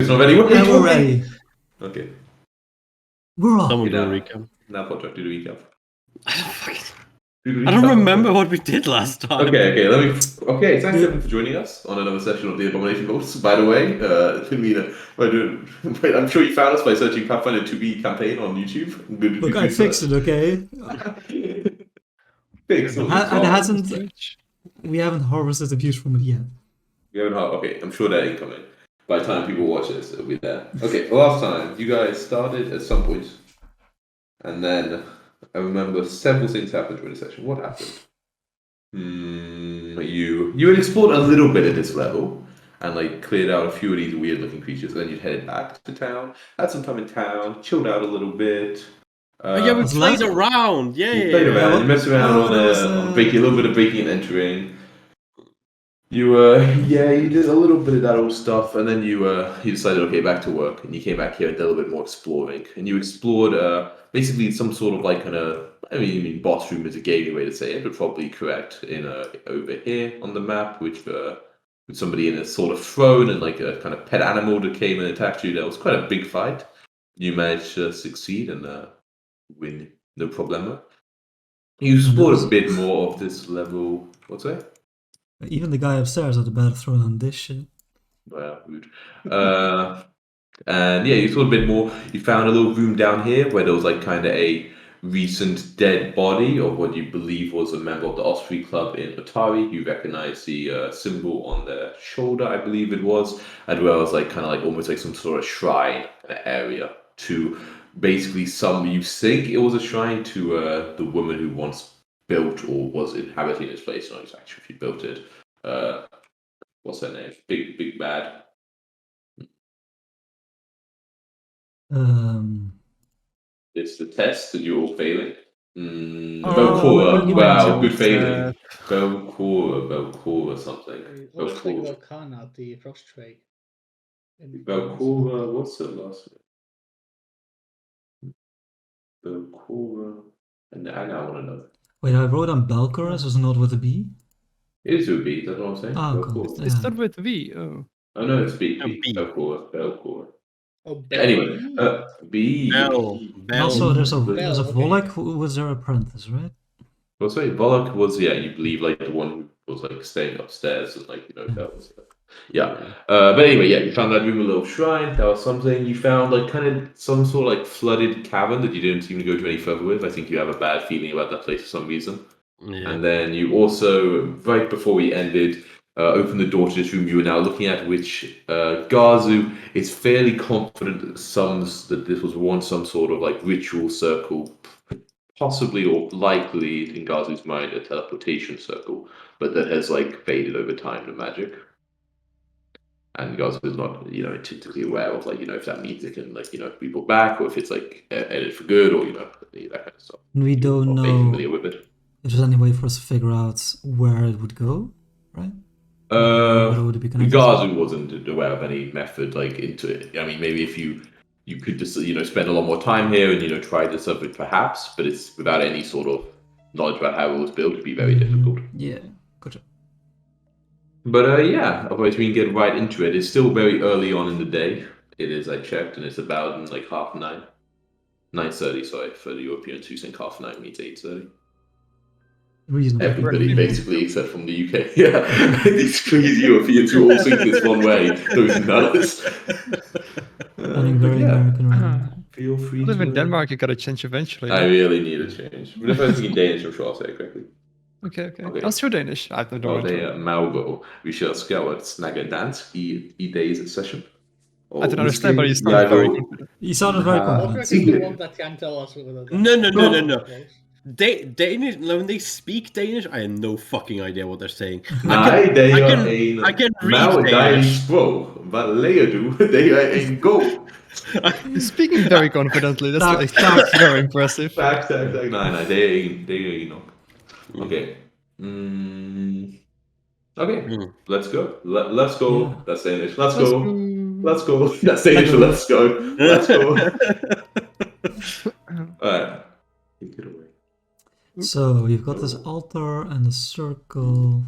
It's not ready. Yeah, we're ready. Okay. We're on. Someone do a Yeah. recap. Now, Potter, do the recap. I don't remember what we did last time. Okay, Okay, thanks everyone for joining us on another session of the Abomination Bolts. By the way, it's gonna be wait, I'm sure you found us by searching Pathfinder 2B campaign on YouTube. Look, I fixed it, okay? Fixed. And it hasn't... We haven't harvested abuse from it yet. We haven't. Okay, I'm sure they're incoming. By the time people watch this, it'll be there. Okay, last time you guys started at some point, and then I remember several things happened during the session. What happened? You had explored a little bit of this level, and like cleared out a few of these weird looking creatures, and then you headed back to town, had some time in town, chilled out a little bit. Yeah, we played around. Yeah, you played around, you messed around on breaking, a little bit of breaking and entering. You you did a little bit of that old stuff, and then you decided, okay, back to work, and you came back here and did a little bit more exploring, and you explored basically some sort of like I mean boss room is a gaming way to say it, but probably correct in over here on the map, which with somebody in a sort of throne and like a kind of pet animal that came and attacked you. That was quite a big fight. You managed to succeed and win, no problemo. You explored a bit more of this level. What's that? Even the guy upstairs had a better throw than this shit. Well, rude. And yeah, you saw a bit more. You found a little room down here where there was like kind of a recent dead body of what you believe was a member of the Osprey Club in Otari. You recognize the symbol on their shoulder, I believe it was, as well as like kind of like almost like some sort of shrine kind of area to basically you think it was a shrine to the woman who once built or was inhabiting this place. Not exactly sure if she built it. What's her name? Big Bad. It's the test that you're all failing. Belcora. Wow, good failing. Belcora something. It looks like Volcana, the frost trade. Belcora, what's the last name? Belcora. And I want to know. Wait, I wrote on Belcora, so it's not with a B? It is with a B, that's what I'm saying. Oh, cool. It's not with V. Oh. Oh no, it's B. Belcora. Oh, anyway, B. Also, there's a Volek who was their apprentice, right? Well, sorry, Volok was, you believe, like the one who was like staying upstairs and like, that was. But anyway, you found that room, a little shrine. That was something. You found like kind of some sort of like flooded cavern that you didn't seem to go to any further with. I think you have a bad feeling about that place for some reason. Yeah. And then you also, right before we ended, opened the door to this room you were now looking at, which Gazu is fairly confident that this was once some sort of like ritual circle, possibly or likely in Gazu's mind a teleportation circle, but that has like faded over time to magic. And Gazu is not, intuitively aware of like, if that means it can like, be brought back, or if it's like edited for good, or that kind of stuff. We don't know familiar with it. if there's any way for us to figure out where it would go, right? Gazu wasn't aware of any method like into it. I mean, maybe if you could just spend a lot more time here and try the subject perhaps, but it's without any sort of knowledge about how it was built, it'd be very difficult. Yeah, gotcha. But otherwise we can get right into it. It's still very early on in the day. It is, I checked, and it's about like 9:30. 9:30, sorry, for the Europeans who think 9:30 means 8:30. Reasonable. Everybody basically, except from the UK. Yeah, these crazy Europeans who all think this one way, those nuts. Very American, right? Feel free. Live in Denmark, you gotta change eventually. I really need a change. But if I speak Danish, I'm sure I'll say it correctly. Okay. How's your Danish? I don't know. Malgo. Vi kör snacka dansk i days session. I don't understand, but you sounded very confident. You sounded very confident. The one that can tell us whether No. Danish, when they speak Danish, I have no fucking idea what they're saying. I can read Danish. But later they are in go. You're speaking very confidently. That's very impressive. Tack. No, they Okay. Okay. Let's go. Let's go. Yeah. That's Danish. Let's go. That's Danish. Let's go. Alright. Take it away. So we've got this altar and a circle.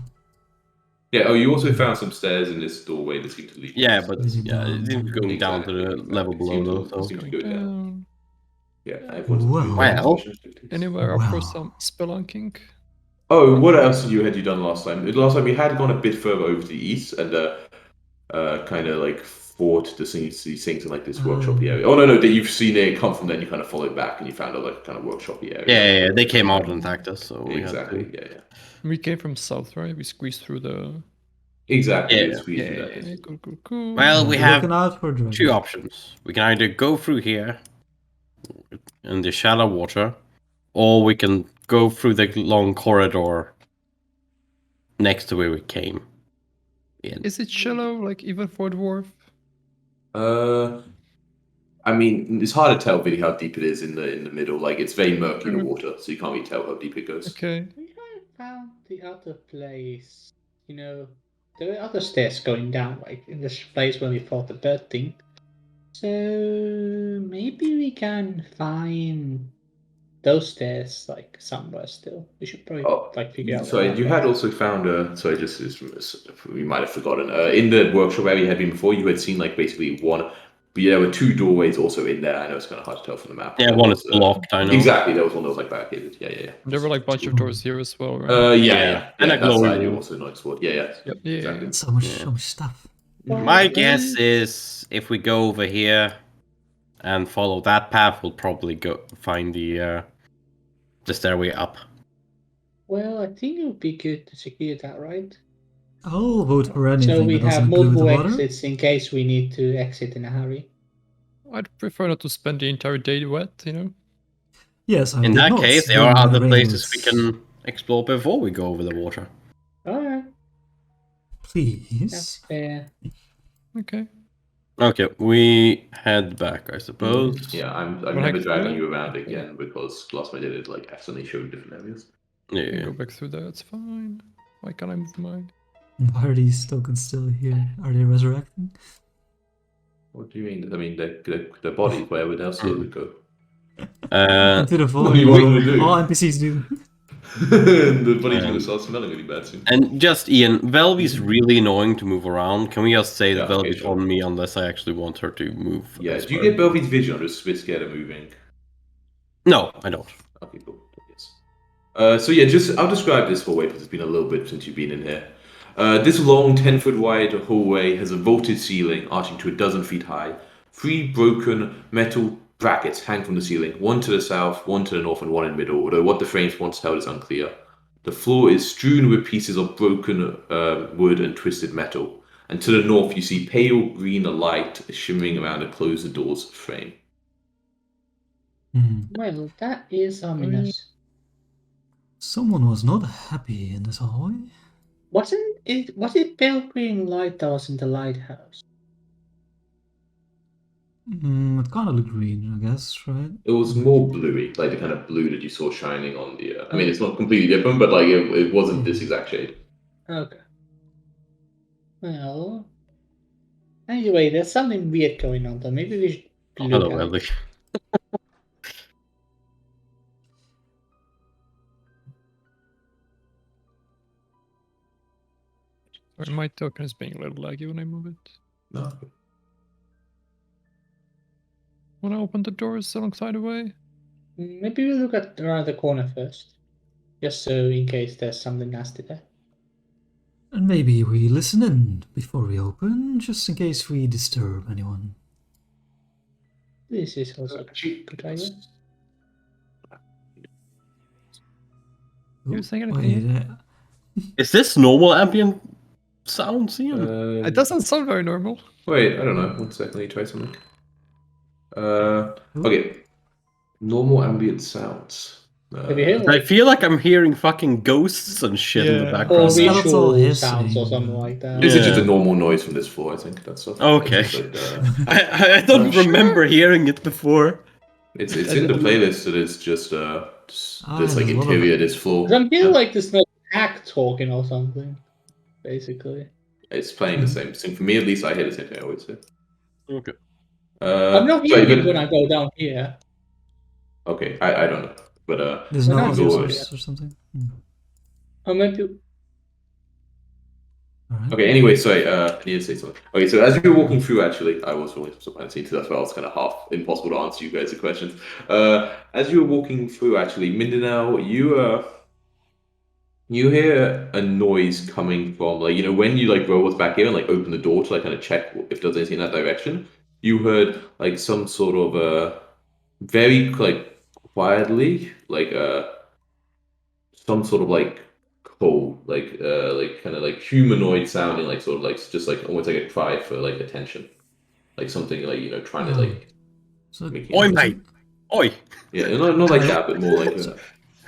Yeah. Oh, you also found some stairs in this doorway that seem to lead. Yeah, but Leading yeah, it seems to be going down to the level below though. It So. seems to go down. Down. Yeah. Everyone's doing Well. investigation activities. Anywhere up for Wow. some spelunking? Oh, what else had you done last time? Last time we had gone a bit further over to the east and kind of like fought these things in like this workshopy area. Oh no, that you've seen it come from then you kind of followed back and you found a like kind of workshopy area. Yeah, they came out and attacked us, so exactly. we had to... Yeah. We came from south, right? We squeezed through the. Exactly. Yeah. It's squeezed through that. Cool. Well, we have Looking out for dragon. two options. We can either go through here in the shallow water, or we can go through the long corridor next to where we came in. Is it shallow, like even for dwarf? I mean, it's hard to tell really how deep it is in the middle. Like it's very murky the water, so you can't really tell how deep it goes. Okay. We haven't found the other place. You know, there were other stairs going down, like in this place where we fought the bird thing. So maybe we can find those stairs like somewhere still. We should probably like figure out. Sorry, you had also found we might have forgotten. In the workshop area you had been before, you had seen like basically one. But yeah, there were two doorways also in there. I know it's kind of hard to tell from the map. Yeah, one is blocked. I know Exactly. There was one that was like barricaded. Yeah. There were like a bunch of doors here as well, right? Yeah. And a that side glowing you room. also not explored. Yeah. Yep. Exactly. So much stuff. My guess is if we go over here and follow that path, we'll probably go find the stairway up. Well, I think it would be good to secure that, right? I'll vote for anything. So we that doesn't have include the multiple water. exits in case we need to exit in a hurry. I'd prefer not to spend the entire day wet, you know? Yes, I In did that not case, there swim are in other the places we rainless. can explore before we go over the water. Alright, that's Please. fair. Okay. Okay, we head back, I suppose. Yeah, I'm Well, never heck, dragging yeah. you around again because last time I did it like accidentally showed different areas. Yeah. Go back through there, it's fine. Why can't I move mine? Why are these tokens still here? Are they resurrecting? What do you mean? I mean, the bodies, where would else they would go? Into the What void. do you want them to do? All NPCs do. The bodies will start smelling really bad soon. And just Ian, Velvy's really annoying to move around. Can we just say that Yeah, Velvy's okay, sure. on me unless I actually want her to move? Yeah, as do you far- get Belvy's vision or just a bit scared of moving? No, I don't. Okay, cool. Yes. So yeah, I'll describe this hallway because it's been a little bit since you've been in here. This long 10-foot wide hallway has a vaulted ceiling arching to 12 feet high. 3 broken metal brackets hang from the ceiling, one to the south, one to the north, and one in the middle, although what the frames once held is unclear. The floor is strewn with pieces of broken wood and twisted metal. And to the north, you see pale green light shimmering around the closed door's frame. Well, that is ominous. Someone was not happy in this hallway. Was it pale green light that was in the lighthouse? It kind of looked green, I guess, right? It was more bluey, like the kind of blue that you saw shining on the. I mean, it's not completely different, but like it wasn't this exact shade. Okay. Well, anyway, there's something weird going on though. Maybe we should look Hello, at Velvy. it. Sorry, my token is being a little laggy when I move it. No. When I open the doors alongside the way? Maybe we look at around the corner first, just so in case there's something nasty there. And maybe we listen in before we open, just in case we disturb anyone. This is also a good idea. You saying Wait, anything? Is this normal ambient sounds, Ian? It doesn't sound very normal. Wait, I don't know. 1 second, let me try something. Okay. Normal ambient sounds. Have you heard I feel like I'm hearing fucking ghosts and shit in the Yeah. or background. Skeletal visual hissing. sounds or something like that? This is just Yeah. a normal noise from this floor, I think. That's stuff. Okay. It's, just I don't Sure. remember hearing it before. it's in the playlist, so it's just this like there's a lot of- interior, this floor. 'Cause I'm feeling like there's no hack talking or something, basically. It's playing the same thing. For me, at least, I hear the same thing I always say. Okay. I'm not sorry, hearing it but- when I go down here. Okay, I don't know. But There's We're no not other doing source or something. Or maybe Alright. Okay, anyway, sorry, I need to say something. Okay, so as you were walking through, actually, I was rolling some fantasy, so that's why I was kind of half impossible to answer you guys the questions. As you were walking through, actually, Mindanao, you hear a noise coming from, like, when you, like, roll back in and, like, open the door to, like, kind of check if there's anything in that direction, you heard, like, some sort of, very, like, quietly, like, some sort of, like, call, like kind of like humanoid sounding, like sort of like just like almost like a cry for like attention, like something like trying to like So, making Oi, a noise. mate! Oi! Yeah, not like that, but more like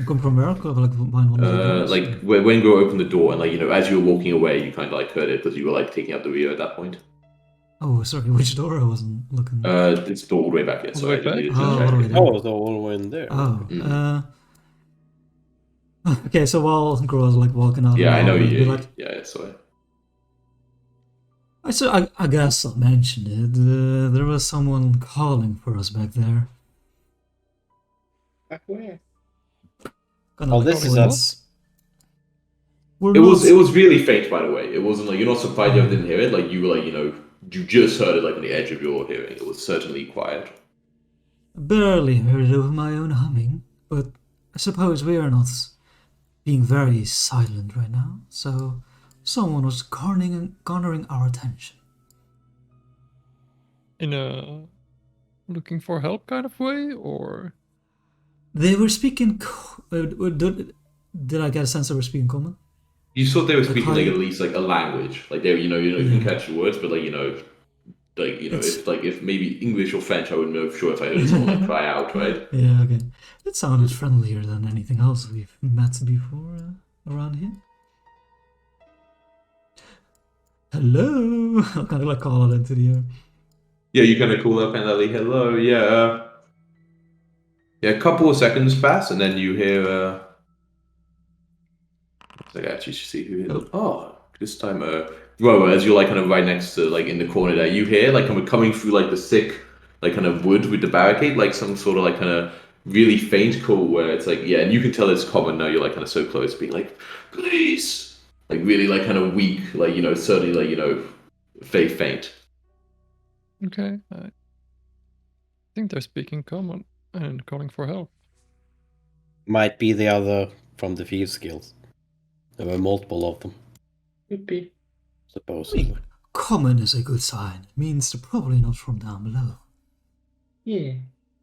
kom from werk of like behind one of the doors? like when you opened the door and like as you were walking away, you kind of like heard it because you were like taking out the rear at that point. Oh, sorry, which door? I wasn't looking. It's the all the way back here. All the So way I just back? needed to Oh, check. all the way there. Oh, so all the way in there. Oh, Mhm. okay. So while Gro's like walking out, Yeah, I know I'll be you. like, Yeah, sorry. I guess I'll mention it. There was someone calling for us back there. Back where? Kind Oh, of this is points. We're It not was really faint, by the way. It wasn't like you're not surprised you didn't hear it. Like you were like you just heard it like on the edge of your hearing. It was certainly quiet. barely heard it with my own humming, but I suppose we are not being very silent right now. So someone was garnering our attention. In a looking for help kind of way, or They were speaking. Did I get a sense they were speaking common? You thought they were Like speaking like how- at least like a language, like they you can catch the words, but like It's- if maybe English or French, I wouldn't know for sure if I heard someone like cry out, right? Yeah, okay. It sounded friendlier than anything else we've met before around here. Hello! I'll kind of like call it into the air. Yeah, you kind of call up and like hello, yeah, yeah. A couple of seconds pass, and then you hear. Like actually see who hit them. Oh, this time, well, as you're like kind of right next to like in the corner there, you hear like coming through like the thick, like kind of wood with the barricade, like some sort of like kind of really faint call where it's like yeah, and you can tell it's common now. You're like kind of so close, being like, please, like really like kind of weak, like certainly like very faint. okay. I think they're speaking common and calling for help. Might be the other from the Thieves Guild. There were multiple of them, Could be. supposedly. Common is a good sign. It means they're probably not from down below. Yeah.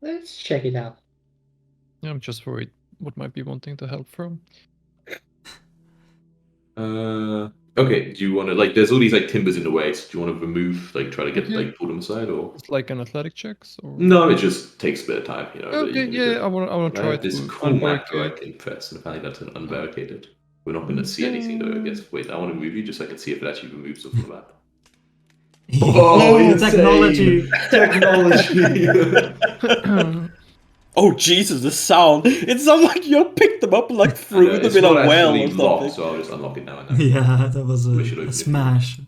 Let's check it out. I'm just worried what might be wanting to help from. Okay. Do you want to like? There's all these like timbers in the way. So do you want to remove like try to get Okay. like pull them aside or? It's like an athletic checks or No, it just takes a bit of time, but you okay, can do yeah, it. I wanna try This to cool map I unbarricade. can press, and apparently that's unbarricaded. We're not going to see anything though. I guess. Wait, I want to move you just so I can see if it actually removes them from the map. Technology! Technology! Oh Jesus, the sound! It sounds like you picked them up and like threw them It's in a not well actually or something. locked, so I'll just unlock it now and then. Yeah, that was We should open a it. smash.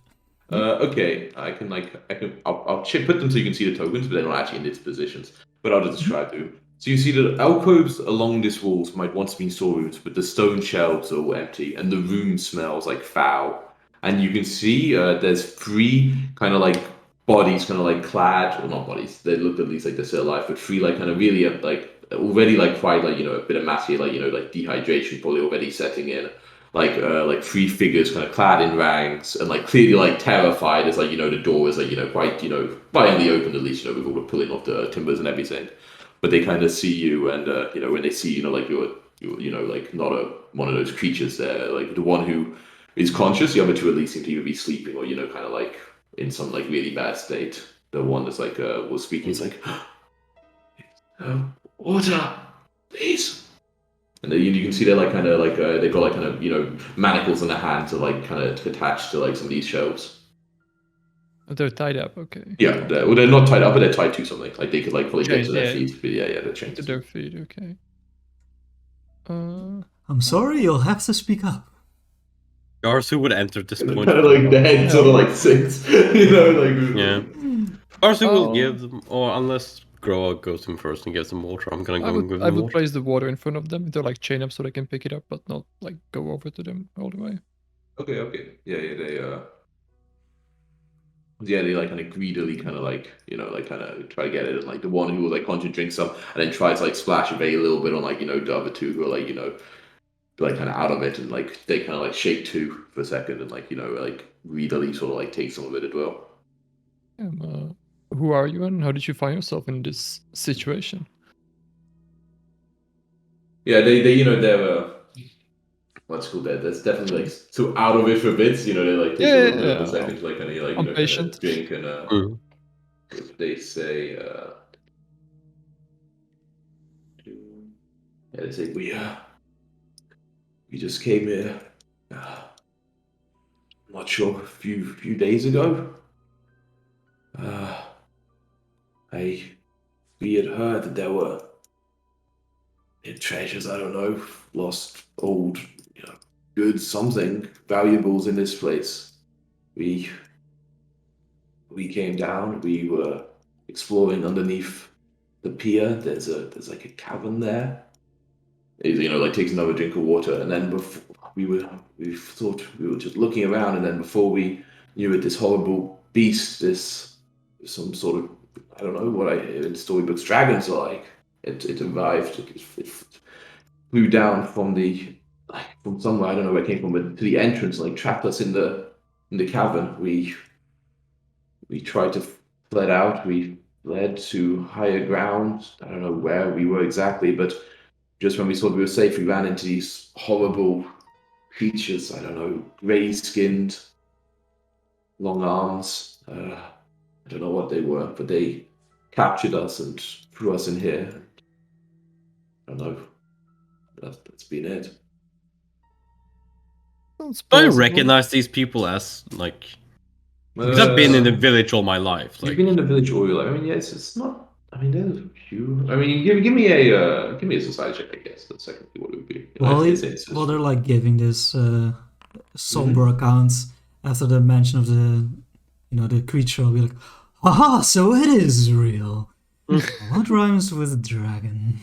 Okay, I'll put them so you can see the tokens, but they're not actually in its positions. But I'll just describe them. So you see the alcoves along this walls might once have been storerooms, but the stone shelves are all empty, and the room smells like foul. And you can see there's three kind of like bodies, kind of like clad, or not bodies. They look at least like they're still alive, but three like kind of really like already like quite like a bit of massive like like dehydration probably already setting in. Like three figures kind of clad in rags and like clearly like terrified as like the door is like quite violently open at least with all the pulling off the timbers and everything, but they kind of see you and when they see like you're like not one of those creatures there, like the one who is conscious, the other two at least seem to either be sleeping or kind of like in some like really bad state. The one that's like was speaking is like water please. And then you can see they're like kind of like they've got like kind of manacles in their hands to like kind of attached to like some of these shelves. They're tied up, okay. Yeah, they're not tied up, but they're tied to something. Like they could like probably get to their Chains, feet. But yeah, they're chained. To their feet, okay. I'm sorry, you'll have to speak up. Garsu would enter at this And point. kind of like the head sort of like sinks, like Yeah. Garsu will Oh. give them, or unless Groa goes in first and gives them water, I'm gonna go and give I them would water. place the water in front of them. They're like chain up so they can pick it up, but not like go over to them all the way. Okay. Yeah, they like kind of greedily kind of like, like kind of try to get it. And like the one who will like conjure drinks up and then tries to like splash a very little bit on like, the other two who are like, like kind of out of it. And like they kind of like shake too for a second and like, like greedily sort of like take some of it as well. Who are you and how did you find yourself in this situation? Yeah, they're what's called that? That's definitely like so out of it for bits. They like take a little bit of a second to like kind of like I'm kind patient. of drink and Mm. if they say they say we just came here. I'm not sure, a few days ago. We had heard that there were treasures. I don't know, lost old, goods, something valuables in this place. We came down. We were exploring underneath the pier. There's like a cavern there. He, like takes another drink of water, and then before we thought we were just looking around, and then before we knew it, this horrible beast, this some sort of, I don't know what in storybooks dragons are like. It arrived. It flew down from from somewhere, I don't know where it came from, but to the entrance, like trapped us in the cavern. We tried to fled out. We fled to higher ground. I don't know where we were exactly, but just when we thought we were safe, we ran into these horrible creatures. I don't know, gray-skinned, long arms. I don't know what they were, but they captured us and threw us in here. I don't know. That's been it. Sounds I plausible. recognize these people as like because I've been in the village all my life. You've Like, been in the village all your life. I mean, yeah, it's not. I mean, there's a few. I mean, give me a society check. I guess that's technically what it would be. Well, It's well, they're like giving this somber accounts after the mention of the creature. Will be like, haha, so it is real. What rhymes with dragon?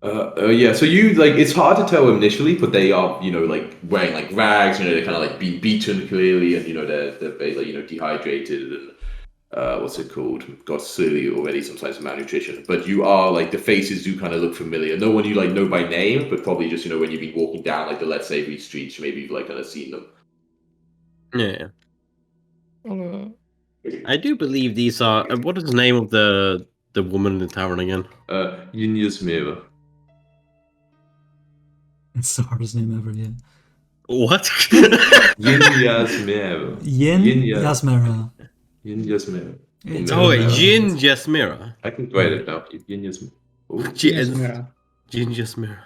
Yeah, so you like it's hard to tell initially, but they are like wearing like rags. They're kind of like being beaten clearly, and they're very like dehydrated and what's it called? Got clearly already some signs of malnutrition. But you are like the faces do kind of look familiar. No one you like know by name, but probably just when you've been walking down like the Let's Savory streets, maybe you've like kind of seen them. yeah, Well, I do believe these are. What is the name of the woman in the tavern again? Yinya's Mirror. It's the hardest name ever, yeah. What? Yinya's Mirror. Yin Yasmera. Yinya's Mirror. Oh, Jin Jasmira. I can write it down. Yinya's Mirror. Jin Jasmira.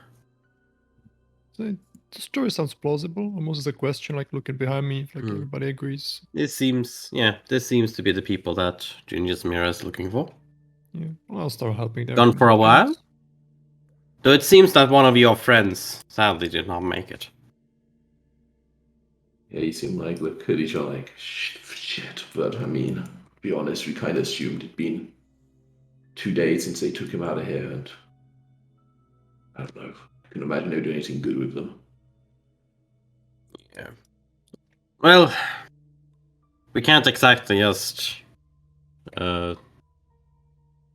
the story sounds plausible, almost as a question, like looking behind me, if like everybody agrees. This seems to be the people that Jin Jasmira is looking for. Yeah, well, I'll start helping them. Gone for a while? Though it seems that one of your friends sadly did not make it. Yeah, you seem like look at each other like shit. But I mean, to be honest, we kind of assumed it'd been 2 days since they took him out of here, and I don't know. I can imagine they were doing anything good with them. Yeah. Well, we can't exactly just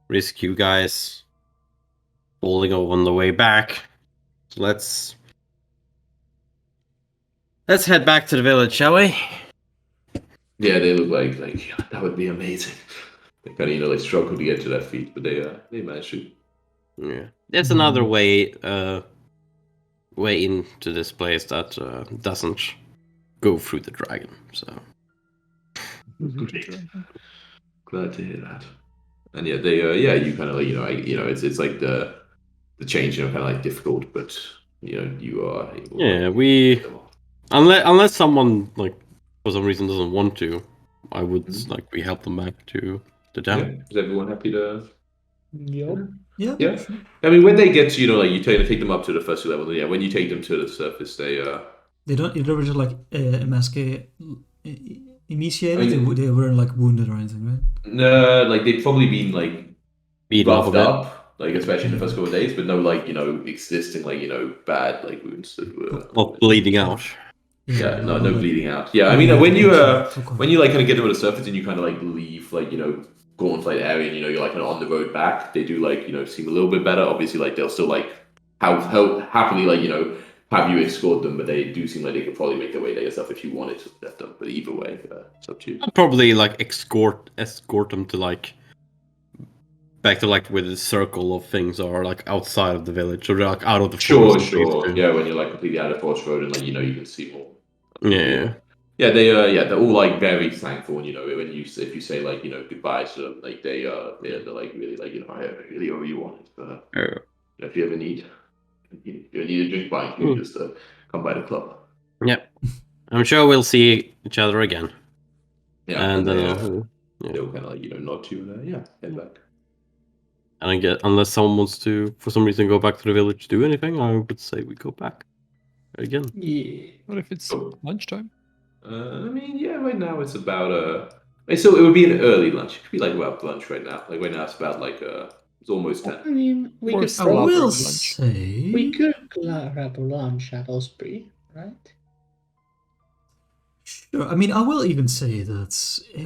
risk you guys falling over on the way back. So let's head back to the village, shall we? Yeah, they look like that would be amazing. They kind of like struggle to get to their feet, but they managed to. Yeah, there's another way into this place that doesn't go through the dragon. So Great. Glad to hear that. And yeah, they you kind of like it's like the change kind of like difficult, but you are able. Yeah, we unless someone like for some reason doesn't want to, I would like we help them back to the town. Yeah. Is everyone happy to? Yup. Yeah. Yeah. Sure. I mean, when they get to like you take them up to the first level. Yeah, when you take them to the surface, they They don't just like MSK initiated. I mean- they weren't like wounded or anything, right? no, like they've probably been like Beaten up a buffed bit. up, like especially in the first couple of days, but no like existing like bad like wounds that were Of bleeding out. Yeah, no I'll let- bleeding out. Yeah, I I'll mean let when the you picture for Connor. when you like kind of get to the surface and you kind of like leave like go onto like the area and you're like kind of on the road back, they do like seem a little bit better. Obviously, like they'll still like how happily like have you escort them, but they do seem like they could probably make their way there yourself if you wanted to let them. But either way, it's up to you. I'd probably like escort them to like back to like where the circle of things are, like outside of the village, or like out of the Sure, forest. sure. Yeah, when you're like completely out of Forest Road and like you can see more. Yeah. Yeah, they're all like very thankful, and when if you say like goodbye to them, like they're like really like I really owe you one. If you ever need a drink by you, just come by the club. Yep. I'm sure we'll see each other again. Yeah, And and then they'll kind of like nod to you and head back. and I get, unless someone wants to for some reason go back to the village to do anything, I would say we go back again. Yeah. What if it's Oh. lunchtime? I mean, yeah, right now it's about so it would be an early lunch. It could be like about lunch right now. Like right now it's about like it's almost 10. I mean, we Or could slower I will lunch. say. we could grab lunch at Osprey, right? Sure. I mean, I will even say that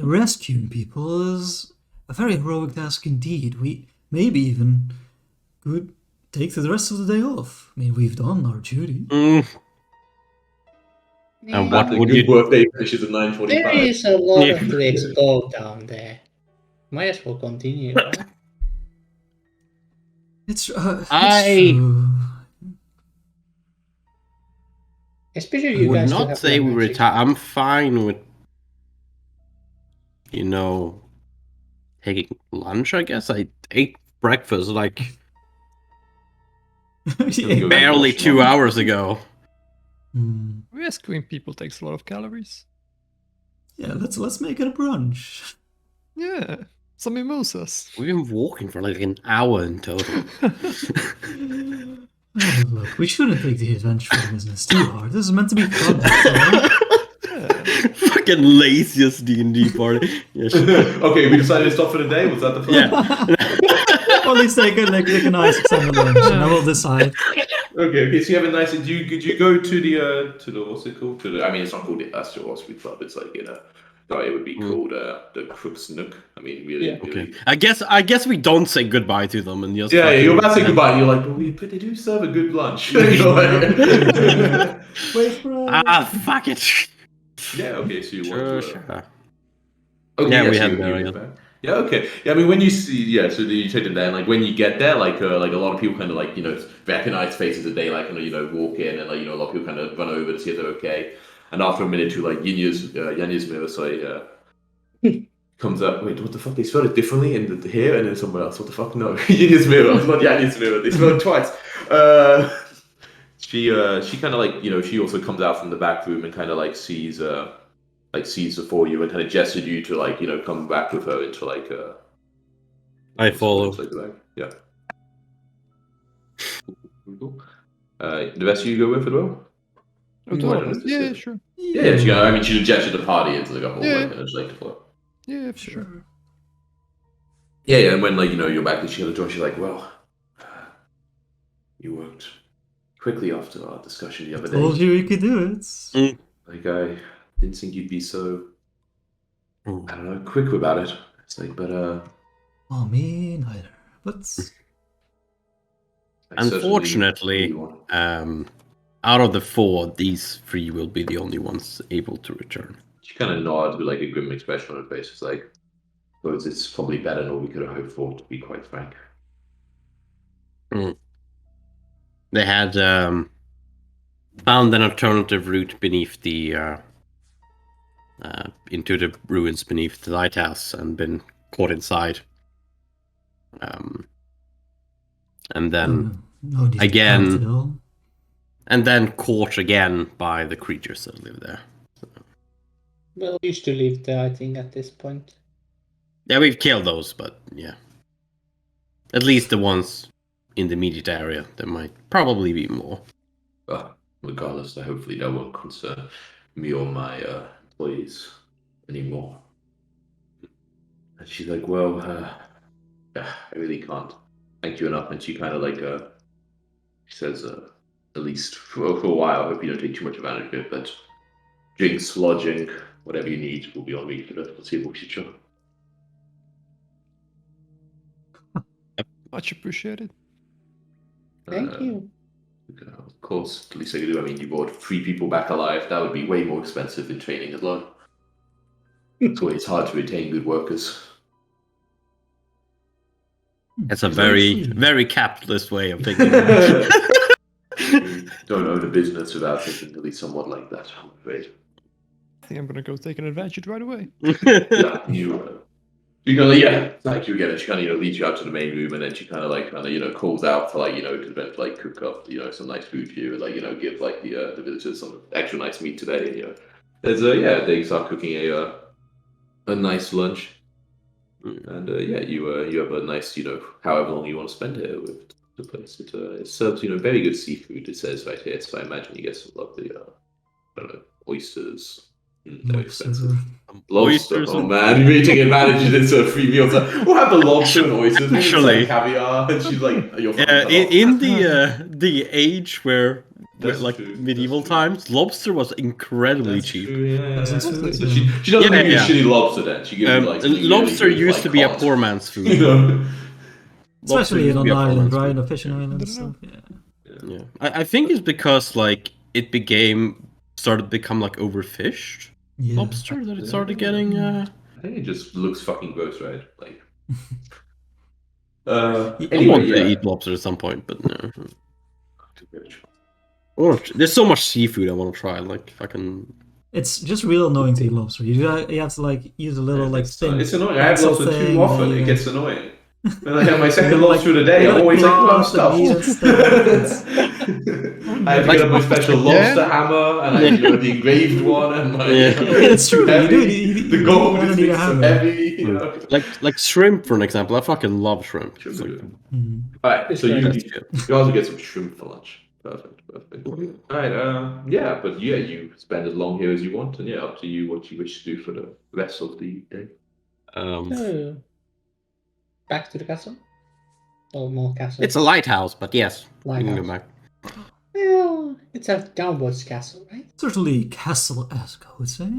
rescuing people is a very heroic task indeed. We maybe even could take the rest of the day off. I mean, we've done our duty. And what The would good you? workday finishes at There 9:45. is a lot Yeah. to explore down there. Might as well continue, right? It's I- true. Especially I you would guys who not have say no we magic. retire. I'm fine with taking lunch. I guess I ate breakfast like Yeah. barely 2 hours ago. Hmm. Rescuing people takes a lot of calories. Yeah, let's make it a brunch. Yeah, some mimosas. We've been walking for like an hour in total. Oh, look, we shouldn't take the adventure business too hard. This is meant to be fun, after all. Fucking laziest D&D party. Yeah, Okay, we decided to stop for the day. Was that the plan? yeah. Or at least take a nice extended lunch, and then we'll decide. Okay. So you have a nice. Did you go to the what's it called? I mean, it's not called the Astro Hospital Club. It's like it would be called the Crook's Nook. I mean, really. Yeah. Okay. I guess we don't say goodbye to them and just. Yeah, you're about to say fucking- goodbye, and you're like, but they do serve a good lunch. You're like- Wait for us. Ah, fuck it. Yeah. Okay. So you want to. Sure. Okay, Yeah, we so had you there, went yeah. back. Yeah, okay. Yeah, I mean, when you see, so you take them there, and like when you get there, like a lot of people kind of like recognize faces that they like, and walk in, and like a lot of people kind of run over to see if they're okay. And after a minute or two, like Yanya's mirror, comes up. Wait, what the fuck? They spelled it differently in here and then somewhere else. What the fuck? No, Yanya's mirror. It's not Yanya's mirror. They spelled it twice. She kind of like she also comes out from the back room and kind of like sees before you and kind of gestured you to like come back with her into like I follow. into, like, the back. Yeah. Cool. The rest of you go with it, well? Oh, Why two don't of us? it just Yeah, sit? sure. Yeah, I mean, she gestured the party into like a whole Yeah. like and just like the floor. Yeah, for sure. Yeah, and when like you're back and she got the door, she's like, well, you worked quickly after our discussion the other day. Told you we could do it. Like I didn't think you'd be so I Mm. don't know quick about it. It's like, but Well, me neither. But I certainly Unfortunately, want- out of the 4, these 3 will be the only ones able to return. She kind of nods with like a grim expression on her face. It's like, suppose it's probably better than what we could have hoped for, to be quite frank. They had found an alternative route beneath the into the ruins beneath the lighthouse and been caught inside. And then no need to again- count it all. and then caught again by the creatures that live there. Well, we used to live there, I think, at this point. Yeah, we've killed those, but yeah. At least the ones in the immediate area. There might probably be more. But regardless, hopefully that won't concern me or my employees anymore. And she's like, well, yeah, I really can't thank you enough. And she kind of like, she says, at least for a while, I hope you don't take too much advantage of it, but drinks, lodging, whatever you need will be on me for the foreseeable future. Much appreciated. Thank you. Of course, at least I could do. I mean, you brought 3 people back alive. That would be way more expensive than training alone. It's always hard to retain good workers. It's a Very very capitalist way of thinking. You don't own a business without thinking at least somewhat like that, I'm afraid. I think I'm gonna go take an advantage right away. Yeah, you kind of, it's like you again. She kind of leads you out to the main room, and then she kind of calls out for to cook up some nice food for you, and give the villagers some extra nice meat today. And there's they start cooking a nice lunch, and you have a nice however long you want to spend here with the place. It serves very good seafood. It says right here, so I imagine you get some lovely I don't know, oysters. They're expensive. Lobster. Oh man, you're really taking advantage of this free meals. We'll have the lobster and oysters. Maybe Actually, it's caviar. And she's like, "You're in the age where That's like true, medieval that's true. times, lobster was incredibly cheap. True, yeah. That's true, So yeah. she doesn't give you Yeah. shitty lobster then. She gives you something Lobster really good, used to be a cod. poor man's food. Especially Lobster used to on be an a poor island, man's right? food. On a fishing island and stuff. Yeah. Yeah, I think it's because it started to become overfished. Yeah. Lobster that it started getting. I think it just looks fucking gross, right? Like. I Anyway, want to yeah. eat lobster at some point, but no. There's so much seafood I want to try. Like if I can. It's just real annoying to eat lobster. You have to use a little thing. It's annoying. I have pencil lobster thing, too often. you It know. gets annoying. When I have my second You gotta, lobster of the day, you I'm gotta always like, claw "Well, I'm off the meat and stuffed." stuff. I have to get up my special lobster hammer and the engraved one and my. It's true. Heavy. You The gold wanna is need a so hammer. heavy. Like shrimp, for an example. I fucking love shrimp. Shrimp It's are like- good. Mhm. Alright, so you That's good. also get some shrimp for lunch. Perfect. Alright, but you spend as long here as you want, and up to you what you wish to do for the rest of the day. So, back to the castle? Or more castle? It's a lighthouse, but yes, we can go Lighthouse. back. Well, it's a downwards castle, right? Certainly castle-esque, I would say.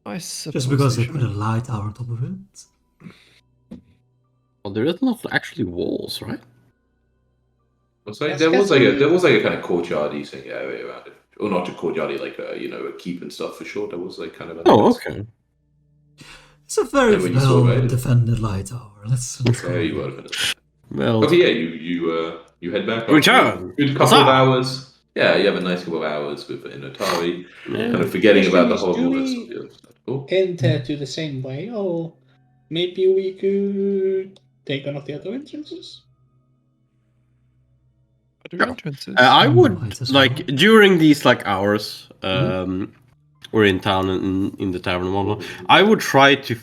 I suppose Just because they should. put a light tower on top of it. Well, there is not actually walls, right? So That's there was a castle. kind of courtyardy thing area around it, or not a courtyardy, a keep and stuff for sure. There was kind of. Oh, okay. It's a very Yeah, when you saw it, well-defended light tower. Let's There you were. Well, Okay, you head back. Return. Good couple of Huzzah. hours. Yeah, you have a nice couple of hours with Atari, yeah. kind of forgetting about the Question is, do horribleness we- of the other stuff. Oh. Enter to the same way, or maybe we could take one of the other entrances? Other entrances. I would Might as well. during these hours we're in town and in the tavern and whatnot. I would try to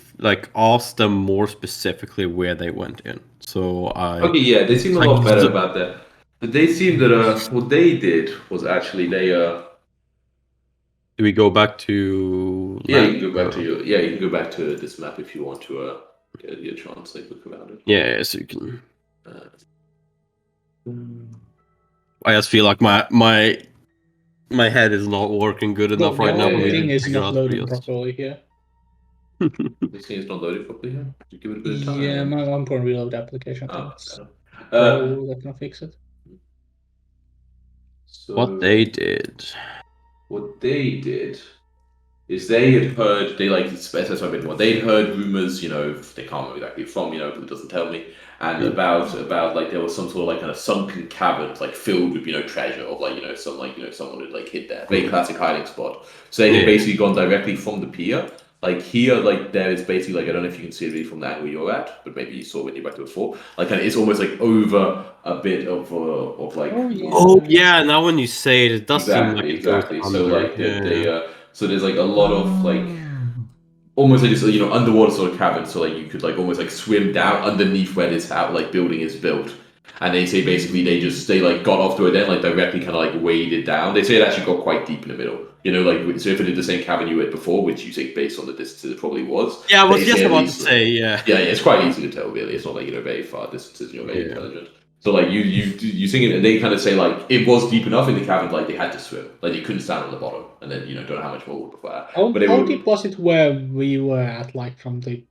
ask them more specifically where they went in. So Okay, yeah, they seem a lot better about that. But they seem that what they did was actually they do we go back to? you can go back to you can go back to this map if you want to get a chance look around it. Yeah, so you can. Uh, I just feel like my head is not working good enough right now. yeah, for me yeah. to Thing is figure not out loading videos. properly here. This thing is not loaded properly here. You give it a bit of time. Yeah, my one point reload the application. I think Oh, it's okay. that can fix it. So What they did. Is they had heard they'd heard rumors, they can't remember exactly from, because it doesn't tell me, and about there was some sort of kind of sunken caverns filled with treasure of someone had hid there. Very classic hiding spot. So they had basically gone directly from the pier. Here, there is basically I don't know if you can see it really from the angle you're at, but maybe you saw when you were back to before. It's almost over a bit of yeah. Oh yeah, now when you say it, it does seem like exactly. it goes So under. so there's a lot of almost underwater sort of cabins. So you could almost swim down underneath where this building is built. And they say basically they got off to it then directly kind of waded down. They say it actually got quite deep in the middle. So if it is the same cabin you were at before, which you think based on the distance it probably was. Yeah, I was they just say at about to least- say, yeah. Yeah, it's quite easy to tell really. It's not very far distances and you're very intelligent. So like you sing it, and they kind of say like it was deep enough in the cavern, like they had to swim, like they couldn't stand on the bottom, and then don't know how much more before that. How But they were, deep was it where we were at, like from the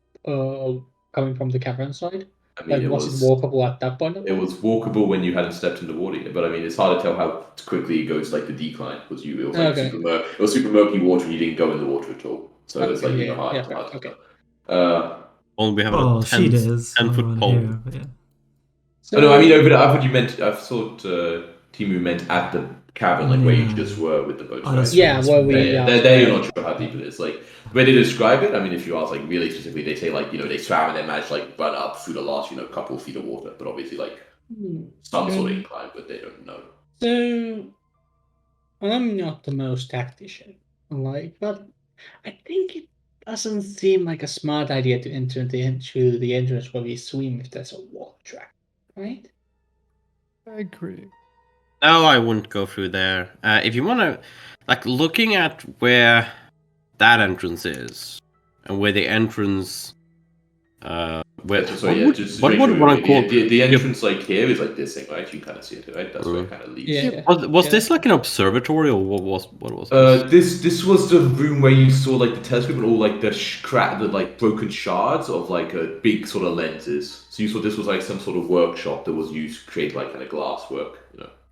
coming from the cavern side? I mean, Like, was it walkable at that point? It was walkable when you hadn't stepped in the water yet, but I mean, it's hard to tell how quickly it goes, like the decline, because it was like it was super murky water, and you didn't go in the water at all. So it's like hard to tell. Well, we have Oh, a she 10 does. 10-foot around pole. here, but yeah. So, no, I mean over there. I thought you meant. I thought Timu meant at the cavern, like where you just were with the boat. Oh, that's right? right, that's where right. we. There you're not sure how deep it is. Like the way they describe it. I mean, if you ask like really specifically, they say like they swam and they managed to like run up through the last couple of feet of water, but obviously like some sort of incline, but they don't know. So I'm not the most tactician, but I think it doesn't seem like a smart idea to enter into the entrance where we swim if there's a walk track, right? I agree. No, I wouldn't go through there. If you want to, like, looking at where that entrance is, and where the entrance, what would one call the entrance? Like here is like this thing, right? You can kind of see it, right? That's where it kind of leads. Yeah. Was this like an observatory, or what was this? This was the room where you saw like the telescope and all like the like broken shards of like a big sort of lenses. So you saw this was like some sort of workshop that was used to create like kind of glass work,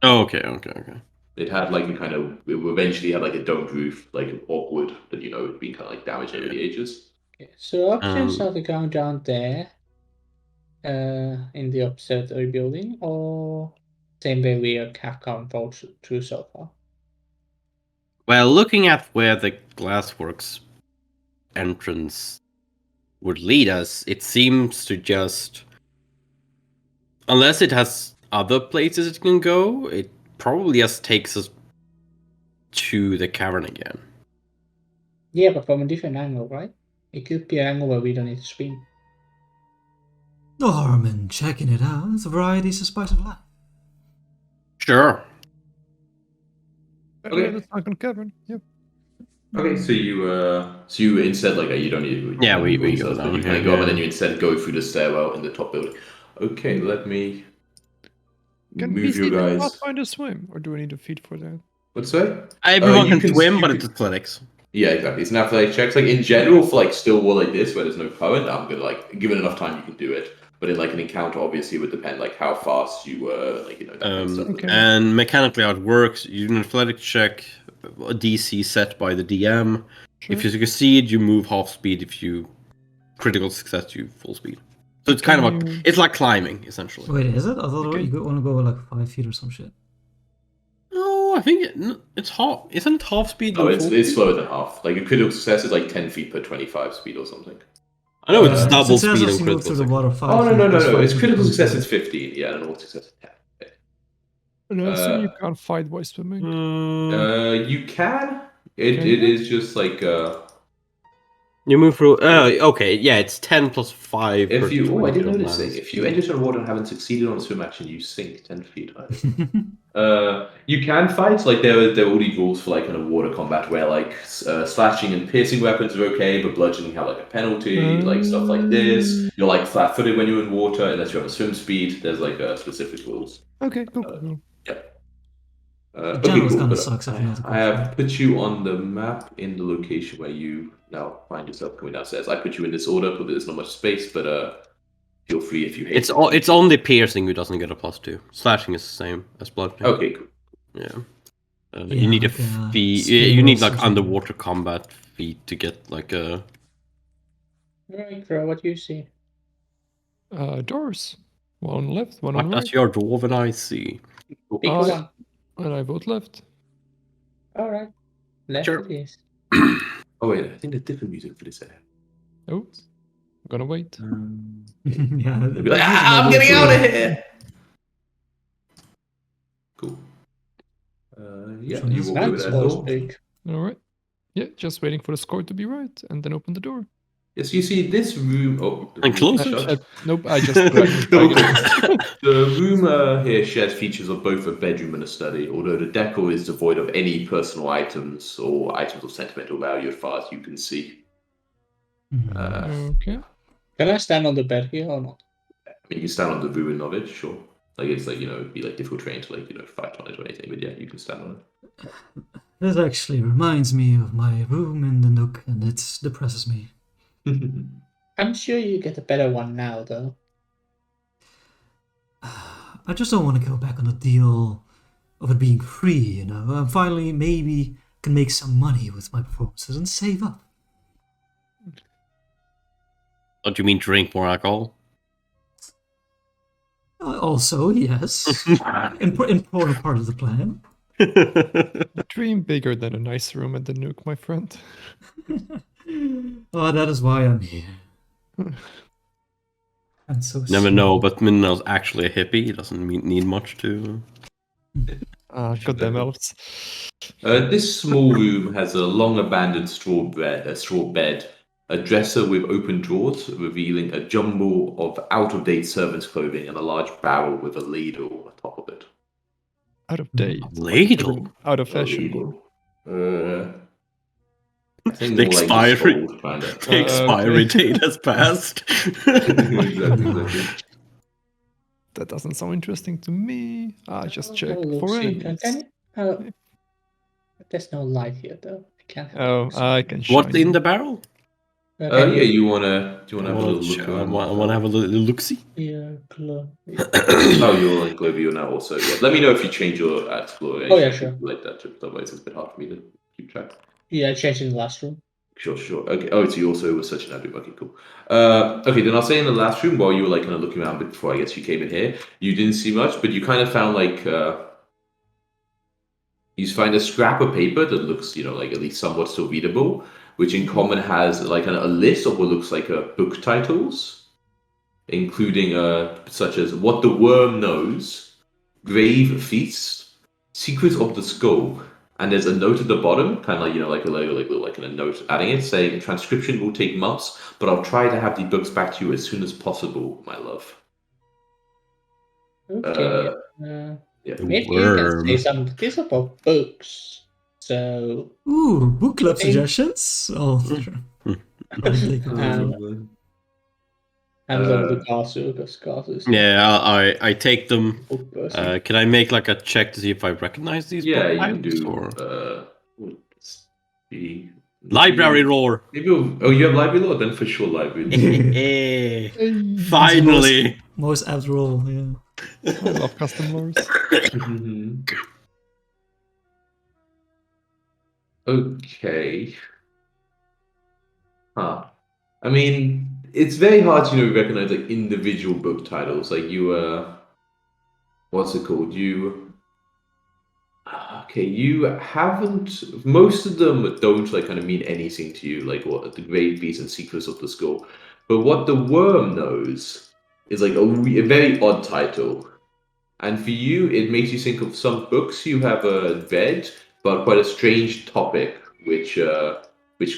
Oh, okay. It had like it eventually had like a domed roof, like an awkward that had been kind of like damaged over the ages. Okay. So options are to go down there, in the observatory building, or same way we have come through so far. Well, looking at where the glassworks entrance would lead us, it seems to just, unless it has other places it can go, it probably just takes us to the cavern again. Yeah, but from a different angle, right? It could be an angle where we don't need to swim. No harm in checking it out. Variety's the spice of life. Sure. Okay. The sunken cavern. Yep. Okay, so you instead like you don't need we go down. You kind of go up and then you instead go through the stairwell in the top building. Okay, let me Can move you PC guys. Pathfinder swim, or do we need a feat for that? What's that? Everyone you can swim, you but can- it's athletics. Yeah, exactly. It's an athletic check. Like in general, for like still water like this, where there's no current, I'm gonna like given enough time you can do it. But in like an encounter, obviously, it would depend like how fast you were, like that kind of stuff. Okay. And mechanically how it works, you do an athletic check, a DC set by the DM. Sure. If you succeed, you move half speed. If you critical success, you full speed. So it's kind of like, it's like climbing, essentially. Wait, is it? I thought Okay. you want to go like 5 feet or some shit. No, I think it's half. Isn't it half speed? No, and it's full it's speed? slower than half. Like a critical success is like 10 feet per 25 speed or something. I know it's double Success speed is and you critical move through the success. water 5 Oh feet no! plus 5 It's feet critical plus success 5. is 15. Yeah, and all success is 10. And I assume you can't fight by swimming. You can. It Can it you? is just like You move through. Okay, yeah, it's 10 plus 5. if per you. Oh, I 20 didn't know this miles. thing. If you enter water and haven't succeeded on a swim action, you sink 10 feet. You can fight. Like there are all these rules for like kind of water combat where like slashing and piercing weapons are okay, but bludgeoning have like a penalty, like stuff like this. You're like flat-footed when you're in water unless you have a swim speed. There's like specific rules. Okay, cool. The Okay, generals cool. kinda But sucks if you know the I have put you on the map in the location where you now find yourself coming downstairs. I put you in this order because there's not much space, but feel free if you hate. It's only piercing who doesn't get a +2. Slashing is the same as bludgeoning. Okay, cool. Yeah. Yeah, You need a like, feat. spear You or need like something. underwater combat feat to get like a. Right, Crow, what do you see? Doors. One on the left, one What on the does right. your dwarven eye see? Pick Oh, one. And I vote left. Alright. Left Sure. it is. Oh wait, I think there's different music for this area. Oh, gonna wait. Yeah, They'll be like, I'm getting out of here. Cool. Yeah, one you is walk over That's that was door. big. All right. Yeah, just waiting for the score to be right, and then open the door. Yes, you see this room. Oh, the And room close is it. shut. Nope, I just The room here shares features of both a bedroom and a study, although the decor is devoid of any personal items or items of sentimental value as far as you can see. Okay. Can I stand on the bed here or not? I mean, you stand on the ruin of it, sure. Like it's like it'd be like difficult terrain to like fight on it or anything. But yeah, you can stand on it. That actually reminds me of my room in the Nook, and it depresses me. I'm sure you get a better one now, though. I just don't want to go back on the deal of it being free, I finally maybe can make some money with my performances and save up. Don't you mean drink more alcohol? Also, yes, important part of the plan. Dream bigger than a nice room at the Nuke, my friend. Oh, that is why I'm here. I'm so Never know, small. but Minnel's actually a hippie. He doesn't need much to. Goddamn elves. This small room has a long abandoned straw bed, a dresser with open drawers revealing a jumble of out-of-date servants' clothing, and a large barrel with a ladle on top of it. Out of date. Ladle? Out of A fashion. ladle. I think The more like expiry- just old, kind of. The expiry date has passed. exactly. That doesn't sound interesting to me. Just check Oh, look, for see, enemies. There's no light here, though. I can't have a Oh, look, see. I can What's shine in you. the barrel? Okay, Yeah, you wanna have I a little look around? want to have a little look-see. yeah, close. Oh, you're on Globio now also. Yeah. Let me know if you change your exploration. Oh, yeah, sure. Like that, otherwise it's a bit hard for me to keep track. Yeah, I changed in the last room. Sure. Okay. Oh, so you also were such an admin. Okay, cool. Okay, then I'll say in the last room while you were like kind of looking around before I guess you came in here, you didn't see much, but you kind of found like you find a scrap of paper that looks, like at least somewhat still readable, which in common has like a list of what looks like book titles, including such as "What the Worm Knows," "Grave Feast," "Secrets of the Skull." And there's a note at the bottom, kind of like a note adding it, saying transcription will take months, but I'll try to have the books back to you as soon as possible, my love. Okay. Yeah. Maybe you can Worm. say something. These are for books. So. Ooh, book club Okay. suggestions? Oh, sure. I'll take it. And love the castle, because castle is Yeah, I take them. book person. Can I make like a check to see if I recognize these? Yeah, book you can titles, do. or- Let's see. Library lore. Maybe. You have library lore? Then for sure library. Finally. Most apt role, yeah. I love custom lores. Okay. Huh. I mean, it's very hard to recognize like individual book titles. Like what's it called? Okay, you haven't. Most of them don't like kind of mean anything to you, like what the Grave Beast and Secrets of the Skull. But what the Worm Knows is like a very odd title, and for you, it makes you think of some books you have read, but quite a strange topic, which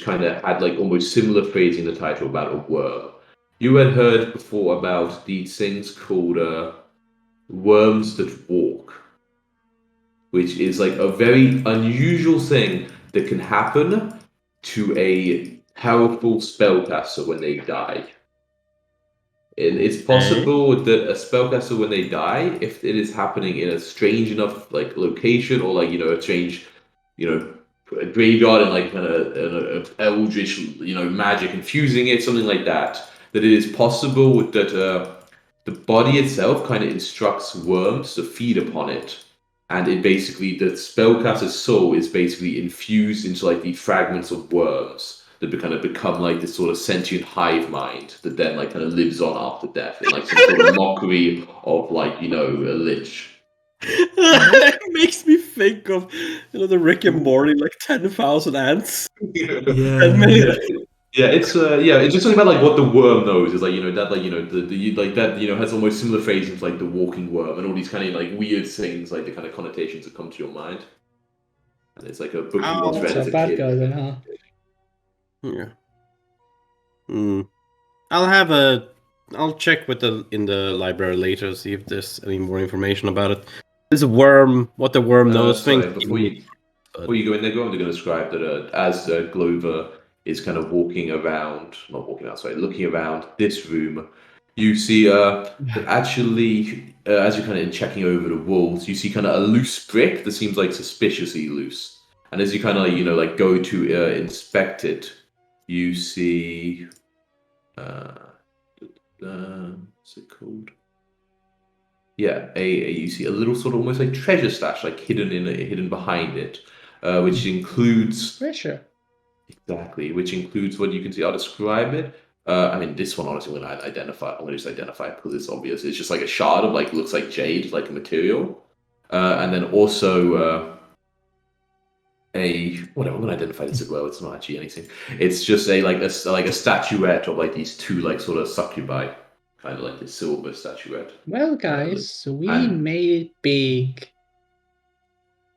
kind of had like almost similar phrasing in the title about a worm. You had heard before about these things called worms that walk, which is like a very unusual thing that can happen to a powerful spellcaster when they die. It's possible that a spellcaster, when they die, if it is happening in a strange enough like location, or like a strange, a graveyard and like kind of eldritch, magic infusing it, something like that, that it is possible that the body itself kind of instructs worms to feed upon it. And it basically, the spellcaster's soul is basically infused into like the fragments of worms that kind of become like this sort of sentient hive mind that then like kind of lives on after death in like some sort of mockery of like, a lich. It makes me think of the Rick and Morty, like 10,000 ants. Yeah. Yeah, it's just something about like what the worm knows is like that like the like that has almost similar phrasings like the walking worm and all these kind of like weird things like the kind of connotations that come to your mind, and it's like a book you once read That's as a a bad kid. guy then, huh? Yeah. I'll check in the library later, see if there's any more information about it. This worm, what the worm knows. Sorry, before you go in there, I'm going to describe that as Glover is kind of looking around this room, You see, that actually, as you're kind of checking over the walls, you see kind of a loose brick that seems like suspiciously loose. And as you kind of like go to inspect it, you see, what's it called? Yeah, you see a little sort of almost like treasure stash, like hidden behind it, which includes Treasure. exactly, which includes what you can see. I'll describe it. I mean, this one honestly, when I identify, I'm gonna just identify it because it's obvious. It's just like a shard of like looks like jade, like a material, and then also a whatever. I'm gonna identify this as well. It's not actually anything. It's just a statuette of like these two like sort of succubi, kind of like this silver statuette. Well, guys, we and- made it big.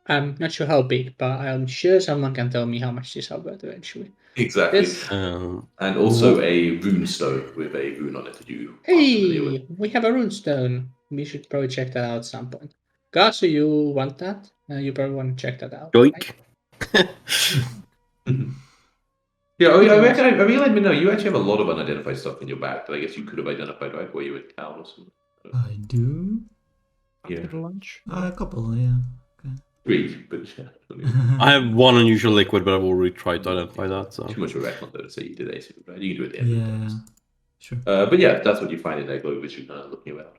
I'm not sure how big, but I'm sure someone can tell me how much this is worth eventually. Exactly. This- And also a rune stone with a rune on it that you are familiar with. Hey, we have a runestone. We should probably check that out at some point. Gasu, you want that? You probably want to check that out. Yoink. Yeah, I Okay. reckon. I mean, let me know. You actually have a lot of unidentified stuff in your bag that I guess you could have identified, right? Where you were in town or something. I do. Yeah. After lunch. A couple, yeah. 3, but yeah. I have one unusual liquid, but I've already tried to identify that. So Too much of a recon though to say you did AC, right? You can do it at the end of the Yeah. test. Sure. But yeah, that's what you find in that globe, which you're kind of looking around.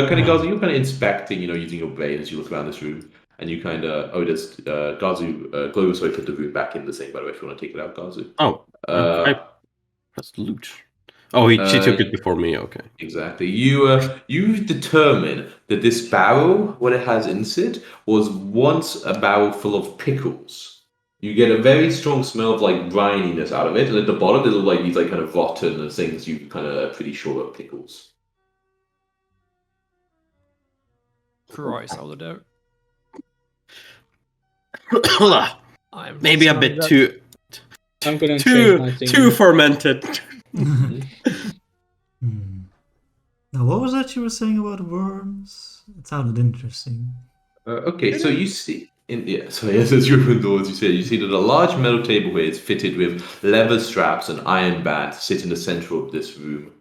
Kind of, Gazu, you're kind of inspecting, using your brain as you look around this room, and you kind of, there's Gazu, Glover, sorry, put the room back in the same, by the way, if you want to take it out, Gazu. oh, I pressed loot. Oh, she took it before me. Okay. Exactly. You determine that this barrel, what it has in it, was once a barrel full of pickles. You get a very strong smell of like brininess out of it, and at the bottom they look like these like kind of rotten things. You kind of are pretty sure are pickles. Christ out of there. I'm Maybe a sorry bit that- too I'm gonna change my thing. too fermented. Now, what was that you were saying about worms? It sounded interesting. Okay, so you see, as you open doors, you see that a large metal table here is fitted with leather straps and iron bands sit in the center of this room.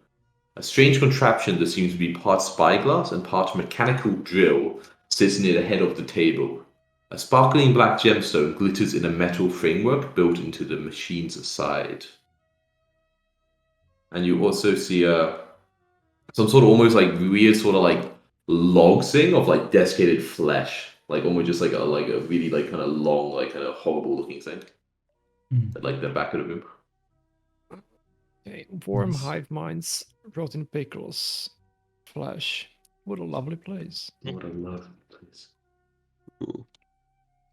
A strange contraption that seems to be part spyglass and part mechanical drill sits near the head of the table. A sparkling black gemstone glitters in a metal framework built into the machine's side. And you also see some sort of almost like weird sort of like log thing of like desiccated flesh, like almost just like a really like kind of long, like kind of horrible looking thing, at like the back of the room. Okay, warm Nice. hive minds, rotten pickles, flesh. What a lovely place. What a love place.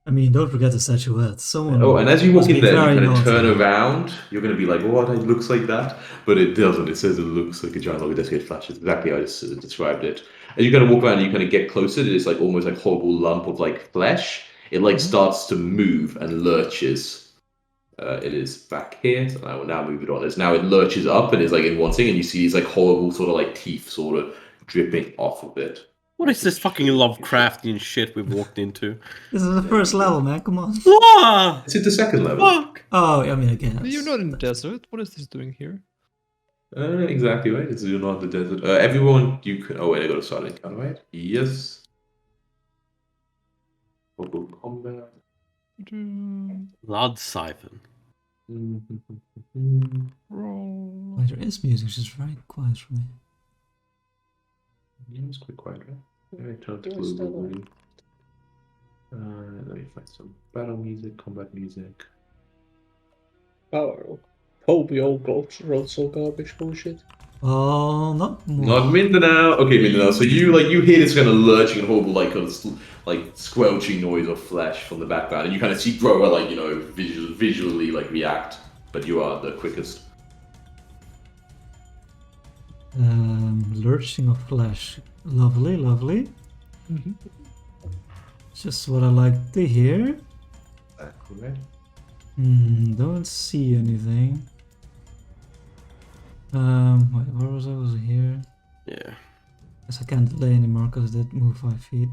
I mean, don't forget the statuette. Someone. Oh, and as you walk must in be there, you very kind of naughty. turn around. You're going to be like, "What? It looks like that," but it doesn't. It says it looks like a giant log of desiccated flesh. It's exactly how I just described it. As you kind of walk around, and you kind of get closer. It's like almost like horrible lump of like flesh. It like starts to move and lurches. It is back here, so I will now move it on. Now it lurches up and is like in one thing, and you see these like horrible sort of like teeth sort of dripping off of it. What is this fucking Lovecraftian shit we've walked into? This is the first level, man. Come on. What? It's at the second level. Fuck! Oh, I mean, I guess. You're not in the desert. What is this doing here? Exactly right. It's not the desert. Everyone, you can. Oh wait, I got a starting encounter, right? Yes. Local combat. Blood siphon. Roll. Wait, there is music, it's just very quiet for me. Yeah, it's quite quiet, right? Alright, turn to What's that global one? volume. Let me find some battle music, combat music. Oh, hope we all wrote so garbage bullshit. Oh, not more. Not Mindanao. Okay, Mindanao. So you hear this kind of lurching and horrible like squelching noise of flesh from the background, and you kind of see Grover like visually like react, but you are the quickest. Lurching of flesh. Lovely, lovely. Mhm. Just what I like to hear. Correct. Don't see anything. Wait, where was I? Was it here? Yeah. Guess I can't delay anymore because I did move 5 feet.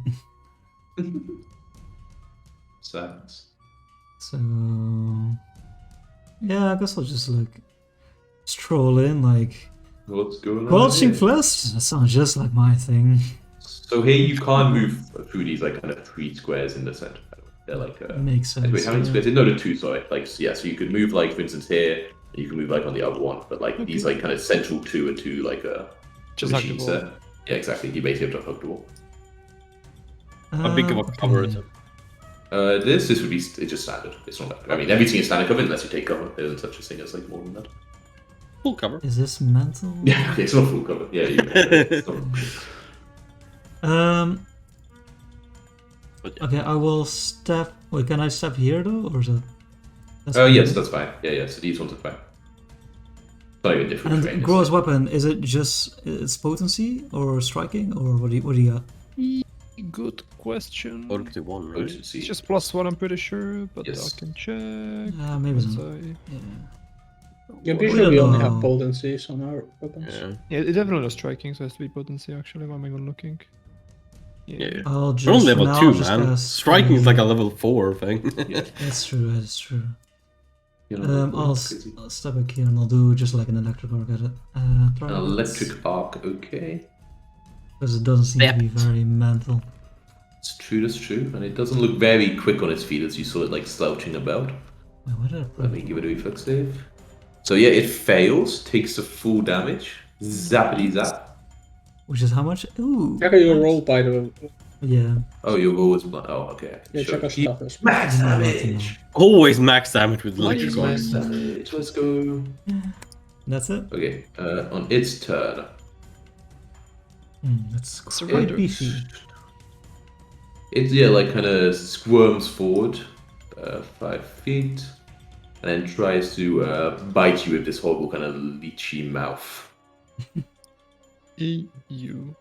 Sadness. So yeah, I guess I'll just like stroll in, like What's going on? Squelching here? flesh? That sounds just like my thing. So here you can't move through these like kind of 3 squares in the center. They're like Makes sense. wait, how many yeah. squares? No, the 2. Sorry. Like yeah, so you could move like for instance here. You can move like on the other one, but like these like kind of central 2 and 2 like Just like the machines wall. there. Yeah, exactly. You basically have to hug the wall. How big of a cover is it? This would be it's just standard. It's not. I mean, everything is standard cover unless you take cover. There isn't such a thing as like more than that. Full cover. Is this mental? Yeah, okay, it's not full cover. Yeah. It's not. But yeah. Okay, I will step. Wait, can I step here though, or is it? Oh yes, that's fine. Yeah. So these ones are fine. Not even different. And terrain, it's gross like- weapon, is it just its potency or striking, or what do you got? Good question. Potency 1, right? potency. It's just +1, I'm pretty sure, but Yes. I can check. Maybe Let's not. say- Yeah. I'm pretty We sure we don't only know. have potencies on our weapons. Yeah. Yeah, it definitely has striking, so it has to be potency actually. Why am I even looking? Yeah. I'll just We're on for level now, 2, just man. pass, Striking is like a level 4 thing. Yeah. That's true. That's true. You know, I'll step back here and I'll do just like an electric arc at it. Try An it. electric arc, okay. Because it doesn't seem to be Depth. very mental. It's true, that's true. And it doesn't look very quick on its feet as you saw it like slouching about. Wait, what did I put? Let me give it a reflex save. So yeah, it fails, takes the full damage. Zappity zap. Which is how much? Ooh. Check out your nice. roll, by the way. Yeah. Oh, your roll is blind. Oh, okay. Yeah, check our Sure. stuff as well. Max I'm not allowed to damage! Always max damage with Why electric is arc. Max damage, let's go. That's it? Okay, on its turn. That's a quite rider. beefy. It yeah, like kind of squirms forward 5 feet, and then tries to bite you with this horrible kind of leechy mouth. EU.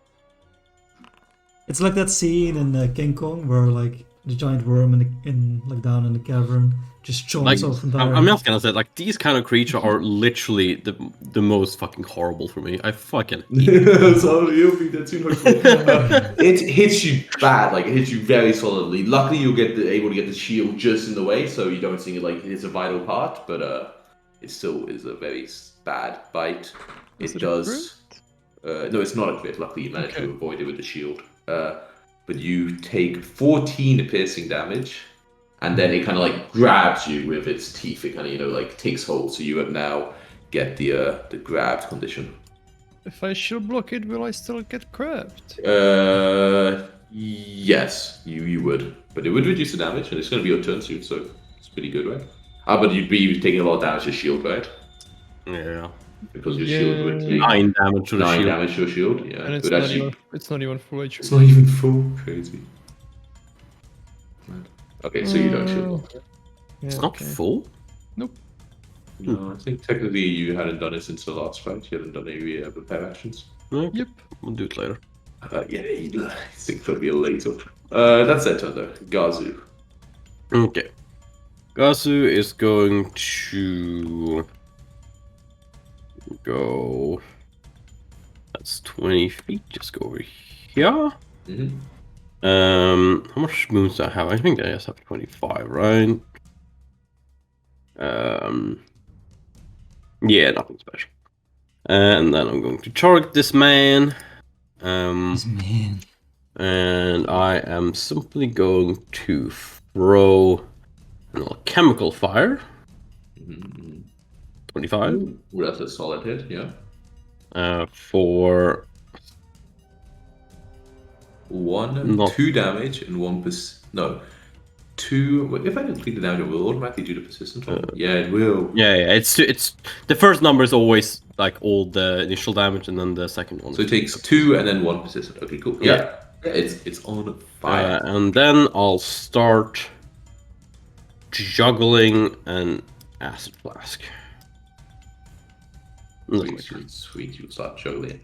It's like that scene in King Kong where like the giant worm in like down in the cavern just chomps Like, off I'm entirely. just gonna say, like, these kind of creatures are literally the most fucking horrible for me. I fucking hate So you'll be dead soon. It hits you bad, like it hits you very solidly. Luckily, you'll get able to get the shield just in the way, so you don't think it like it's a vital part. But it still is a very bad bite. Is It it a does. No, it's not a crit. Luckily, you managed to Okay. avoid it with the shield. But you take 14 piercing damage, and then it kind of like grabs you with its teeth. It kind of like takes hold. So you have now get the grabbed condition. If I shield block it, will I still get grabbed? Yes, you would, but it would reduce the damage, and it's going to be your turn soon, so it's pretty good, right? But you'd be taking a lot of damage to shield, right? Yeah. Because your shield would take 9 damage to the 9 shield. damage to your shield. Yeah, And it's but not, actually, it's not even full HP. it's not even full. Crazy. Okay, so you don't shield. Yeah, It's not okay. full? No, I think technically you hadn't done it since the last fight. You hadn't done any repair actions. No, Yep. we'll do it later. Yeah, I think that'll be later. That's that turn though. Gazu. Okay. Gasu is going to go. That's 20 feet. Just go over here. Mm-hmm. How much moves do I have? I think I just have 25, right? Yeah, nothing special. And then I'm going to target this man. This man. And I am simply going to throw an alchemical fire. 25. Ooh, that's a solid hit, yeah. For 1, 2 damage, and 1%. No. 2. Wait, if I don't clean the damage, it will automatically do the persistent roll. Yeah, it will. yeah, it's the first number is always like all the initial damage, and then the second one. So it takes 2 and then 1 persistent. Okay, cool. Yeah. It's on fire. And then I'll start juggling an acid flask. Sweet, you'll start juggling.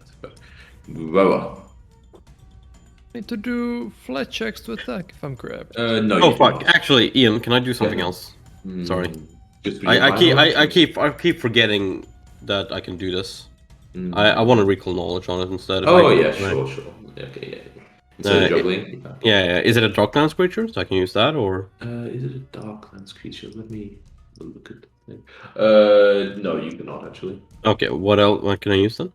Roa. Need to do flat checks to attack if I'm grabbed. No. Oh you do fuck! not. Actually, Ian, can I do something Yeah. else? Mm, Sorry. Just do your I final keep forgetting that I can do this. Mm. I want to recall knowledge on it instead. Oh I- yeah, right. sure. Okay, yeah. Instead of juggling. Yeah. Is it a Darklands creature? So I can use that, or Is it a Darklands creature? Let me look at the thing. No, you cannot actually. okay? What else? What can I use then?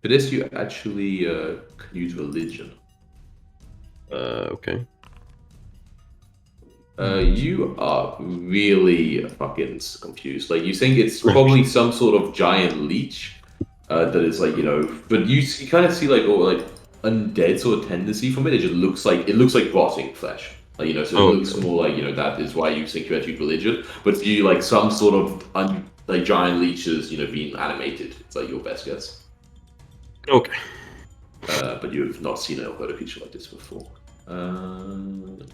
For this, you actually can use religion. Okay. You are really fucking confused. Like, you think it's probably some sort of giant leech that is like, but you kind of see like undead sort of tendency from it. It just looks like rotting flesh. Like, so it looks more like, that is why you think you actually religion. But if you like some sort of like giant leeches, being animated, it's like your best guess. Okay. But you have not seen or heard a creature like this before.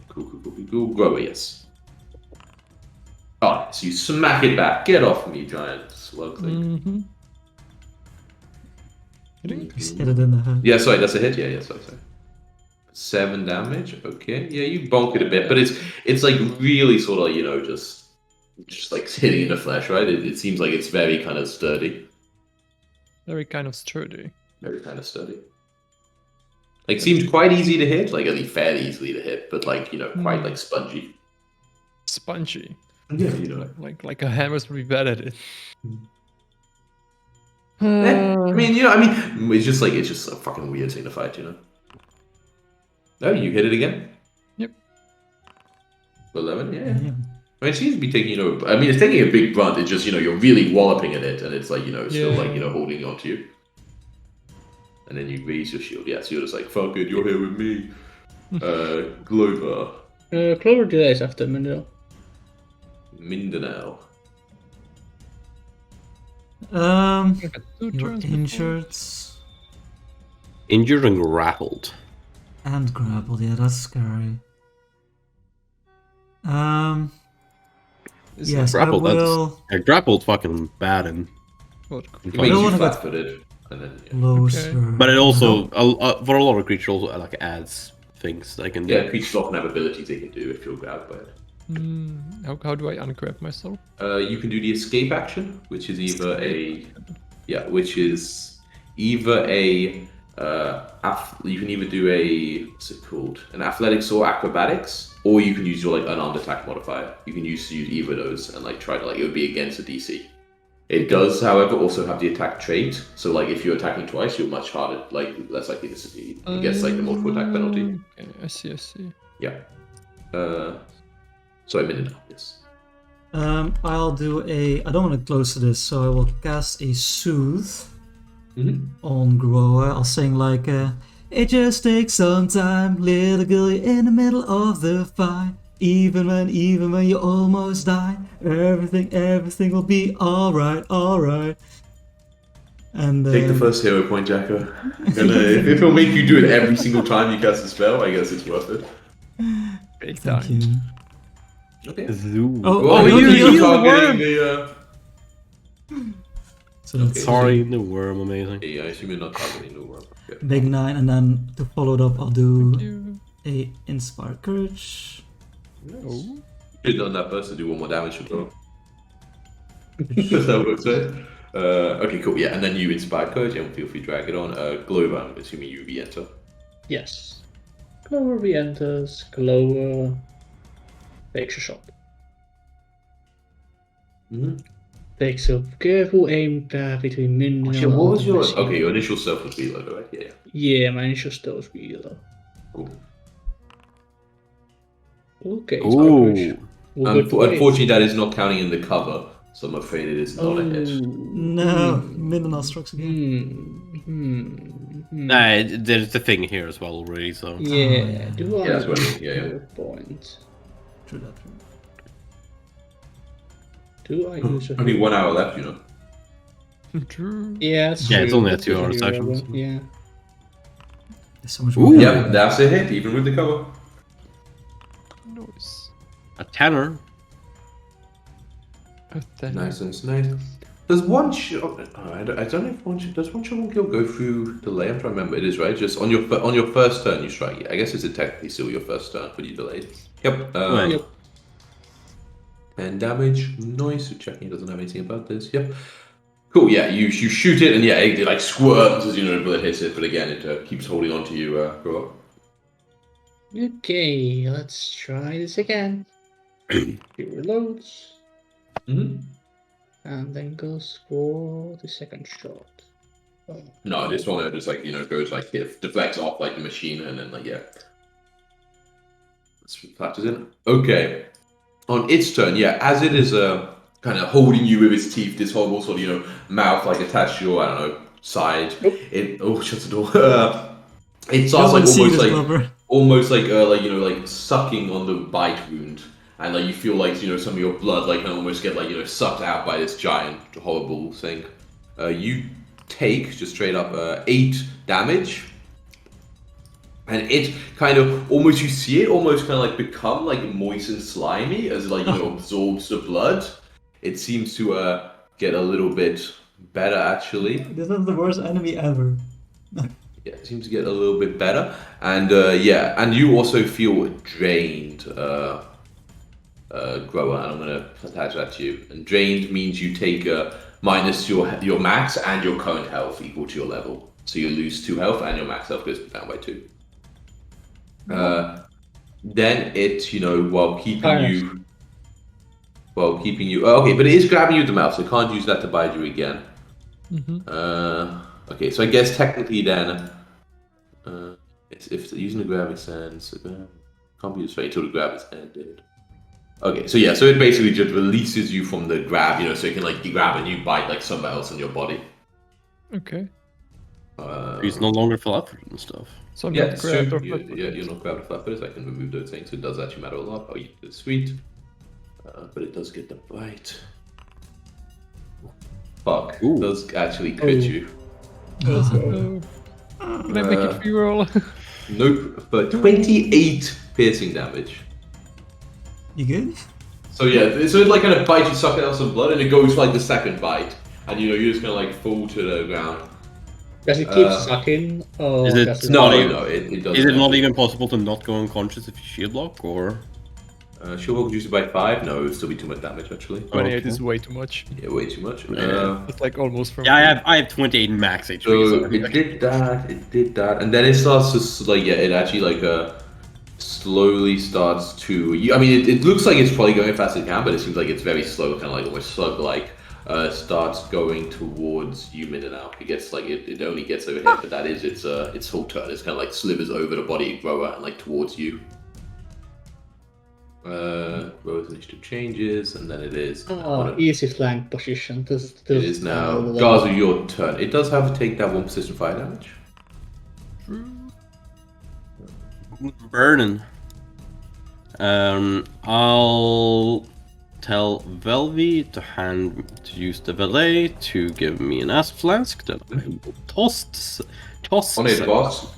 Cool. Grower, yes. Alright, so you smack it back. Get off me, giant slug thing. Mm-hmm. Hitting? Just hit it in the head. Yeah, sorry, that's a hit. Yeah, sorry. 7 damage. Okay, yeah, you bonk it a bit, but it's like really sort of just like hitting in the flesh, right? It seems like it's very kind of sturdy. Very kind of sturdy. Very kind of sturdy. Like, seems quite easy to hit, like, at least fairly easily to hit, but, like, quite, like, spongy. Spongy. Yeah, Like a hammer's would be bad at it. I mean, it's just a fucking weird thing to fight, Oh, you hit it again? Yep. 11, yeah. Yeah. I mean, it seems to be taking, it's taking a big brunt, it's just, you're really walloping at it, and it's, like, still, like, holding on to you. And then you raise your shield. Yeah, so you're just like, fuck it, you're here with me. Glover. Clover delays after Mindanao. Mindanao. Two You're turns before. injured Injured and grappled. and grappled. Yeah, that's scary. Is Yes, grappled, I that's- will. Grappled fucking bad and What? It I makes don't you wanna go flat-footed. And then, yeah. Closer. but it also for a lot of creatures also like adds things they can do. Yeah, creatures often have abilities they can do if you're grabbed by it. How do I ungrab myself? You can do the escape action, which is either you can either do what's it called? An athletics or acrobatics, or you can use your like unarmed attack modifier. You can use either of those and like try to it would be against a DC. It does, however, also have the attack trait. So like if you're attacking twice, you're much harder, like less likely to succeed. It gets like the multiple attack penalty. Okay, I see. Yeah. So I'm in it. Yes. I'll do I don't want to close to this, so I will cast a Soothe on Grower. I'll sing like, it just takes some time, little girl, you're in the middle of the fight. Even when you almost die, everything will be alright. And Take the first hero point, Jacko. And if it'll make you do it every single time you cast a spell, I guess it's worth it. Big Thank time. you. Okay. Oh, you're you targeting the. So that's Sorry, the worm, amazing. Yeah, I assume you're not targeting the worm. Okay. big 9, and then to follow it up, I'll do You. a Inspire Courage. Oh. You should have done that first to do 1 more damage as well. That's how it works, right? Okay, cool. Yeah, and then you inspire courage, and feel free to drag it on. Glover, I'm assuming you re-enter. Yes. Clover re-enters. Clover takes a shot. Takes a careful aim between Mindanao. Actually, what was and your... Messina. Okay, your initial self was reload, right? Yeah. Yeah, my initial still is reload. Cool. Okay. Ooh. Unfortunately, that is not counting in the cover, so I'm afraid it is not a hit. No, Mindanao strikes again. There's the thing here as well already, so... Yeah, do I Yeah, that's what I use mean, yeah. a point? True that. Do I use a Only 1 hour left, True. Yeah, that's Yeah, it's true. only a That's 2 hour really session, relevant, so- Yeah. There's so much Ooh. more. Yeah, that's a hit, even with the cover. Nice. A tenor. Nice. Does one shot? I don't know if does one shot kill go through delay? I'm trying to remember. It is right. Just on your first turn, you strike. I guess it's technically still your first turn, but you delayed. Yep. Right. Yep. 10 damage. Nice. Checking it doesn't have anything about this. Yep. Cool. Yeah. You shoot it, and yeah, it like squirms as the bullet hits it, but again, it keeps holding on to you. Grow up. Okay, let's try this again. He reloads and then goes for the second shot. No, this one just like goes like it deflects off like the machine and then like yeah. That's factors in. Okay. On its turn, yeah, as it is kind of holding you with its teeth, this horrible sort of mouth like attached to your I don't know side. It shut the door. It starts like almost like sucking on the bite wound, and like you feel like some of your blood like can almost get like sucked out by this giant horrible thing. You take just straight up 8 damage. And it kind of almost, you see it almost kind of like become like moist and slimy as it like absorbs the blood. It seems to get a little bit better actually. This is the worst enemy ever. Yeah, it seems to get a little bit better, and yeah, and you also feel drained, Grower, and I'm gonna attach that to you. And drained means you take minus your max and your current health equal to your level, so you lose 2 health and your max health goes down by 2. Then it, while keeping you. Okay, but it is grabbing you with the mouth, so I can't use that to bite you again. Okay, so I guess technically then, if using the grab its hands, can't be used for until the grab its ended. Okay, so yeah, so it basically just releases you from the grab, so you can like grab and you bite like somewhere else in your body. Okay. He's no longer flat-footed and stuff. So I'm Yeah, not it's grabbed true. or flat-footed. You're not grabbed or flat-footed, so I can remove those things. So it does actually matter a lot. Oh, it's sweet. But it does get the bite. Fuck. Ooh. It does actually crit you. Can I make it reroll? Nope. But 28 piercing damage. You good? So yeah, so it like kind of bites you, suck out some blood, and it goes for like the second bite. And you're just gonna like fall to the ground. Does it keep sucking? Or Is it does not No, even- no, it doesn't. Is it not even possible to not go unconscious if you shield block, or? Shield Wall reduced it by 5? No, it would still be too much damage actually. 28 Okay. is way too much. Yeah, way too much. It's like almost from. Yeah, I have 28 max HP. So So it did that, and then it starts to like it actually like slowly starts to. I mean, it looks like it's probably going as fast as it can, but it seems like it's very slow, kind of like almost slug-like. Starts going towards you minute now. It gets like it only gets over here, but that is its whole turn. It's kind of like slivers over the body Grower and like towards you. Grower's initiative changes, and then it is. Easy flank position. It is now Gaza, your turn. It does have to take that 1 precision fire damage. burning. I'll tell Velvy to use the valet to give me an acid flask that I will toss. On it, boss.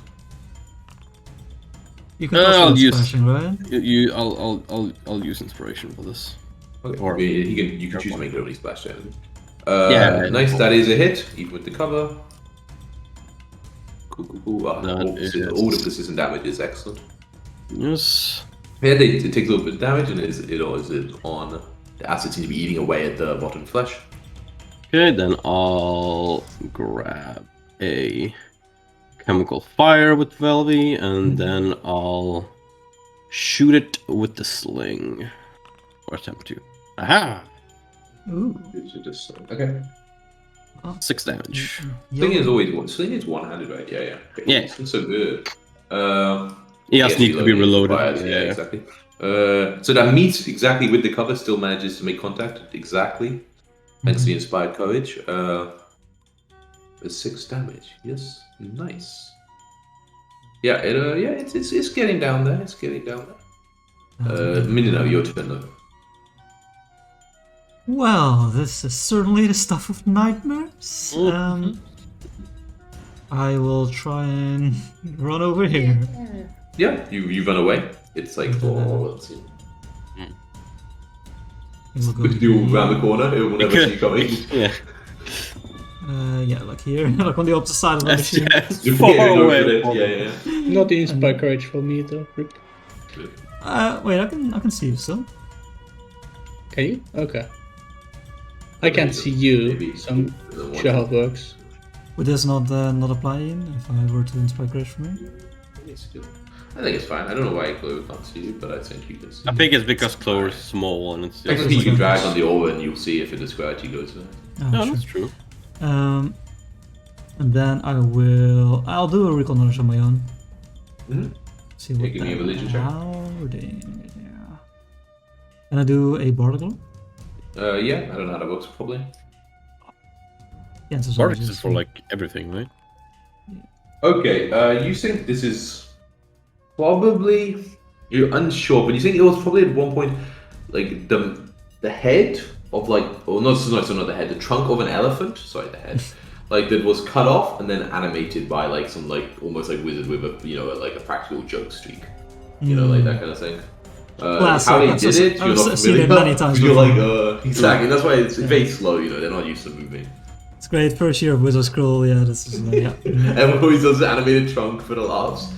You can I'll also use- smashing, right? I'll use inspiration for this. Okay. Or- You can choose to make it only splash damage. Yeah. Nice. That is a hit, even with the cover. Cool. That All the is- persistent damage is excellent. Yes. Yeah, it takes a little bit of damage, and it always is on. The acid seems to be eating away at the bottom flesh. Okay, then I'll grab a chemical fire with Velvy, and then I'll shoot it with the sling. Or attempt to. Aha! Ooh. Okay. 6 damage. Sling is always Sling is one-handed, right? Yeah. Okay. Yeah. It's so good. He just needs to be reloaded. Fires, yeah, exactly. So that meets exactly with the cover, still manages to make contact exactly. Hence the inspired courage. 6 damage. Yes, nice. Yeah, it's getting down there. It's getting down there. Minino, your turn though. Well, this is certainly the stuff of nightmares. I will try and run over here. Yeah, you run away. It's like let's see. We'll go If you do around the corner, it will never see you coming. Yeah. yeah, like here, like on the opposite side of the Yes, machine. yes. You Far forget to go away. for it. Yeah. Not the inspire courage for me though. Rip. Wait, I can see you still. Can you? Okay. I can't see you, Maybe. so I'm sure how it works. Would this not apply in if I were to inspire courage for me? I think it's fine. I don't know why Chloe can't see you, but I think you can see. I think it's because Chloe is small and it's just... Technically, you can drag on the orb and you'll see if it describes you goes there. Oh, No, sure. that's true. And then I'll do a recall knowledge on my own. Mhm. See what give me a that- religion check. how they- yeah. Can I do a bardical? Yeah, I don't know how that works probably. Yeah, it's Bardic is for like everything, right? Okay, you think this is probably, you're unsure, but you think it was probably at one point like the head of like, or not the head, the trunk of an elephant. Sorry, the head, like that was cut off and then animated by like some like almost like wizard with a like a practical joke streak, like that kind of thing. Classic. How they I've did seen- it, you're I've not seen it familiar. many times You're before. like, exactly. That's why it's very slow. They're not used to moving. It's great. First year of Wizard Scroll. Yeah, this is yeah. Everyone always does the animated trunk for the laughs.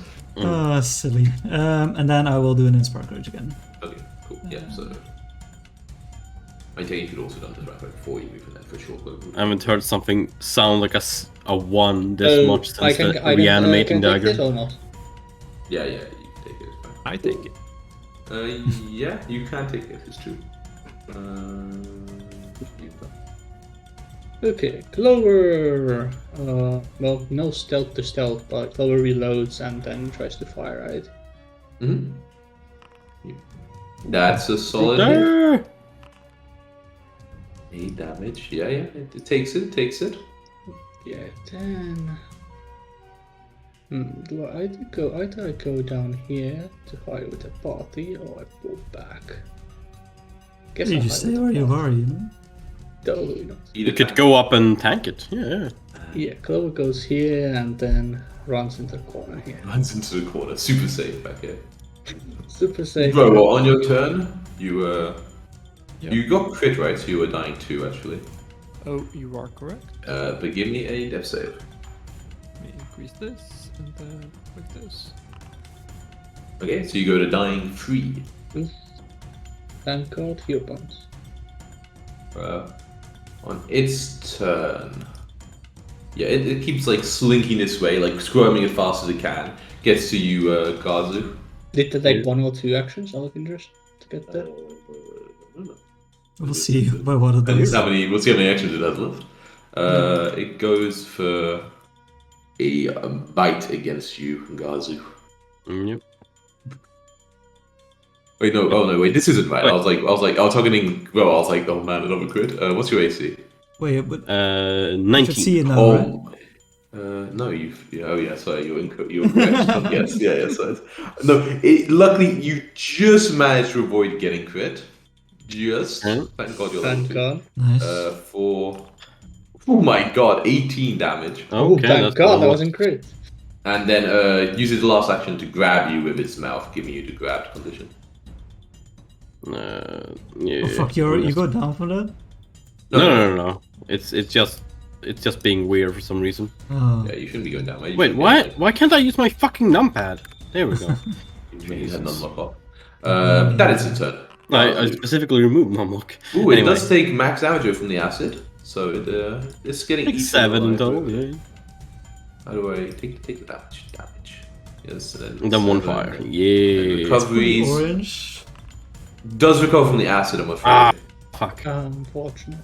Silly. And then I will do an Inspire Courage again. Okay, cool. Yeah, so I think you could also done this right before you move in that for sure. I haven't heard something sound like a one this much since the reanimating take this dagger. or not? Yeah, you can take it. It's fine. I take it. Yeah, you can take it. It's true. Okay, Clover. Well, no stealth to stealth, but Clover reloads and then tries to fire, right? Mm-hmm. That's a solid hit. There! 8 damage. Yeah, it takes it. Yeah, 10. Do I either go down here to fire with the party or I pull back? Guess You I'll just fire stay with where the you party. are, you know? Totally not. You could go up and tank it. Yeah. Yeah, Clover goes here and then runs into the corner here. Runs into the corner. Super safe back here. Super safe. Bro, well, on your turn, you Yeah. you got crit, right? So you were dying too, actually. Oh, you are correct. But give me a death save. Let me increase this and then like this. Okay, so you go to dying 3. Thank God, heal points. On its turn, yeah, it keeps like slinking this way, like squirming as fast as it can. Gets to you, Gazu. Did they take 1 or 2 actions out of interest to get there? We'll see by what it And does. we'll see how many actions it has left. It goes for a bite against you, Gazu. Yep. Wait, no, oh no, wait, this isn't right. Wait. I was targeting. Well, I was like, oh man, another crit. What's your AC? Wait, but you 19. should see it now, right? No, oh yeah, sorry, you're correct. Yes, yeah, sorry. No, luckily you just managed to avoid getting crit. Just, Hmm? thank God you're Thank level 2. God. Nice. For, oh my God, 18 damage. Oh, Okay, thank that's God, that cool. wasn't crit. And then uses the last action to grab you with its mouth, giving you the grabbed condition. Yeah. Oh fuck, you go down for that? No. It's just being weird for some reason. Oh. Yeah, you shouldn't be going down. You Wait, should why? be, like, Why can't I use my fucking numpad? There we go. you had none lock off. That is its turn. I specifically removed numlock. Ooh, it Anyway. does take max damage from the acid, so it's getting Like eaten 7 in alive. total, yeah. How do I take the damage? Yes, And then 1 7. fire. And Yeah. recoveries Orange. does recover from the acid, I'm afraid. Ah. Fuck. Unfortunate.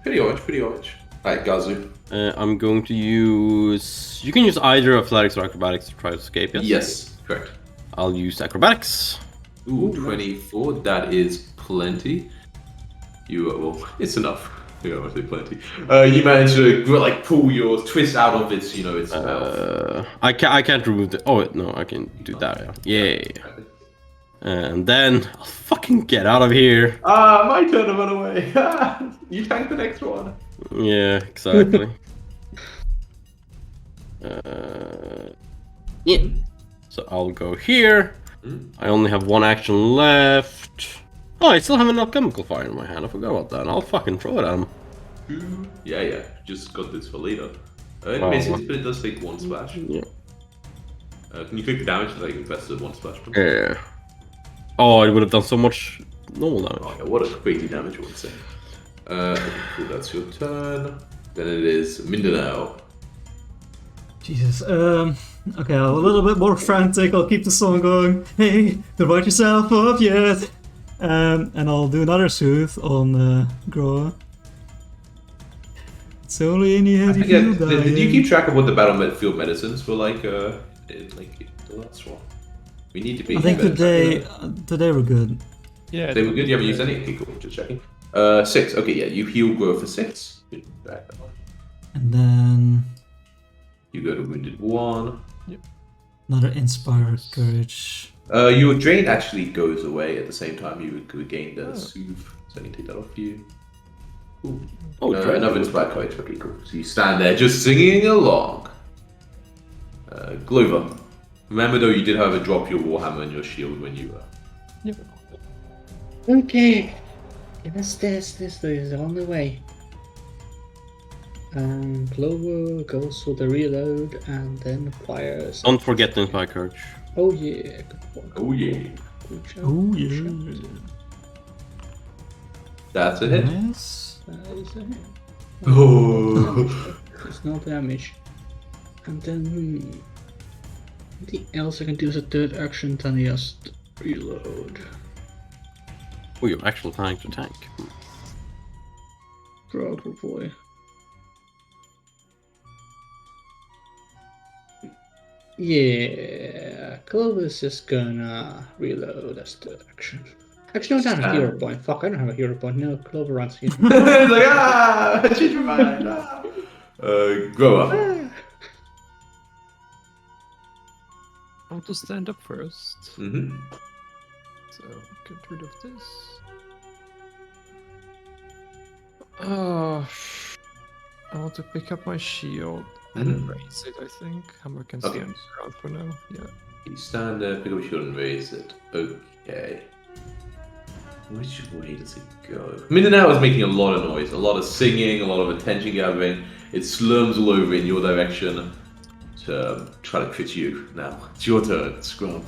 Pretty orange. Alright, Gazu. I'm going to use. You can use either athletics or acrobatics to try to escape. Yes. Yes, correct. I'll use acrobatics. Ooh, 24. That is plenty. Well, it's enough. You know, I say plenty. You manage to pull your twist out of its, its mouth. I can't remove the. Oh no, I can do that. Yeah. And then I'll fucking get out of here. Ah, my turn to run away. You tank the next one. Yeah, exactly. Yeah. So I'll go here. I only have 1 action left. Oh, I still have an alchemical fire in my hand. I forgot about that. I'll fucking throw it at him. Yeah. Just got this for later. It Wow. misses, but it does take 1 splash. Yeah. Can you click the damage so I can press the 1 splash? Yeah. Oh, it would have done so much normal damage. Oh, yeah, what a crazy damage, I would say. Cool, that's your turn. Then it is Mindanao. Jesus. Okay, a little bit more frantic. I'll keep the song going. Hey, don't write yourself up yet. And I'll do another soothe on Groa. It's only in your head I if you forget, die. did you keep track of what the battlefield medicines were like in like the last one? We need to be. I think today were good. Yeah, They were good. You haven't used any. Okay, cool. Just checking. 6. Okay, yeah. You heal growth for 6. Good. Back that one. And then You go to wounded 1. another inspire courage. Your drain actually goes away at the same time you regain the soothe. So I can take that off you. Cool. Oh, drain. Another inspire courage. Okay, cool. So you stand there just singing along. Glover. Remember though, you did have a drop your warhammer and your shield when you Yep. Okay. Give us this is the only way. And Clover goes for the reload and then fires. Don't forget the inspire courage. Oh yeah, good one. Oh yeah. Good job. Oh good yeah. job. That's a hit. Nice. That is a hit. Oh. It's no damage. And then anything else I can do as a third action than just reload. Oh, you're actually planning to tank. Probably. Yeah, Clover's just gonna reload as third action. Actually, I don't have a hero point. Fuck, I don't have a hero point. No, Clover runs here. It's like change your mind. Grow up. I want to stand up first. Mm-hmm. So get rid of this. I want to pick up my shield and raise it, I think. Hammer can stay Okay. on the ground for now. Yeah. You stand there, pick up your shield and raise it. Okay. Which way does it go? Mindanao is making a lot of noise, a lot of singing, a lot of attention gathering. It slurms all over in your direction to try to crit you. Now, it's your turn, Scrub.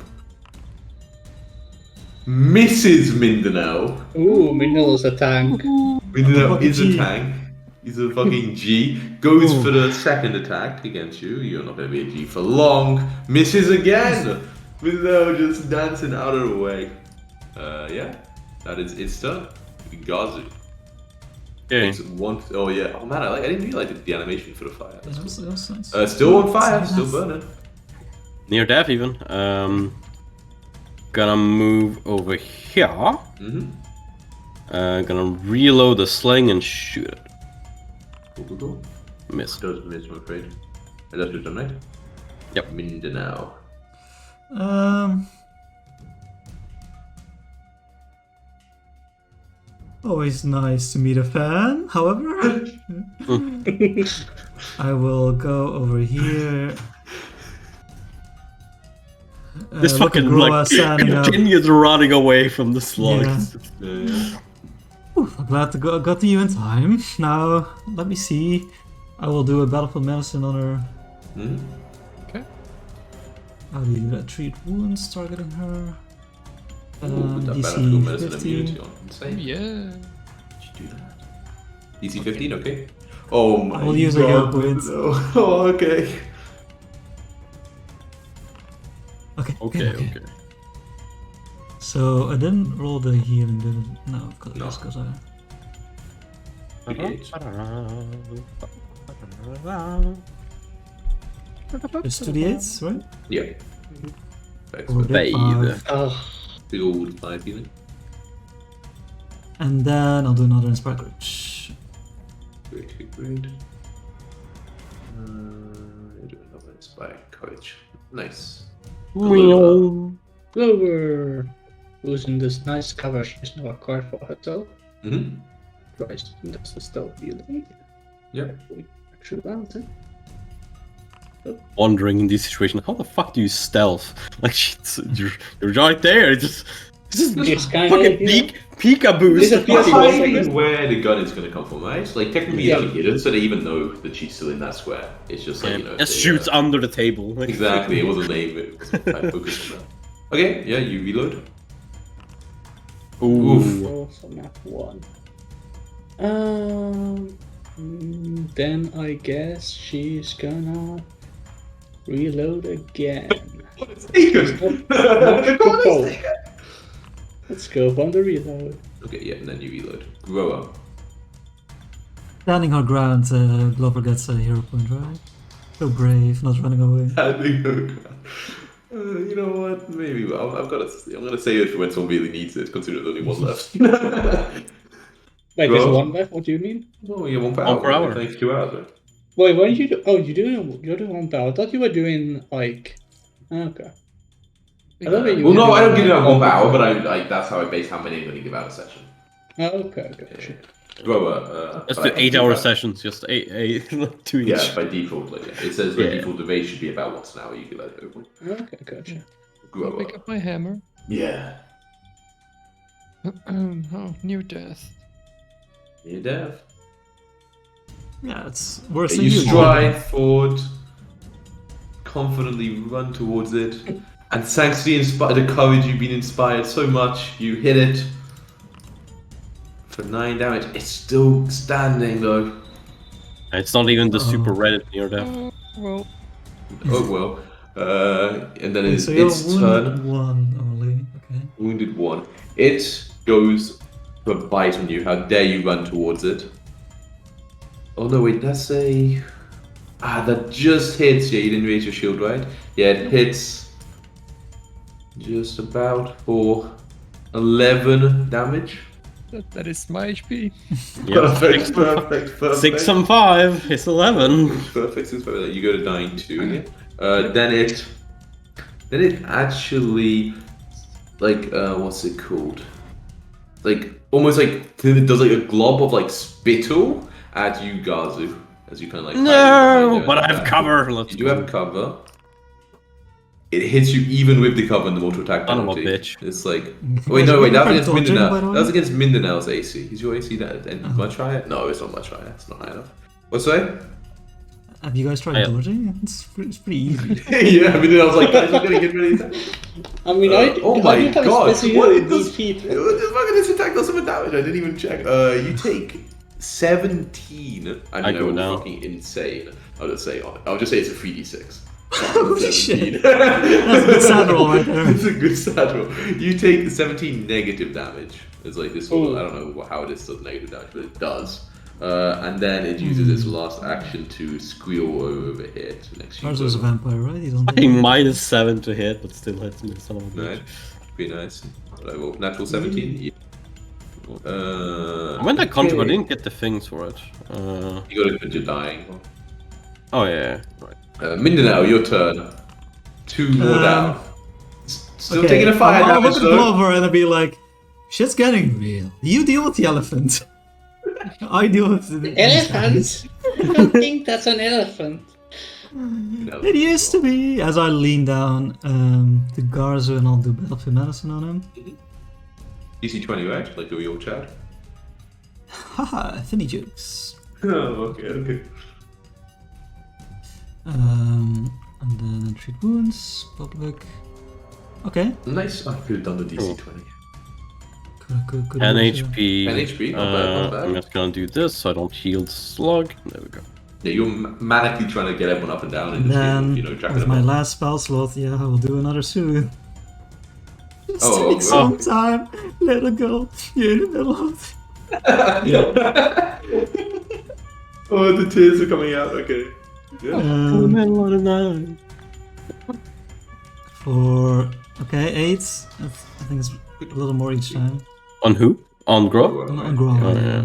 Mrs. Mindanao. Ooh, Minno's a tank. Mindanao is a G. tank. He's a fucking G. Goes for the second attack against you. You're not going to be a G for long. Misses again. Mindanao just dancing out of the way. Yeah. That is its turn. Gazu. Okay. Takes one. Oh yeah. Oh man, I didn't realize the animation for the fire. That's cool. That was nice. Still on fire. Nice. Still burning. Near death even. Gonna move over here. Mm-hmm. Gonna reload the sling and shoot it. Cool. Miss. Does miss, I'm afraid. And that's your turn, right? Yep. Mindanao. Always nice to meet a fan. However, I will go over here. This look at fucking Groa like standing up. continues running away from the slugs. Yeah. Ooh, I'm glad to got to you in time. Now, let me see. I will do a battlefield medicine on her. Mm-hmm. Okay. How do you do that? Treat wounds targeting her. Ooh, put that DC battlefield medicine 15. immunity on. Insane. Yeah. Did you do that? DC 15, okay. Oh my I will use a god. hero point. No. Oh, okay. Okay. So I didn't roll the healing, did it? No, because I. Okay. It's 2d8s, right? Yeah. Thanks Or for did Bathe. 5. Oh, big old 5 healing. And then I'll do another inspire courage. Great. Do another inspire courage. Nice. Clover! Who's in this nice cover, she's now a card for herself. Mm-hmm. Christ, that's the stealth healing. Yep. Actually, balance it. Wondering in this situation, how the fuck do you stealth? Like, shit, you're right there. It's It's kind fucking of peekaboo. It's a You're Fucking hiding awesome. where the gun is going to come from, right? Like, technically Yeah. it's hidden, so they even know that she's still in that square. It's just like, Yeah, they, just shoots under the table. Like, Exactly, it wasn't aimed, it was quite focused on that. Okay, yeah, you reload. Ooh. also not one. Then I guess she's gonna reload again. It's taken! The gun is taken! Let's go on the reload. Okay, yeah, and then you reload. Grow up. Standing her ground, Glover gets a hero point, right? So brave, not running away. You know what? Maybe I'm gonna say it when someone really needs it, considering there's only one left. Wait, there's Bro. one left? What do you mean? Oh, yeah, 1 per One hour. per hour. Thanks, 2 hours. Right? Wait, what did you do? Oh, you're doing 1 power. I thought you were doing like. Okay. I thought that you Well, were no, I don't doing, give it like, out 1 per all hour, but before. I that's how I base how many I'm gonna give out a session. Oh, okay, gotcha. Grower. Let's but do I can 8-hour that. sessions, just eight, two each. Yeah, by default, like, it says by Yeah. default the base should be about once an hour. You give that over. Okay, gotcha. I'll Grower. pick up my hammer. Yeah. Oh, near death. Near death. Yeah, it's worse than You you. stride forward, confidently run towards it, and thanks to the courage you've been inspired so much, you hit it for 9 damage. It's still standing though. It's not even the Uh-oh. super red near death. Oh, well. Oh well. And then Okay, it's so you're its wounded turn. 1 only. Okay. Wounded 1. It goes for a bite on you. How dare you run towards it? Oh no, wait, that's a... that just hits. Yeah, you didn't raise your shield, right? Yeah, it hits just about for 11 damage. That is my HP. Yeah, Perfect. 6 and 5, it's 11. Perfect. You go to dying 2 again. Then it actually, like, what's it called? Like, almost like, it does like a glob of like spittle at you, Gazu, as you kind of like. No, but I have cover. Let's You do have cover. It hits you even with the cover and the mortal attack Son of a penalty. bitch. It's like, wait, no, wait, that was against Dodging, by the Mindanao. way? That was against Mindanao's AC. Is your AC that much higher? No, it's not much higher. It's not high enough. What's that? Have you guys tried Yeah. dodging? It's pretty easy. Yeah, Mindanao's like, guys, we're gonna get rid of that. I mean, Oh I my do have god! a special What with it does? these people. This attack does some damage. I didn't even check. You take 17. I go know, down. fucking insane. I'll just say it's a 3d6. Holy shit. 17. That's a good stat roll right there. It's a good stat roll. You take 17 negative damage. It's like this sort of, I don't know how it is does negative damage, but it does. And then it uses its last action to squeal over here to next to you. Ours was a vampire, right? He's on I think -7 to hit, but still hits me, son of a Right. bitch. Be nice. But I will. Natural 17. Yeah. I went that contra, but I didn't get the things for it. You gotta put your dying. Oh yeah, right. Mindanao, your turn. 2 more down. Still Okay, taking a fire I'll damage look at though. Glover and I'll be like, shit's getting real. You deal with the elephant. I deal with the Elephant? I don't think that's an elephant. It used to be. As I lean down to Garza and I'll do Battlefield Medicine on him. DC 20, right? Like the real chat. Haha, funny jokes. Oh, okay. And then treat wounds, public. Okay. Nice. I could have done the DC 20. Good 10 ratio. HP. 10 HP, not bad, not bad. I'm just gonna do this so I don't heal slug. There we go. Yeah, you're manically trying to get everyone up and down and And then, just, tracking with them my up. last spell slot, yeah, I will do another soothe. Just Oh, take some time, little girl. You're in the middle of Oh, the tears are coming out. Okay. Yeah. middle of the night. For okay, 8. I think it's a little more each time. On who? On Grow? On Grow. Oh, yeah.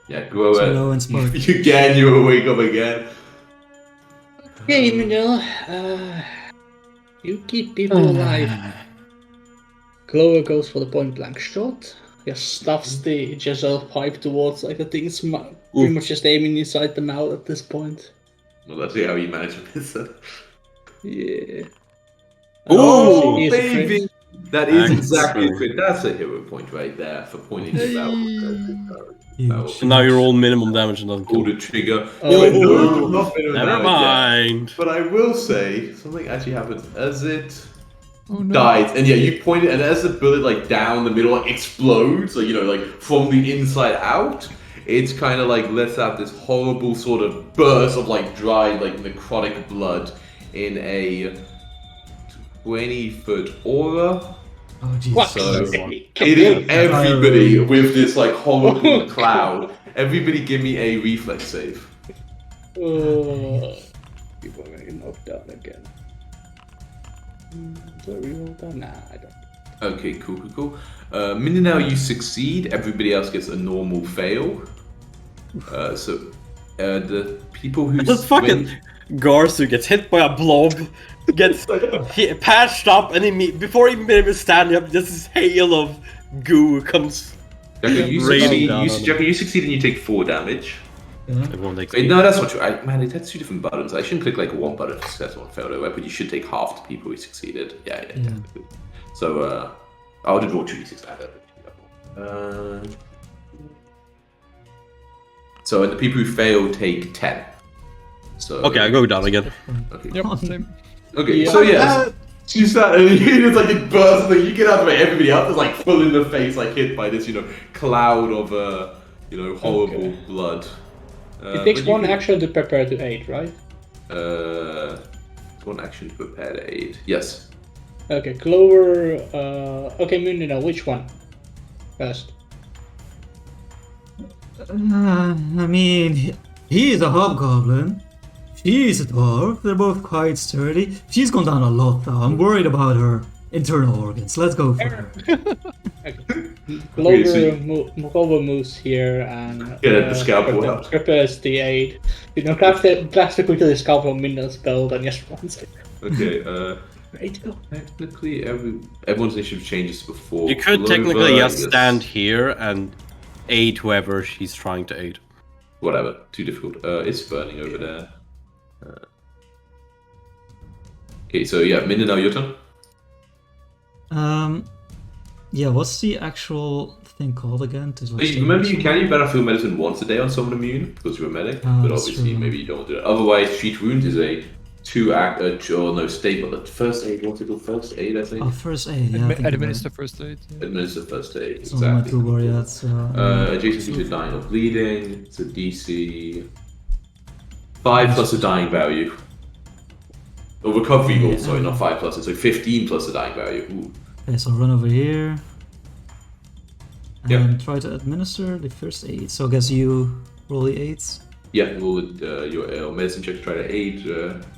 Yeah, grow So it. low and spark. You wake up again. Okay, Miguel. You keep people alive. Glower goes for the point blank shot. Just stuffs the Jezzel pipe towards, like, I think it's pretty much just aiming inside the mouth at this point. Well, that's how you manage to miss it. Yeah. Oh, he is a baby! crit. That is Excellent. exactly a crit. That's a hero point right there for pointing it out. Huge. And now you roll minimum damage and doesn't Pull kill. the trigger. Oh. Wait, no, not minimum Never damage yet. mind. But I will say something actually happens as it Oh no. dies, and yeah, you point it, and as the bullet like down the middle like explodes, like like from the inside out, it's kind of like lets out this horrible sort of burst of like dried like necrotic blood in a 20-foot aura. Oh, jeez. What? So hitting everybody with this like horrible cloud, Everybody give me a reflex save. Oh, people are getting knocked down again. Do I reroll that? Nah, I don't. Okay, cool. Now you succeed. Everybody else gets a normal fail. The people who Just fucking Garth who gets hit by a blob, gets patched up, and before he even been able to stand up, just this hail of goo comes. Jacko, you raining succeed. down on Jacko, you succeed and you take 4 damage. Everyone takes Wait, no, that's not true. Man, it has 2 different buttons. I shouldn't click like one button for success, one failure, but you should take half the people who succeeded. Yeah. Technically. So, I'll just draw 2d6. So, and the people who fail take 10. So. Okay, I go down again. Okay. Yep, same. Okay, Yeah. so yes. You start, and it's like it bursts, like you get out of it, everybody else is like full in the face, like hit by this, cloud of, horrible blood. It takes one action to prepare to aid, right? One action to prepare to aid. Yes. Okay, Clover. Okay, Munina, which one? First. I mean, he's a hobgoblin. She's a dwarf. They're both quite sturdy. She's gone down a lot, though. I'm worried about her internal organs. Let's go for her. Okay. Okay, Clover moves here and the scalpel out. prepares the aid. Grabs the quickly the scalpel from Mina's belt and just runs it. Okay, Ready to go. technically everyone's initiative changes before. You could Clover, technically just yes. stand here and aid whoever she's trying to aid. Whatever, too difficult. It's burning over there. Okay, so yeah, Minna, now your turn. Yeah, what's the actual thing called again? To like Remember, you battlefield medicine once a day on someone immune because you're a medic, Oh, but that's obviously true. maybe you don't do it. Otherwise, treat wounds is a staple. First aid, what's it called? First aid, I think. Oh, first aid, yeah. I think Administer first aid. Yeah. Administer first aid. it's on my Exactly. toolbar yet, so... Adjacent to dying or bleeding. It's a DC 5 plus a dying value. Or recovery goal, sorry, not 5 plus. It's like 15 plus a dying value. Ooh. Okay, so run over here. And Yep. try to administer the first aid. So I guess you roll the aids. Yeah, roll your medicine check to try to aid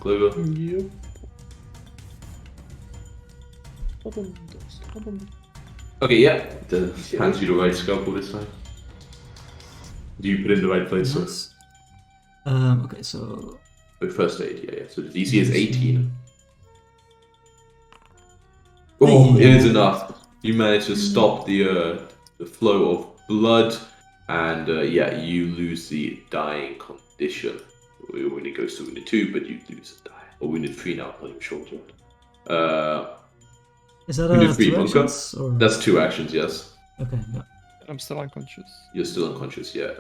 Clover. Yep. Okay, yeah. Hands you the right scalpel this time. Do you put in the right place? So? Nice. Okay, so... First aid, yeah. So the DC is 18. Oh, it is enough. You manage to stop the flow of blood, and you lose the dying condition. When it goes to wounded 2, but you lose a die. Or wounded 3 now, not even shorter. Is that Wounded a 3 two bunker? actions, or... That's 2 actions, yes. Okay, yeah. I'm still unconscious. You're still unconscious, yeah.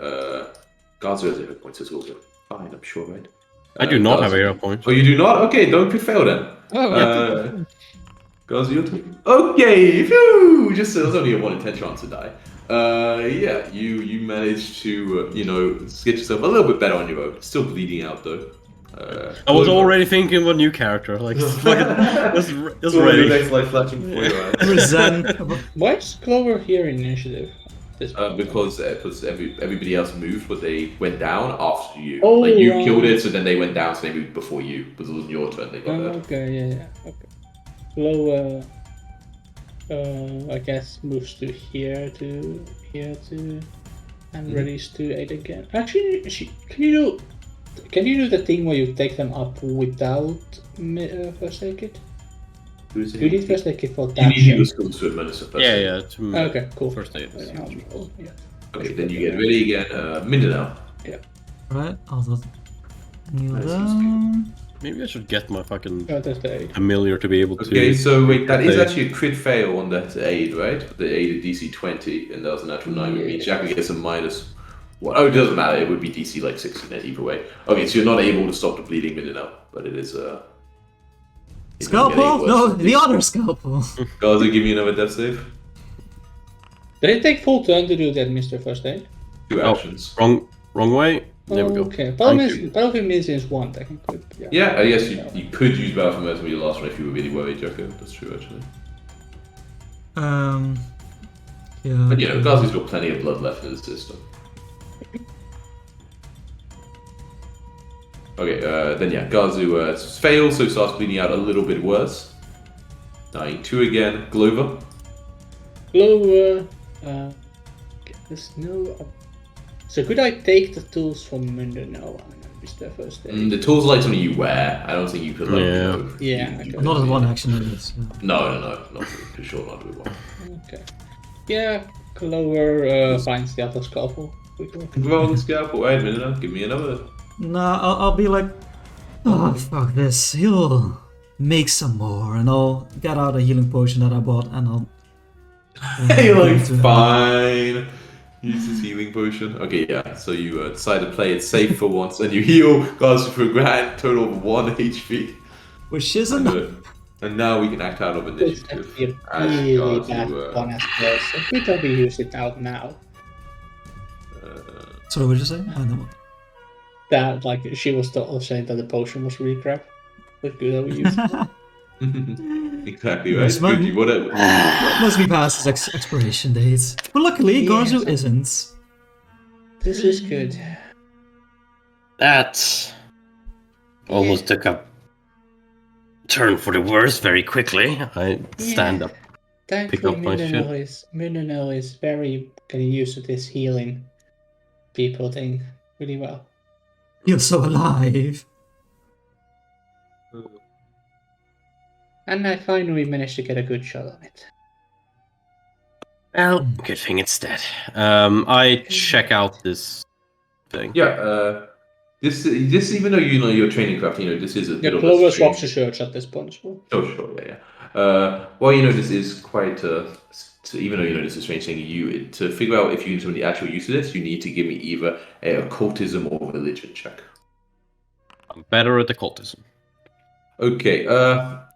Guards has 0 points as well. Fine, I'm sure, right? I do not have Guards- a hero point. Oh, you do not? Okay, don't fail then. Oh, Guys, your turn. Okay, phew! Just there's only a 1 in 10 chance to die. You managed to get yourself a little bit better on your own. Still bleeding out though. I was already thinking of a new character, like fucking just ready. Next life flashing for you. Resent. Why is Clover here in initiative? Because everybody else moved, but they went down after you. Oh, like you right. killed it, so then they went down, so they moved before you. Because it wasn't your turn. They got there. Okay, yeah. Okay. Clover, I guess moves to here to, and readies to aid again. Actually, can you do the thing where you take them up without first aid kit? Who's You need first aid kit for You that. need the skills to administer first. Yeah. Okay, cool. First aid. Yeah. Okay, then you get ready again. Mindanao. Right, I'll just kneel Nice. down. Maybe I should get my fucking Oh, that's the aid. familiar to be able to. Okay, so wait, that is Aid. actually a crit fail on that aid, right? The aid is DC 20, and that was a natural 9, which means Jack gets a minus 1. Oh, it doesn't matter, it would be DC like 16 either way. Okay, so you're not able to stop the bleeding Mindanao, but it is Scalpel? No, the other scalpel. Guys, give me another death save. Did it take full turn to do the administer first aid? 2 Oh. actions. Wrong way. There we go. Okay, Thank you. Battlefield medicine is 1 technically. Yeah, I guess you could use Battle for Medicine with your last one if you were really worried, Jacko. That's true, actually. Yeah. But Gazi's got plenty of blood left in his system. Okay, then yeah, Gazu fails, so starts bleeding out a little bit worse. Dying 2 again. Glover. Glover. There's no. So could I take the tools from Mundo? No, I missed their first aid. The tools are like something you wear. I don't think you could like, you know... Yeah, you okay. Not as one action at least. Yeah. No, not for sure, not with one. Okay. Yeah, Glover finds the other scalpel. Roll the scalpel. Wait a minute, now. Give me another. Nah, I'll be like, oh fuck this. He'll make some more, and I'll get out a healing potion that I bought, and I'll. Hey, like, give it to him. fine. Use this healing potion. Okay, yeah. So you decide to play it safe for once, and you heal Gazu for a grand total of 1 HP. Which isn't. And now we can act out of It's initiative. actually a As really Gazu, bad one as well. So we probably use it out now. Sorry, what did you say? I know. That like she was saying that the potion was really crap. But good that we used it. Exactly right. Yes, man. Good, you wanna- Must be past its expiration dates. But luckily, Yeah. Garzu isn't. This is good. That almost took a turn for the worse very quickly. I stand up. Pick Thankfully, up my shit. Mindanao is very getting used to this healing people thing really well. You're so alive. And I finally managed to get a good shot on it. Well, good thing it's dead. I check out this thing. Yeah, this even though you know you're training craft, you know this is a bit Yeah, of a Clover strange- swaps the shirts at this point as well. Oh sure, yeah. Well, you know this is quite even though you know this is a strange thing, you to figure out if you need some of the actual use of this, you need to give me either a occultism or religion check. I'm better at occultism. Okay,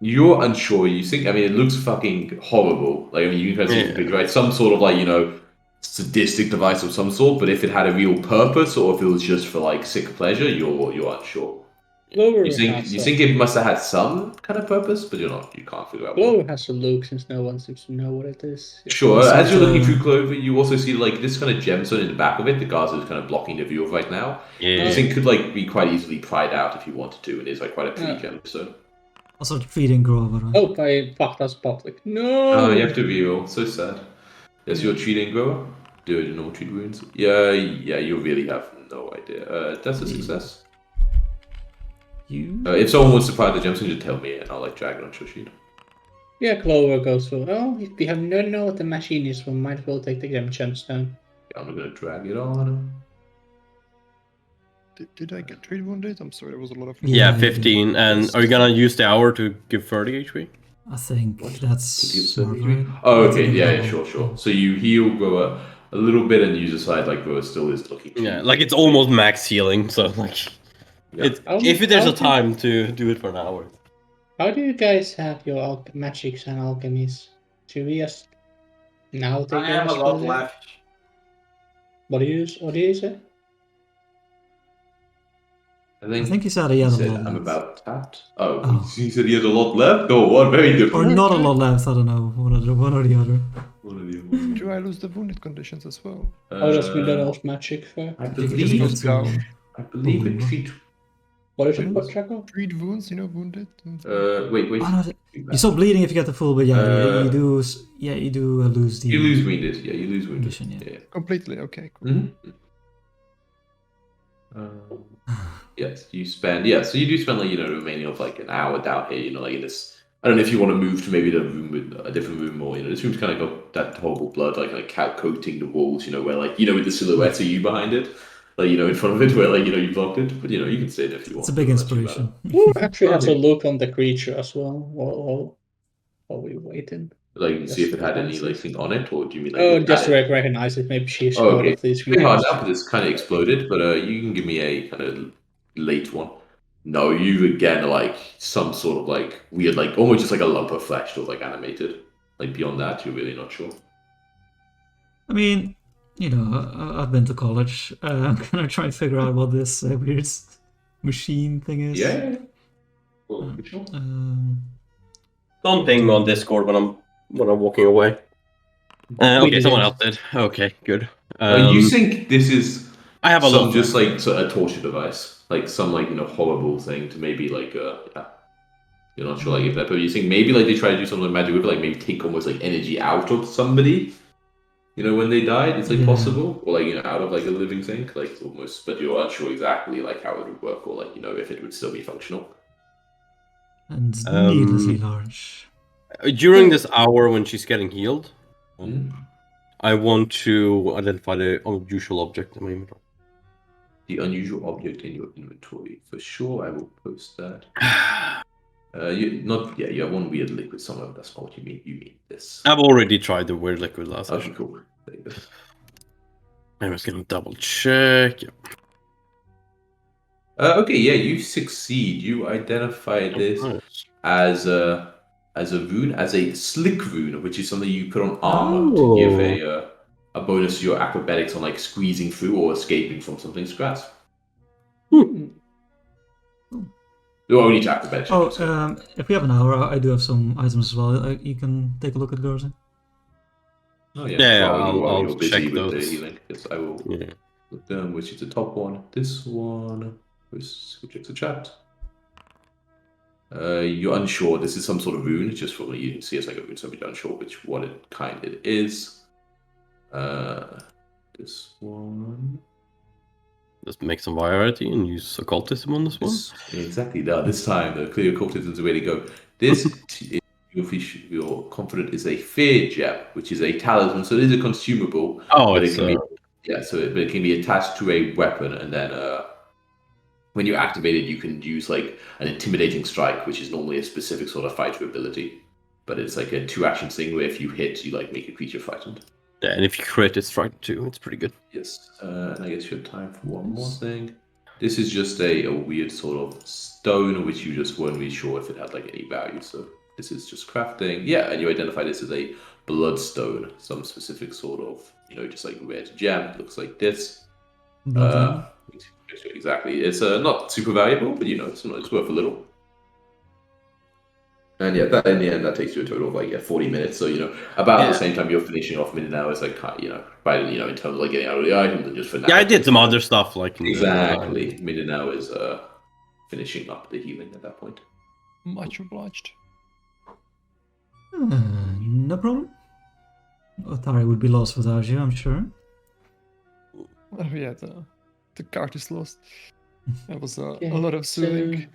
you're unsure. You think? I mean, it looks fucking horrible. Like, I mean, you can see the picture, right? Some sort of like, you know, sadistic device of some sort. But if it had a real purpose, or if it was just for like sick pleasure, you're unsure. Clover You think it must have had some kind of purpose, but you can't figure out. What. Clover has to look since no one seems to know what it is. Sure. It's As you're such looking a- through Clover, you also see like this kind of gemstone in the back of it. The Gaza is kind of blocking the view of right now. Yeah. This thing could like be quite easily pried out if you wanted to, and it's like quite a pretty gemstone. Also, tree didn't grow over. Right? Oh, I fucked us public. No! Oh, you have to reroll. So sad. Yes, your treating grower. Do it normal treat wounds. Yeah, you really have no idea. That's a success. You. If someone wants to pry the gemstone, just tell me and I'll like drag it onto your sheet. Yeah, Clover goes for, oh, if we have no know what the machine is, we might as well take the gemstone. Yeah, I'm gonna drag it on. Did I get trade wounded? I'm sorry, there was a lot of. Yeah, you 15. And are you gonna use the hour to give 30 HP? I think that's Give smart, 33. right? Oh, That's a okay, good yeah, level. sure. So you heal grower a little bit and use a side like grower still is looking. Yeah, like it's almost max healing, so like Yeah. if there's a Okay. time to do it for an hour. How do you guys have your magics and alchemies? Should we just now take I have a lot there? left. What do you say? I I think he said he had a said lot I'm left. about tapped. Oh, Oh. he said he has a lot left. Oh, what? Very Or different. not a lot left, I don't know. One or the other. One of the other ones. Do I lose the wounded conditions as well? How does Mindanel's magic for? I I think it believe just goes down. I believe it treat. What is it for, Draco? Treat wounds, wounded. Wait. Oh, no, you stop bleeding if you get the full, but yeah, you do. Yeah, you do lose the. You lose wounded. Yeah, you lose wounded. Condition, yeah. Yeah. Completely, okay, cool. Mm-hmm. Yes, you spend. Yeah, so you do spend like the remaining of like an hour down here. Like in this. I don't know if you want to move to maybe the room with a different room or this room's kind of got that horrible blood like coating the walls. Where like with the silhouette of you behind it, like in front of it where like you blocked it. But you can stay there if you want. It's a big Don't worry inspiration. Actually has a Okay. look on the creature as well while we're waiting. Like see if it had any Yes, like thing on it, or do you mean like? Oh, it just had it? to recognize it. Maybe she's Oh, one okay. of these Pretty hard creatures. now because it's kind of exploded, but you can give me a kind of late one. No, you again are like some sort of like weird, like almost just like a lump of flesh that was like animated. Like beyond that, you're really not sure. I mean, I've been to college. I'm gonna try and figure out what this weird machine thing is. Yeah. Well, good job. Don't ping me on Discord when I'm walking away. Okay, did. someone else did. Okay, good. You think this is I have a some lot. just like a torture device? like some like horrible thing to maybe like yeah. You're not sure like if that, but you think maybe like they try to do something like magic with it, like maybe take almost like energy out of somebody. When they died, it's like Yeah. possible, or like out of like a living thing, like almost, but you're unsure exactly like how it would work, or like if it would still be functional. And needlessly large. During this hour when she's getting healed, Mhm. I want to identify the unusual object in my inventory. The unusual object in your inventory, for sure. I will post that. You have one weird liquid somewhere. But that's not what you mean. You mean this. I've already tried the weird liquid last Okay, session. cool. There you go. I'm just gonna double check. Yeah. Okay, yeah, you succeed. You identify this Nice. as a rune, as a slick rune, which is something you put on armor to give a bonus to your acrobatics on like squeezing through or escaping from something's grasp. You only to acrobatics. I Oh, should say. if we have an hour, I do have some items as well. You can take a look at those. Oh yeah, Yeah, while I'll you're busy check with the those. healing, yes, I will Yeah. look down which is the top one. This one. Who checks the chat? You're unsure. This is some sort of rune. Just for you can see it's like a rune, so you're unsure which what it kind it is. This one. Just make some variety and use occultism on this one. Exactly. Now this time, the clear occultism is the way to go. This you're confident is a fear gem, which is a talisman. So it is a consumable. Oh, but it's it can be but it can be attached to a weapon, and then when you activate it, you can use like an intimidating strike, which is normally a specific sort of fighter ability. But it's like a 2-action thing where if you hit, you like make a creature frightened. yeah, and if you crit, it's strike too. It's pretty good. Yes, and I guess you have time for one more thing. This is just a weird sort of stone, which you just weren't really sure if it had like any value. So this is just crafting. Yeah, and you identify this as a bloodstone, some specific sort of, just like red gem. Looks like this. Exactly. It's not super valuable, but it's worth a little. And yeah, that in the end that takes you a total of like 40 minutes. So about at the same time you're finishing off midnight hours, like right, in terms of like getting out of the items and just for now. Yeah, I did some other stuff like exactly. Midnight hours finishing up the healing at that point. Much obliged. No problem. Otari would be lost without you, I'm sure. Oh yeah, the cart is lost. That was a Yeah, lot of soothing. So,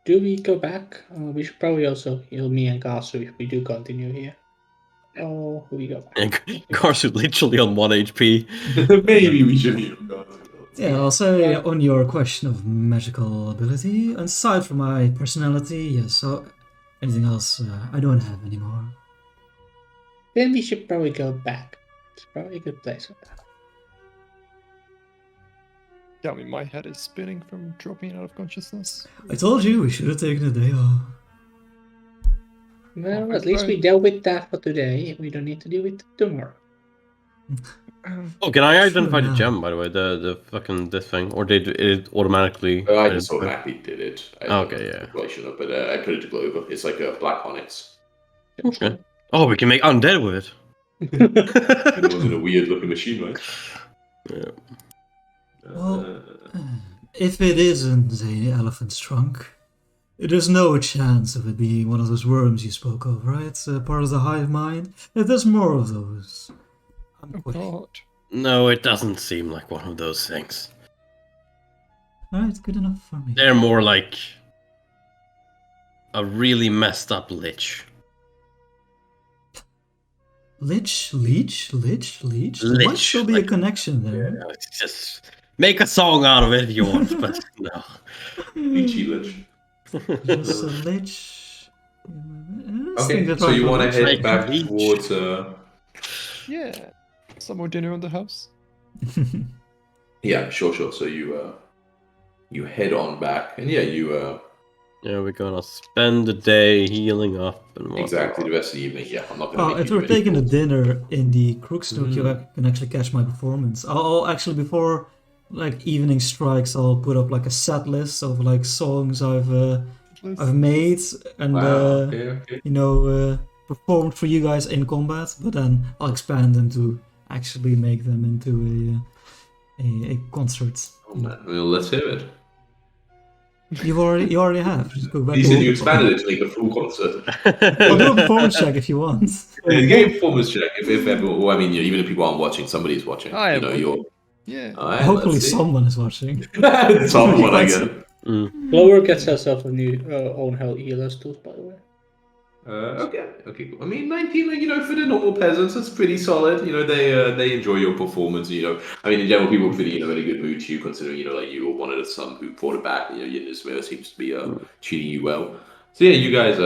do we go back? We should probably also heal me and Gasu if we do continue here. Or do we go back? And Garsu literally on 1 HP. Maybe we should heal. Yeah, I'll say on your question of magical ability, aside from my personality, yes, so anything else I don't have anymore. Then we should probably go back. It's probably a good place for that. Yeah, I mean, my head is spinning from dropping out of consciousness. I told you we should have taken a day off. Well, at least we dealt with that for today. We don't need to deal with it tomorrow. Oh, can I identify Sure, the gem, by the way? The fucking this thing? Or did it automatically... I just automatically did it. Okay, yeah. Probably should have, but I put it to Glover. It's like a black onyx. Okay. Oh, we can make undead with it. It wasn't a weird looking machine, right? Yeah. Well, if it isn't an elephant's trunk, there's no chance of it being one of those worms you spoke of, right? Part of the hive mind. If there's more of those, I'm Oh quitting. god. No, it doesn't seem like one of those things. Alright, good enough for me. They're more like a really messed up lich. Leech? There might Lich, still be a like- connection there. Yeah, it's just make a song out of it if you want, but no. Peachy lich. Just a lich. Okay, so you want to head Like back leech. towards Yeah. Some more dinner on the house. yeah, sure. So you head on back, and yeah, you Yeah, we're gonna spend the day healing up and whatnot. exactly the rest of the evening. Yeah, I'm not gonna. Oh, make if you we're do any taking a calls. dinner in the Crooksnook, you can actually catch my performance. I'll actually, before like evening strikes, I'll put up like a set list of like songs I've made and Wow. Okay. performed for you guys in combat. But then I'll expand them to actually make them into a concert. Oh, man. Well, let's hear it. You already have. Just go back. He to said you what- expanded it to make a full concert. I'll do a performance check if you want. Give me a performance check if everyone. Well, I mean, even if people aren't watching, somebody's watching. I am You're. watching. Yeah. All right, Hopefully let's see. someone is watching. Someone, I guess. Lower gets herself a new own healer's tools, by the way. Okay, cool. I mean, 19, like, for the normal peasants, that's pretty solid. They enjoy your performance. I mean, in general, people are pretty, in a good mood too, considering, like you were one of the some who brought it back. Yinnismere seems to be treating you well. So yeah, you guys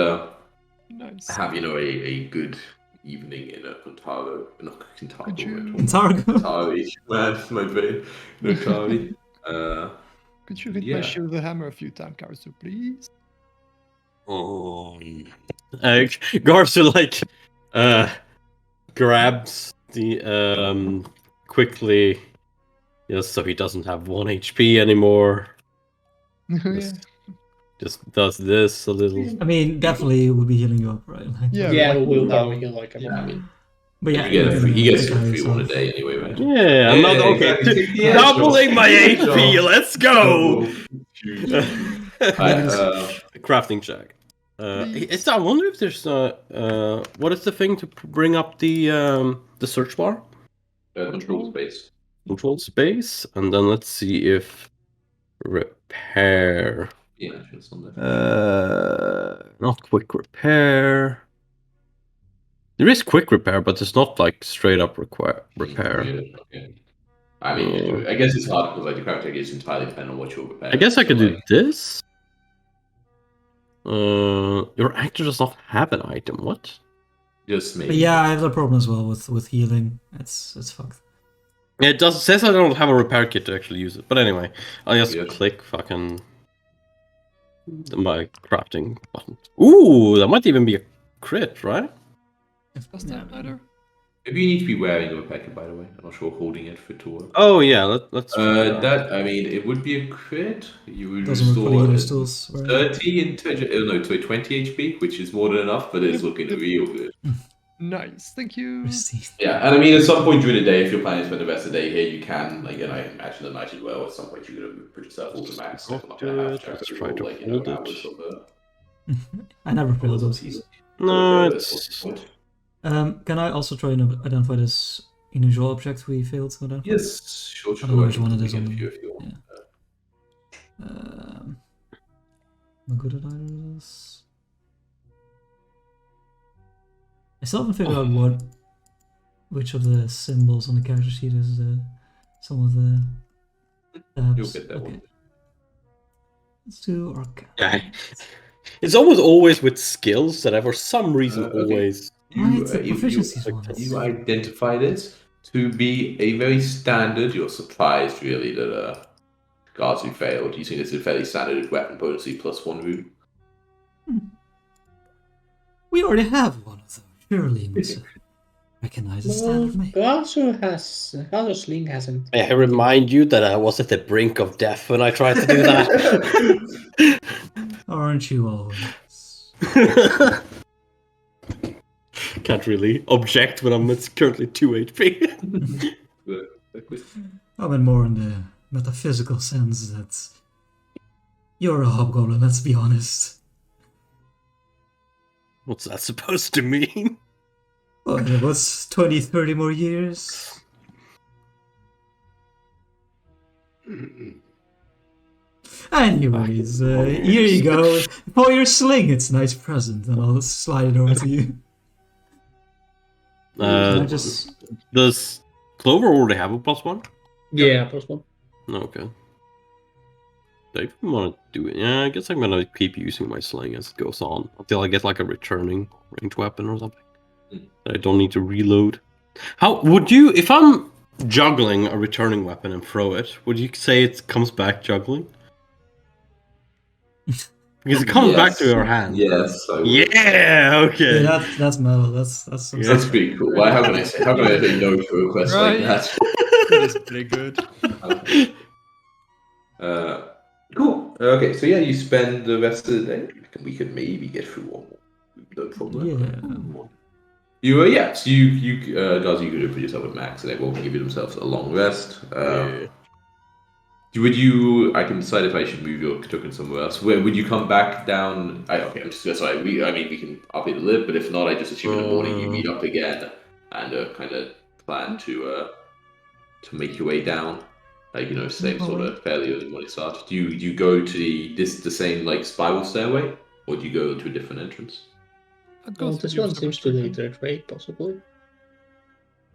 Nice. have, a good evening in Contago, not Contago. Could you- In Targo. Contavi, man, my brain. Contavi. Could you hit Yeah. my shield with a hammer a few times, Garzu, please? Garza grabs the quickly, so he doesn't have 1 HP anymore. Yeah. Just does this a little. I mean, definitely it would be healing you up, right? Like, Yeah, like we'll now. probably heal like Yeah, I mean, but yeah, you get you're he gonna gets a die free one a yourself. day anyway, right? Yeah, I'm not Yeah, okay. exactly. Yeah, Doubling sure. my HP. Sure. Let's go. Alright, Crafting check. I wonder if there's what is the thing to bring up the search bar? control space. Control space, and then let's see if repair. Yeah, it's on there. Not quick repair. There is quick repair, but it's not like straight up repair. Yeah, okay. I mean, I guess it's hard because the crafting is entirely dependent on what you're repairing. I guess I could so, do this. Your actor does not have an item. What? Just maybe. But yeah, I have the problem as well with healing. It's fucked. Yeah, it says I don't have a repair kit to actually use it. But anyway, I'll just Yes. click fucking my crafting button. Ooh, that might even be a crit, right? Does that matter? Maybe you need to be wearing a repair kit, by the way. I'm not sure holding it for tour. Oh yeah, let's. That I mean, it would be a crit. You would Doesn't work for the restore healer's tools. Right? 30 into 20 HP, which is more than enough, but it's looking real good. Nice, thank you. Pristine. Yeah, and I mean, at some point during the day, if you're planning to spend the rest of the day here, you can, like, and I imagine the night as well, at some point you're going to put yourself all to max. Like, I'm not gonna have Let's to try to like, hold it. hours of, I never failed those. No, at it's some point. Can I also try and identify this unusual object we failed to identify? Yes, sure. I don't know which one it is Again, on if the- you want. Am I good at either of this? I still haven't figured out which of the symbols on the character sheet is some of the tabs. You'll get that Okay. one. Let's do Arcana. yeah. It's almost always with skills that I, for some reason, Okay. always. Right, the proficiencies one. You identify this to be a very standard. You're surprised, really, that Gazu failed. You think it's a fairly standard weapon potency +1 root. We already have one of those. Surely, we must recognize a Well, standard mate. Gazu Sling hasn't. May I remind you that I was at the brink of death when I tried to do that. Aren't you always? Can't really object when I'm at currently 2 HP. I meant more in the metaphysical sense that you're a hobgoblin, let's be honest. What's that supposed to mean? Well, what's 20, 30 more years? Anyways, here you go. For your sling, it's a nice present, and I'll slide it over to you. Can I just... Does Clover already have a +1? Yeah, +1. Okay. I even want to do it. Yeah, I guess I'm gonna keep using my sling as it goes on until I get like a returning ranged weapon or something. That I don't need to reload. How would you, if I'm juggling a returning weapon and throw it, would you say it comes back juggling? Because it comes back to your hand. Yes. I would. Yeah. Okay. Yeah, that's metal. That's some That's pretty cool. Why? How can I say? How can I say no to a request Right. like that? That is pretty good. Cool. Okay, so yeah, you spend the rest of the day. We could maybe get through one more. No problem. Yeah. So you guys, you could put yourself with max, and everyone can give themselves a long rest. Would you? I can decide if I should move your token somewhere else. Where would you come back down? Okay, I'm just sorry. We can update the live, but if not, I just assume in the morning you meet up again and kind of plan to make your way down. Like same sort of fairly early morning start. Do you go to the same like spiral stairway, or do you go to a different entrance? I'd go Well, through this the one seems to observatory lead to a trade, possibly.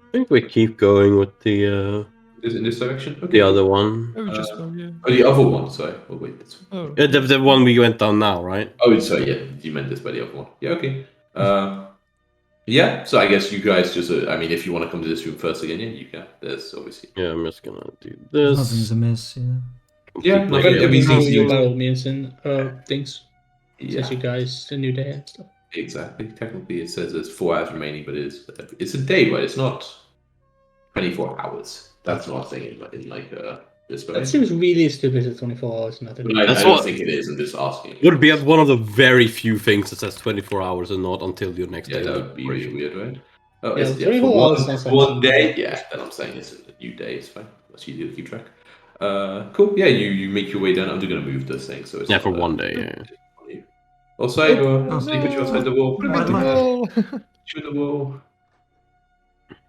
I think we keep going with the Is it in this direction? Okay. the other one. then. Oh, we just go, yeah. Oh, the other one. Sorry. Oh wait. That's... Oh, The one we went down now, right? Oh, sorry. Yeah, you meant this by the other one. Yeah. Okay. Yeah. So I guess you guys just. I mean, if you want to come to this room first again, yeah, you can. There's obviously. Yeah, I'm just gonna do Nothing's this. amiss, yeah. Yeah, Keep no, my but head I mean, down. since Your you- by all means and things. Since Yeah. you guys a new day and stuff. Exactly. Technically, it says there's 4 hours remaining, but it's a day, but it's not 24 hours. That's not a thing in like this way. That seems really stupid at 24 hours, nothing. But I That's don't what- think it is. I'm just asking. Would be one of the very few things that says 24 hours and not until your next Yeah, day. that would be really weird, right? Oh, Yeah, it's, 24 for hours sounds like one day. Yeah, then I'm saying it's a new day. It's fine. That's easy to keep track. Cool. Yeah, you make your way down. I'm just gonna move this thing, so it's Yeah, not, for one day. Yeah. Outside or Oh, sleep outside the wall. put him Why in the not? wall. Shoot the wall.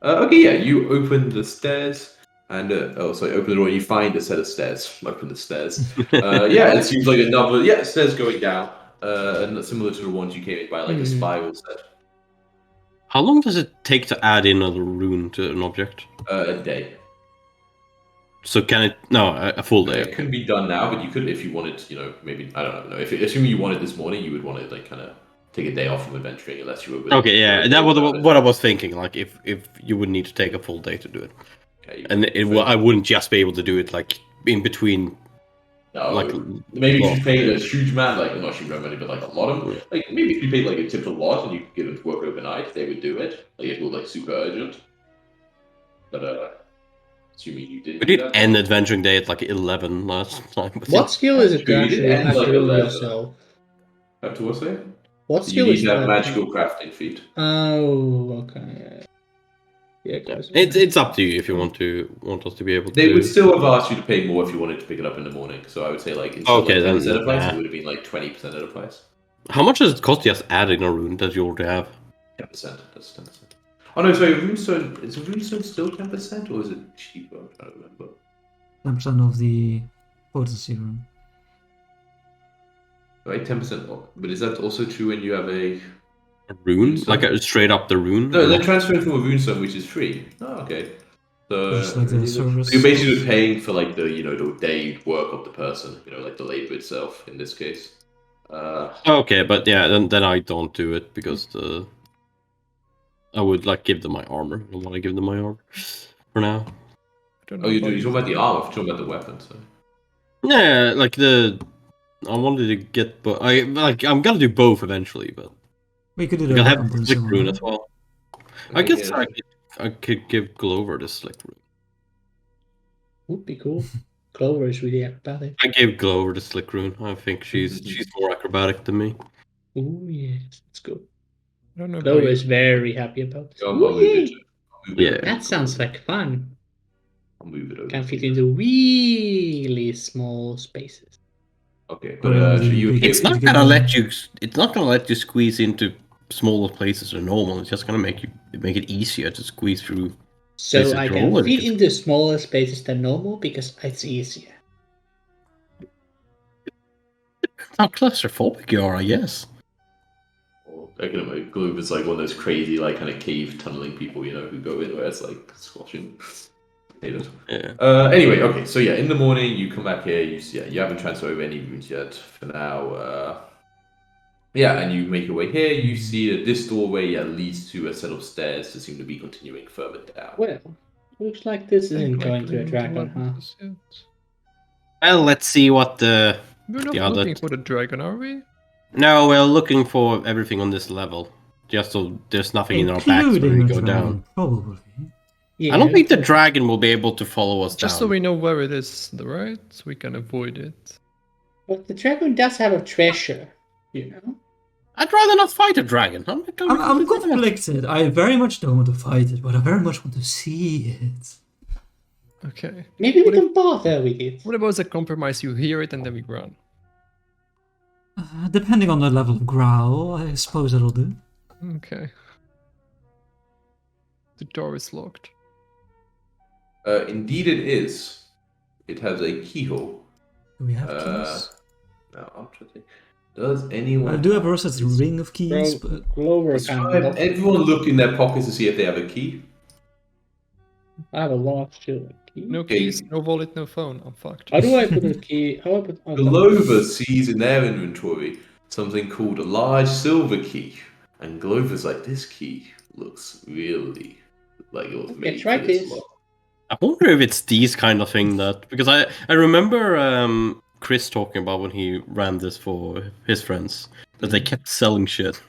Okay, yeah, you open the stairs and open the door and you find a set of stairs. Open the stairs. Yeah, it seems like another stairs going down. And similar to the ones you came in by, like a spiral set. How long does it take to add in another rune to an object? A day. So can it? No, a full It day. couldn't be done now, but you could if you wanted. Maybe I don't know. If assuming you wanted this morning, you would want to like kind of take a day off from adventuring, unless you were. Willing Okay, yeah, that was what I was thinking. Like, if you would need to take a full day to do it, Okay, and I wouldn't just be able to do it like in between. no, Like, maybe well, if you paid a huge amount, like not huge amount of money, but like a lot of like maybe if you paid like a typical lot and you could get them to work overnight, they would do it. Like if it was like super urgent. But assuming you didn't. we do did that, end adventuring day at like 11 last time. I think. What skill is it to Dude, actually and have like to roll 11. yourself? Up to what's it? What You skill need is to have that? magical crafting feat. Oh, okay. Yeah, guys. It's up to you if you want us to be able They to. would still have asked you to pay more if you wanted to pick it up in the morning. So I would say like instead Okay, of like 10% then, of price, yeah. it would have been like 20% of the price. How much does it cost just adding a rune that you already have? 10%. That's 10%. Oh no, sorry, runestone. Is a runestone still 10% or is it cheaper? I'm trying to remember. 10% of the potency room. Right, 10% off. But is that also true when you have a? A rune? Runestone? Like straight up the rune? No, they're transferring from a runestone, which is free. Oh, okay. So, Just like the service. so you're basically paying for like the the day work of the person. Like the labor itself in this case. Okay, but yeah, then I don't do it because I would like give them my armor. I don't want to give them my armor for now. Oh, you do. You're talking about the armor. You're talking about the weapon. So. Yeah, like I wanted to get, I'm gonna do both eventually, but We could do the I have weapon slick soon, rune right? as well. I Okay, guess yeah. I could give Glover the slick rune. Would be cool. Clover is really acrobatic. I gave Glover the slick rune. I think she's more acrobatic than me. Ooh, yes. Let's go. I don't know. Clover about is very happy about this. I'll Ooh, move it. yay. I'll move it Yeah. over. That sounds like fun. I'll move it over. Can fit into really small spaces. Okay, but Well, should you? big- It's not It's gonna gonna- let you. It's not gonna let you squeeze into smaller places than normal. It's just gonna make it easier to squeeze through. So Is it I roll can or fit just- into smaller spaces than normal because it's easier. How claustrophobic you are, I guess. I can imagine Gloop is like one of those crazy, like kind of cave tunneling people, who go in where it's like squashing potatoes. Yeah. Anyway, okay, so yeah, in the morning you come back here. You haven't transferred over any runes yet for now. Yeah, and you make your way here. You see that this doorway leads to a set of stairs that seem to be continuing further down. Well, looks like this isn't going to a dragon, huh? Well, let's see what the. We're not The other- looking for the dragon, are we? No, we're looking for everything on this level, just so there's nothing in our backs when Including we a go dragon, down. probably. Yeah. I don't think the dragon will be able to follow us Just down. so we know where it is, right? So we can avoid it. But the dragon does have a treasure, I'd rather not fight a dragon. I'm conflicted. I very much don't want to fight it, but I very much want to see it. Okay. Maybe we What if- can bother with it. What about the compromise? You hear it and then we run. Depending on the level of growl, I suppose it'll do. Okay. The door is locked. Indeed, it is. It has a keyhole. Do we have Uh, keys? Now I'm trying to think. Does anyone? I do have Roset's ring of keys, but Glover can lock. Everyone look in their pockets to see if they have a key. I have a lock too. Key? No Okay. keys, no wallet, no phone. I'm fucked. How do I put a key? How do I put on Glover sees in their inventory something called a large silver key, and Glover's like, "This key looks really like it was Okay, made try for this this. lot." I wonder if it's these kind of thing that because I remember Chris talking about when he ran this for his friends that they kept selling shit.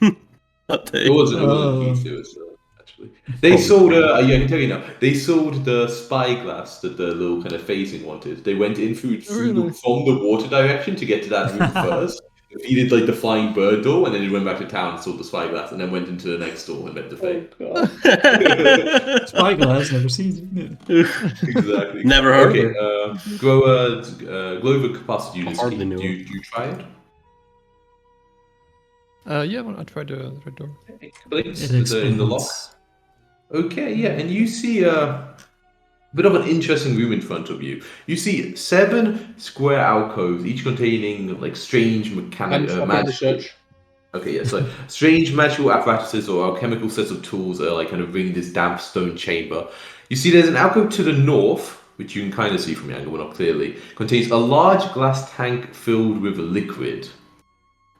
That they, It wasn't keys. It was actually they sold. Yeah, I can tell you now. They sold the spyglass that the little kind of phasing wanted. They went in through Really? from the water direction to get to that room first. Defeated like the flying bird door, and then he went back to town and sold the spyglass, and then went into the next door and met the Oh fate. god. Spyglass never sees it. Exactly. Never heard Okay, of Glover passed you I this hardly key. knew Do it. you try it? Yeah, well, I tried the door. Blinks It in the lock. explains. Okay, yeah, and you see a bit of an interesting room in front of you. You see 7 square alcoves, each containing like strange I'm mechanical stopping the magical. search. Okay, yeah, so strange magical apparatuses or alchemical sets of tools that are like kind of ringing this damp stone chamber. You see there's an alcove to the north, which you can kind of see from the angle, but not clearly, contains a large glass tank filled with liquid.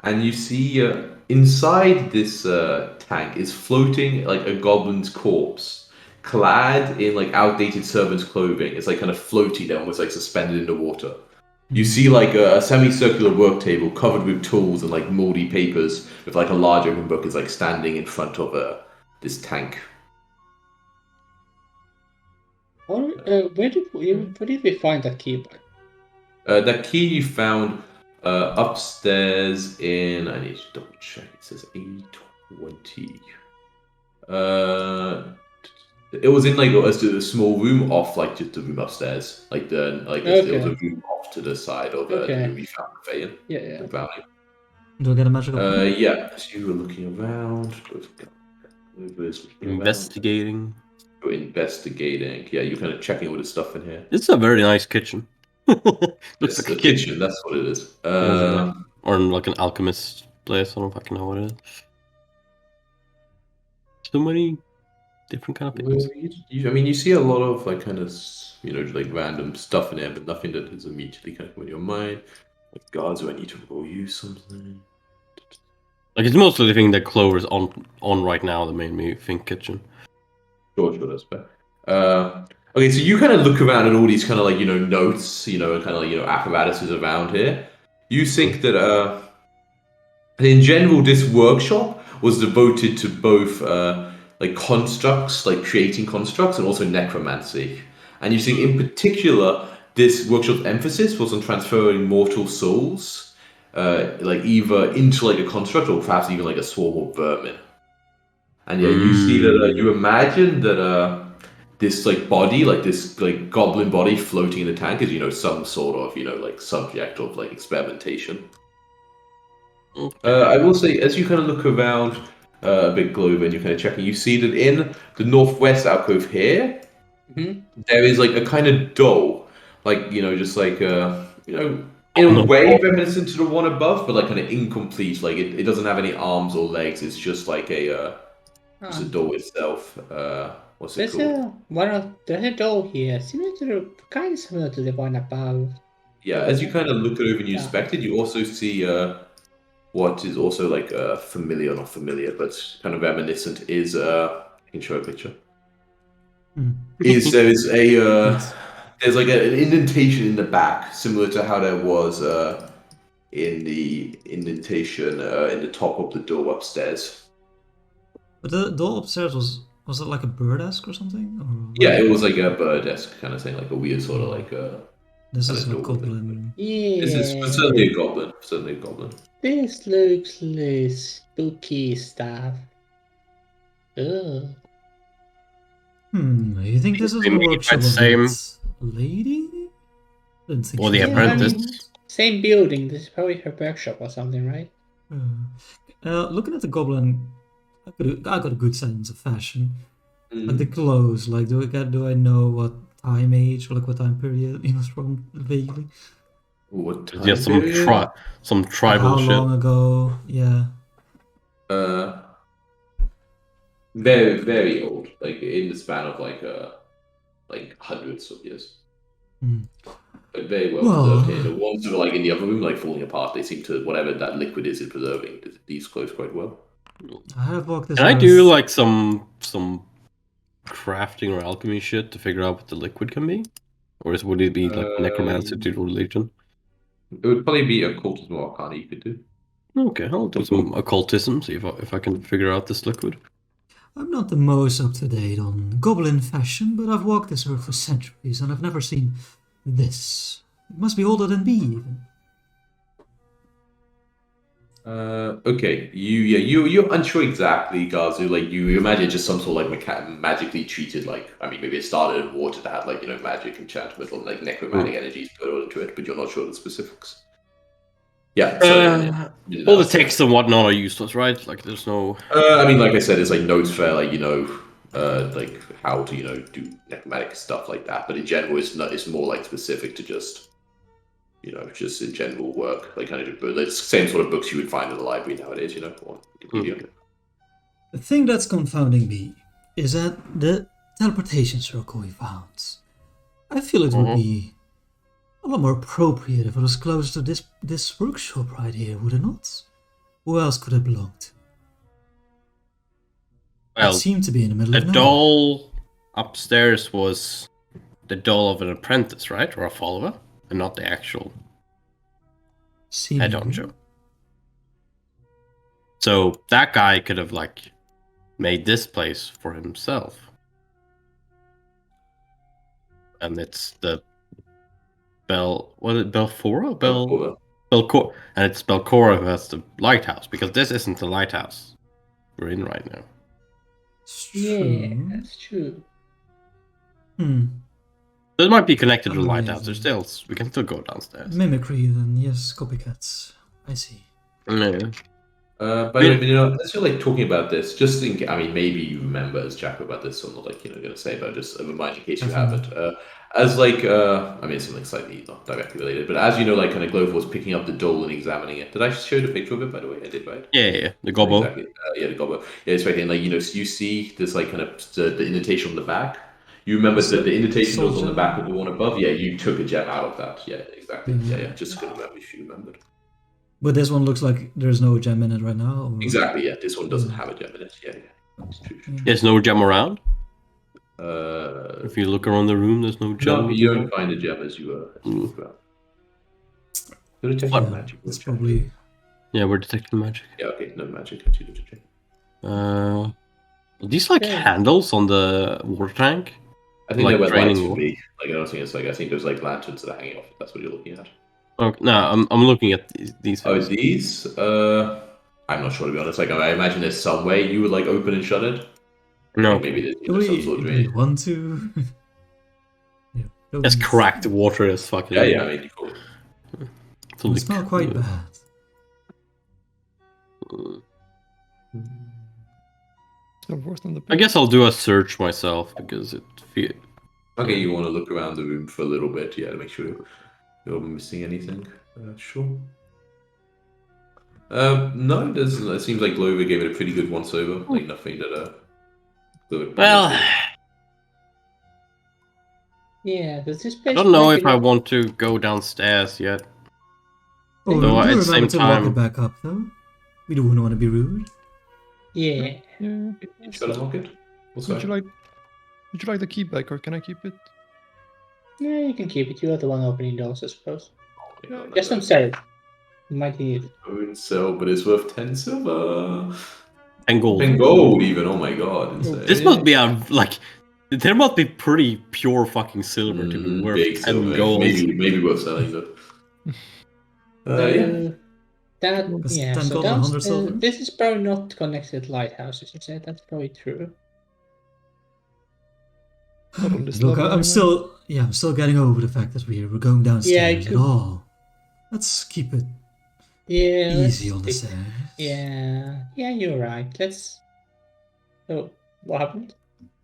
And you see inside this tank is floating like a goblin's corpse, clad in like outdated servant's clothing. It's like kind of floating there, almost like suspended in the water. You see like a semicircular work table covered with tools and like moldy papers with like a large open book is like standing in front of this tank. Where did we find that key? That key you found upstairs in. I need to double check. It says A20. It was in like a small room off like just the room upstairs. Like it was a room off to the side of the room you found the Fayan. Yeah. The bounty. Do I get a magical? Yeah. So you were looking around. investigating. You're investigating. Yeah, you're kind of checking all the stuff in here. It's a very nice kitchen. Looks It's like the a kitchen. kitchen. That's what it is. Or like an alchemist place. I don't fucking know what it is. So many different kind of things. I mean, you see a lot of like kind of like random stuff in there, but nothing that is immediately kind of in your mind. Like, guards, do I need to roll you something? Like it's mostly the thing that Clover's on right now that made me think kitchen. Sure, that's fair. Okay, so you kind of look around at all these kind of like notes, and kind of like apparatuses around here. You think that in general, this workshop was devoted to both like constructs, like creating constructs, and also necromancy. And you think in particular, this workshop's emphasis was on transferring mortal souls, like either into like a construct or perhaps even like a swarm of vermin. And yeah, you see that you imagine that this like body, like this like goblin body floating in the tank is some sort of like subject of like experimentation. I will say, as you kind of look around a bit, Globe, and you're kind of checking, you see that in the northwest alcove here, there is like a kind of doll, like just like in a way reminiscent to the one above, but like kind of incomplete. Like it doesn't have any arms or legs. It's just like just a doll itself. What's it called? There's a door here, kind of similar to the one above. Yeah, as you kind of look it over and you inspect it, you also see what is also like familiar, not familiar, but kind of reminiscent is I can show a picture. Is there's like an indentation in the back, similar to how there was in the indentation in the top of the door upstairs. But the door upstairs was it like a bird-esque or something? Or Yeah, it was like a bird-esque kind of thing, like a weird sort of like this is a door. goblin. Yeah. This is certainly a goblin. Certainly a goblin. This looks like spooky stuff. Ugh. You think this is a Maybe workshop quite of same. lady? Didn't think Or she the was apprentice. old. Same building. This is probably her workshop or something, right? Looking at the goblin, I got a good sense of fashion. Like the Mm. clothes, like do I know what time age or like what time period he was from vaguely? What time Just period? some Like tribal how shit. long ago? Yeah. Very, very old. Like in the span of like hundreds of years. Hmm. But very well Well- preserved here. The ones that are like in the other room, like falling apart, they seem to whatever that liquid is preserving these clothes quite well. I have walked this Can I earth. do like some crafting or alchemy shit to figure out what the liquid can be? Or would it be like necromancy to religion? It would probably be occultism or arcana you could do. Okay, I'll do some occultism, see if I can figure out this liquid. I'm not the most up to date on goblin fashion, but I've walked this earth for centuries and I've never seen this. It must be older than me, even. Okay, you're unsure exactly, Gazu. Like you imagine just some sort of like magically treated, like I mean maybe it started in water that had like magic enchantment or like necromantic energies put into it, but you're not sure the specifics. Yeah, so All the texts and whatnot are useless, right? Like there's no. I mean, like I said, it's like notes for like like how to do necromantic stuff like that. But in general, it's not. It's more like specific to just just in general work, like kind of. But it's the same sort of books you would find in the library nowadays, or Wikipedia. The thing that's confounding me is that the teleportation circle we found. I feel it would be a lot more appropriate if it was close to this workshop right here, would it not? Who else could it belong to? Well, It seemed to be in the middle the of nowhere. doll upstairs was the doll of an apprentice, right, or a follower, and not the actual head Seemingly. honcho. So that guy could have like made this place for himself, and it's the Belfora? Belcora, and it's Belcora who has the lighthouse, because this isn't the lighthouse we're in right now. It's Yeah, true. that's true. So it might be connected to the Amazing. lighthouse. We can still go downstairs. Mimicry, then yes, copycats. I see. Yeah. But as you're like talking about this, just think. I mean, maybe you remember as Jack about this, so I'm not like going to say, but just a reminder in case you haven't. As like, I mean, it's something slightly not directly related, but as like kind of Glover was picking up the doll and examining it. Did I show the picture of it? By the way, I did, right? Yeah. The gobbo. Exactly. Yeah, the gobbo. Yeah, it's right here. And like so you see this like kind of the indentation on the back. You remember that the indentation was on the back of the one above. Yeah, you took a gem out of that. Yeah, exactly. Yeah. Just couldn't remember if you remembered. But this one looks like there's no gem in it right now. Or... Exactly. Yeah, this one doesn't have a gem in it. Yeah. It's true. There's no gem around. Uh, If you look around the room, there's no gem. No, you don't find a gem as you look around. Go detect magic. It's probably. Yeah, we're detecting magic. Yeah, okay, no magic. Continue to check. Are these like handles on the water tank? I think Like they're where draining lights would water? be. Like I don't think it's like I think there's like lanterns that are hanging off. If that's what you're looking at. Okay, no, I'm looking at these. Oh, things. these? I'm not sure to be honest. Like I imagine there's some way you would like open and shut it. No, Like, maybe Do there's some sort of we drain. want to? Yeah. it's cracked water is fucking. Yeah. I mean, cool. It's not quite bad. It's not worse than the I guess I'll do a search myself because it feels. Okay, you want to look around the room for a little bit, yeah, to make sure you're missing anything. Sure. No, it seems like Glover gave it a pretty good once over. Like nothing that Well, Yeah, does this I place don't know like if I want to go downstairs yet. Oh, Though do at the same remember to lock time- it back up, though. We don't want to be rude. Yeah. Yeah. you try to lock it. What's Would that? you like the key back, or can I keep it? Yeah, you can keep it. You are the one opening doors, I suppose. No, Just don't sell it. You might need it. Don't sell, but it's worth 10 silver. And gold. 10 gold, even. Oh my god, insane. This must be a like. There must be pretty pure fucking silver to be worth big 10 silver. gold. Maybe worth selling though. Yeah. Because 10 So gold and 100 silver? this is probably not connected to lighthouses. You said that's probably true. Not on this Look, level, I'm anyway. still. Yeah, I'm still getting over the fact that we're going downstairs could- at all. Let's keep it Yeah. easy let's on the stick- stairs. Yeah, you're right. Let's. Oh, what happened?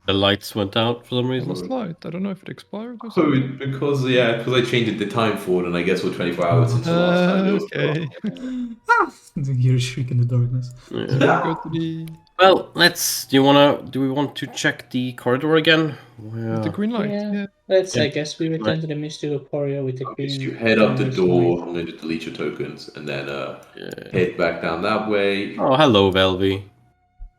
The lights went out for some It reason. was light. I don't know if it expired or Oh, something. because I changed the time forward, and I guess we're 24 hours since the last time there was Okay. You shriek in the darkness. Yeah. Go to the Well, let's. Do we want to check the corridor again? the green light. Yeah. Yeah. Let's. Yeah. I guess we return to the mystical corridor with the Okay, so green. you head up the luminous door. light. I'm going to delete your tokens, and then Yeah. head back down that way. Oh, hello, Velvy.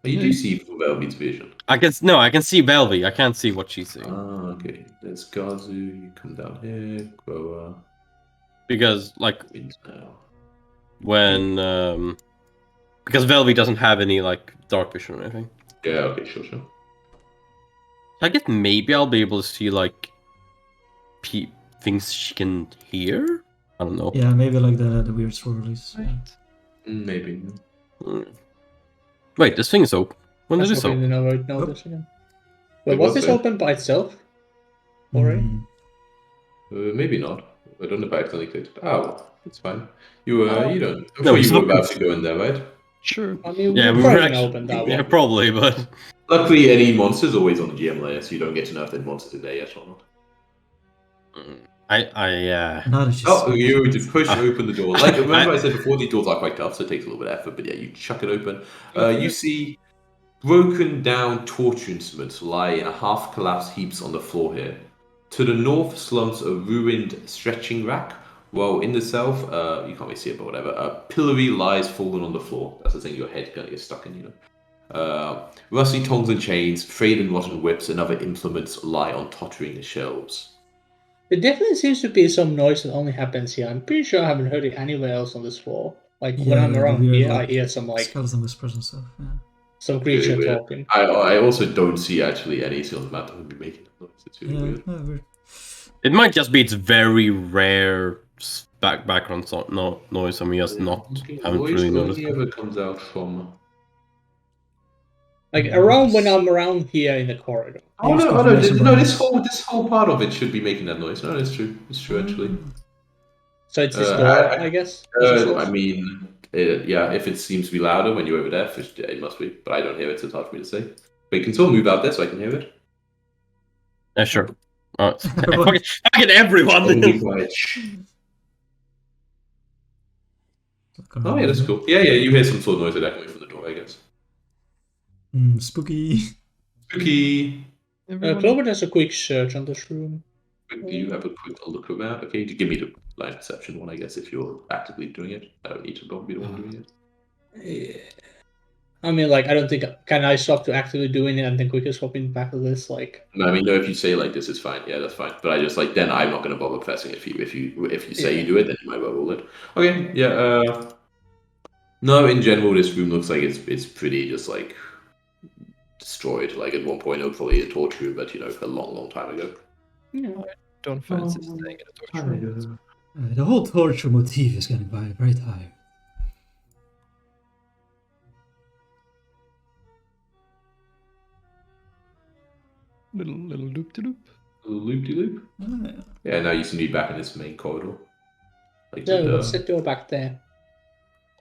You do see from Velvet's vision. I can see Velvy. I can't see what she's seeing Ah, okay. There's Gazu. You come down here. Grower. because, like, Now. when because Velvy doesn't have any like dark vision or anything. Yeah. Okay. Sure. I guess maybe I'll be able to see like things she can hear. I don't know. Yeah, maybe like the weird swirlies. Yeah. Maybe. Mm. Wait, this thing is open. When did That's this what we open? never noticed again. Wait, Wait, was what's this that? open by itself? Already? Maybe not. I don't know if I accidentally clicked. Oh, it's fine. You you don't. I'm No, sure it's you were not- about to go in there, right? Sure. I mean, Yeah, we're we probably were gonna actually, open that yeah, one. probably, but Luckily, any monsters always on the GM layer, so you don't get to know if that monster's in there yet or not. I Not as Oh, you just push Ah. open the door. Like remember, I said before, these doors are quite tough, so it takes a little bit of effort. But yeah, you chuck it open. You see broken down torture instruments lie in half collapsed heaps on the floor here. To the north slumps a ruined stretching rack, while in the south, you can't really see it, but whatever, a pillory lies fallen on the floor. That's the thing your head kind of gets stuck in, you know. Rusty tongs and chains, frayed and rotten whips, and other implements lie on tottering shelves. There definitely seems to be some noise that only happens here. I'm pretty sure I haven't heard it anywhere else on this floor. Like when I'm the around weird, here, like, I hear some like skeleton whispers and stuff. Yeah. some creature Really weird. talking. I also don't see actually anything on the map that would be making that noise. It's really weird. Yeah, weird. it might just be its very rare background noise, and we just haven't really noticed. Ever comes out from. Like around when I'm around here in the corridor. Oh Use no! confirmation No! bias. This whole part of it should be making that noise. No, it's true. It's true actually. So it's this Uh, door, I- I guess. is the source? I mean, yeah. If it seems to be louder when you're over there, it must be. But I don't hear it, so it's hard for me to say. But you can still move out there, so I can hear it. Yeah, sure. Fucking everyone. Oh, be quiet. Oh yeah, that's cool. Yeah, you hear some sort of noise coming from the door, I guess. Spooky. Spooky. Everyone. Clover does a quick search on this room. You have a quick look around. Okay, you give me the line perception one, I guess, if you're actively doing it. I don't need to be the one doing it. Yeah. I mean, like, I don't think can I stop to actively doing it and then quickly swapping back to this? Like, No, I mean, no. If you say like this is fine, yeah, that's fine. But I just like then I'm not going to bother pressing it for you. If you say you do it, then you might well roll it. Okay, yeah. No, in general, this room looks like it's pretty just like destroyed. Like at one point, it was probably a torture room, but a long time ago. yeah. Don't fancy staying in a torture room. The whole torture motif is getting very tired. Little loop de loop. Loop de loop. Yeah. Yeah, now you seem to be back in this main corridor. Like So, with, what's the door back there?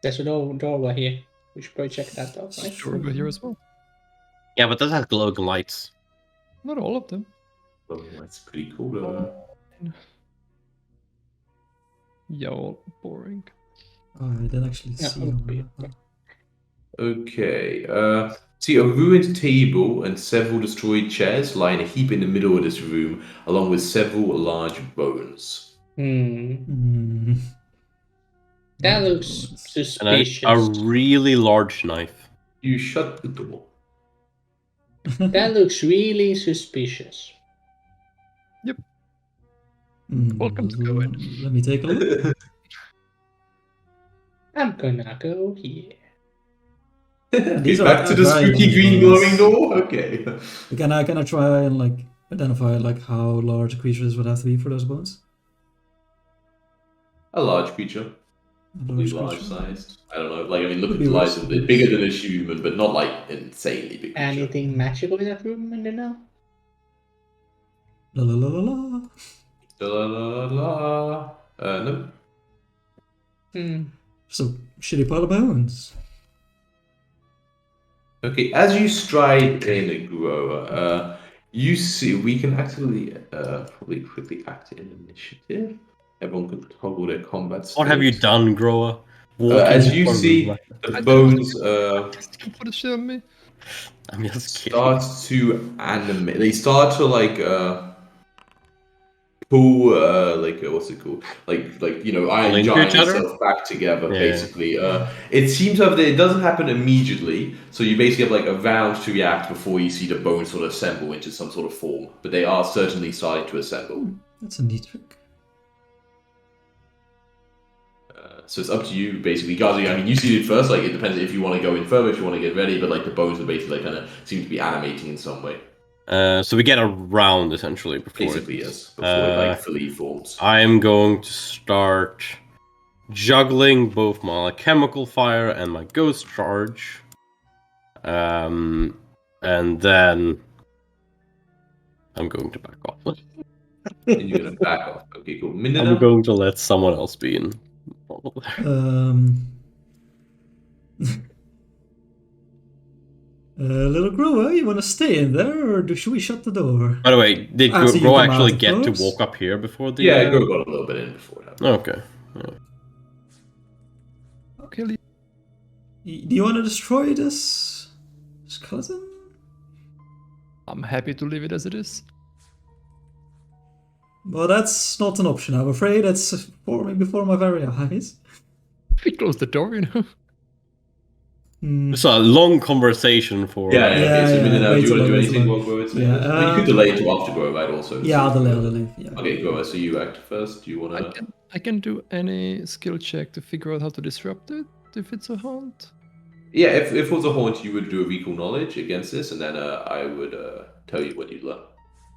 There's a door over here. We should probably check that out, right? Sure, over here as well. Yeah, but that has glowing lights. Not all of them. oh, that's pretty cool. Yeah, all boring. Oh, I didn't actually Yeah, see that would on be the map. Okay. See, a ruined table and several destroyed chairs lie in a heap in the middle of this room, along with several large bones. Mm. That Large looks bones. And suspicious. a really large knife. You shut the door. That looks really suspicious. Welcome to go in. Let me take a look. I'm gonna go here. These are Back to the very spooky green bones. glowing door? Okay. Can I try and like identify like how large a creature this would have to be for those bones? A large creature. A Probably large large creature? sized. I don't know. Like, I mean, look Could at be the size worse. of it. Bigger than a human, but not like insanely big. Creature. Anything magical in that room? I don't know. La la la la la. La la la la. No. Just a shitty pile of bones. Okay, as you stride in, Grower, you see we can actually probably quickly act in initiative. Everyone can toggle their combat What have you states. done, Grower? Walking As in you front of me see, like that. the I thought it was bones just to put a shit on me. I'm just kidding. start to animate. They start to like pull what's it called? Like you know, Iron into Giant each other? itself back together. Yeah. Basically, it seems that it doesn't happen immediately. So you basically have like a round to react before you see the bones sort of assemble into some sort of form. But they are certainly starting to assemble. That's a neat trick. So it's up to you, basically, guys. I mean, you see it first. Like, it depends if you want to go in further, if you want to get ready. But like, the bones are basically like, kind of seem to be animating in some way. So we get a round essentially before Basically, it. yes. Before it like fully forms. I'm going to start juggling both my chemical fire and my ghost charge. And then I'm going to back off. And you're gonna back off. Okay, cool. I'm Minina? going to let someone else be in. Little Grower, you want to stay in there, or should we shut the door? By the way, did After you Gro come actually out, of get to course. walk up here before the? Yeah, Go got a little bit in before that. Okay. Okay, leave. Do you want to destroy this skeleton? I'm happy to leave it as it is. Well, that's not an option, I'm afraid. That's forming before my very eyes. We close the door, you know. It's a long conversation for. Yeah, okay, so yeah, Minina, way do you too want to do long, way too anything long. while Grover saying Yeah, this? I mean, you could delay it to after Grover, right, also. Yeah, I'll delay, yeah. Okay, Grover, so you act first. Do you want to... I can do any skill check to figure out how to disrupt it if it's a haunt. Yeah, if it was a haunt, you would do a recall knowledge against this, and then I would tell you what you'd learn.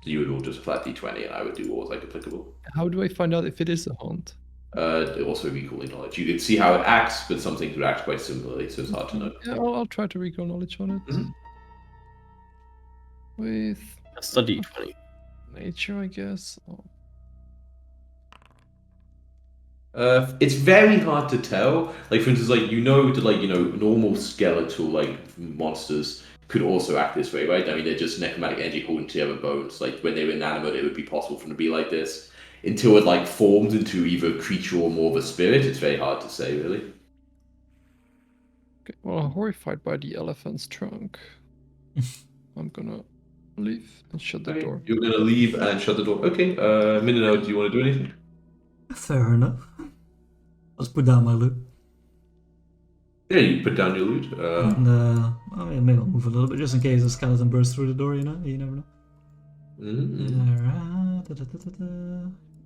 So you would roll just a flat d20, and I would do what was like applicable. How do I find out if it is a haunt? Also recalling knowledge. You can see how it acts, but some things would act quite similarly, so it's hard to know. Yeah, I'll try to recall knowledge on it. Mhm. With That's the d20. nature, I guess. Oh. It's very hard to tell. Like, for instance, like, normal skeletal, like, monsters could also act this way, right? I mean, they're just necromantic energy holding together bones. Like, when they were inanimate, it would be possible for them to be like this. Until it, like, forms into either a creature or more of a spirit, it's very hard to say, really. Okay, well, I'm horrified by the elephant's trunk. I'm gonna leave and shut the door. You're gonna leave and shut the door. Okay, Minino, do you want to do anything? Fair enough. Let's put down my loot. Yeah, you put down your loot. And, maybe I'll move a little bit just in case a skeleton bursts through the door, you know? You never know.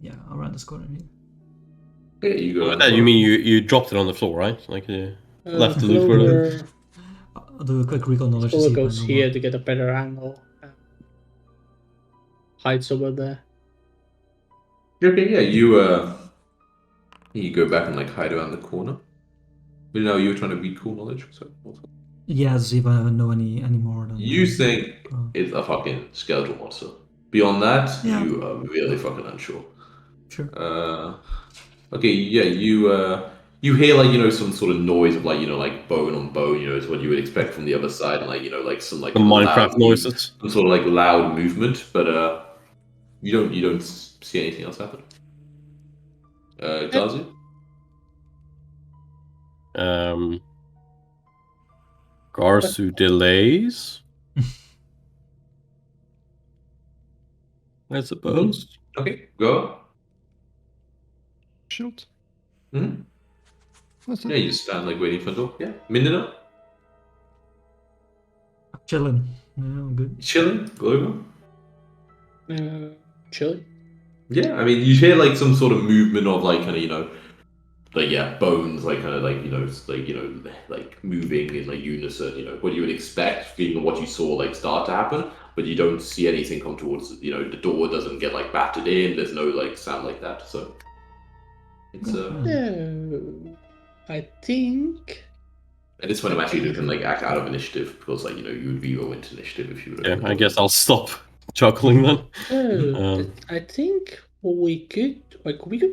Yeah, around this corner here. Yeah, you go. With that, you mean you dropped it on the floor, right? Like left the loot for it. I'll do a quick recall knowledge to Clover see if I goes know here what- to get a better angle. Hides over there. Okay, yeah, you go back and like hide around the corner. But no, you were trying to recall knowledge. So Yeah, to see if I know any more than... you think it's a fucking skeletal monster. Beyond that, Yeah. you are really fucking unsure. Sure. Okay, yeah, you hear like some sort of noise of like bone on bone. Is what you would expect from the other side, and like some like The Minecraft loud noises. some sort of like loud movement, but you don't see anything else happen. Gazi? Garsu delays. I suppose. Okay, go. Shield. Mm-hmm. That's it. Yeah, you just stand like waiting for the door. Yeah, Minina, Chilling. Yeah, I'm good. chilling, Glover. Chilling. Yeah, I mean you hear like some sort of movement of like kind of like bones like kind of like moving in like unison. What you would expect, given what you saw like start to happen, but you don't see anything come towards. The door doesn't get like battered in. There's no like sound like that. So it's No, I think. At this point, I'm actually looking like act out of initiative because you would re-roll into initiative if you would. Yeah, I guess I'll stop chuckling then. Oh, I think we could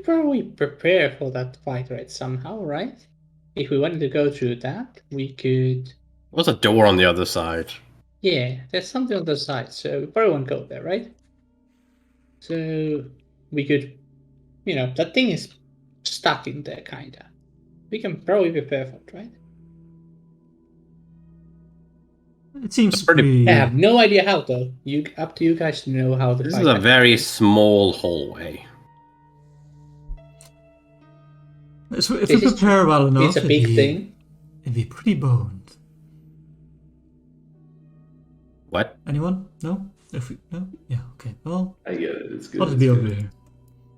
probably prepare for that fight, right? Somehow, right? If we wanted to go through that, we could. There's a door on the other side. Yeah, there's something on the side, so we probably won't go there, right? So we could, that thing is stuck in there, kinda. We can probably prepare for it, right? It seems pretty- pretty. I have no idea how though. Up to you guys to know how the This fight is a happens. very small hallway. So if This we is prepare well enough, It's a big thing. It'd be pretty boned. What? Anyone? No? No? Yeah. Okay. Well, I get it. It's good. I'll just it's be over good.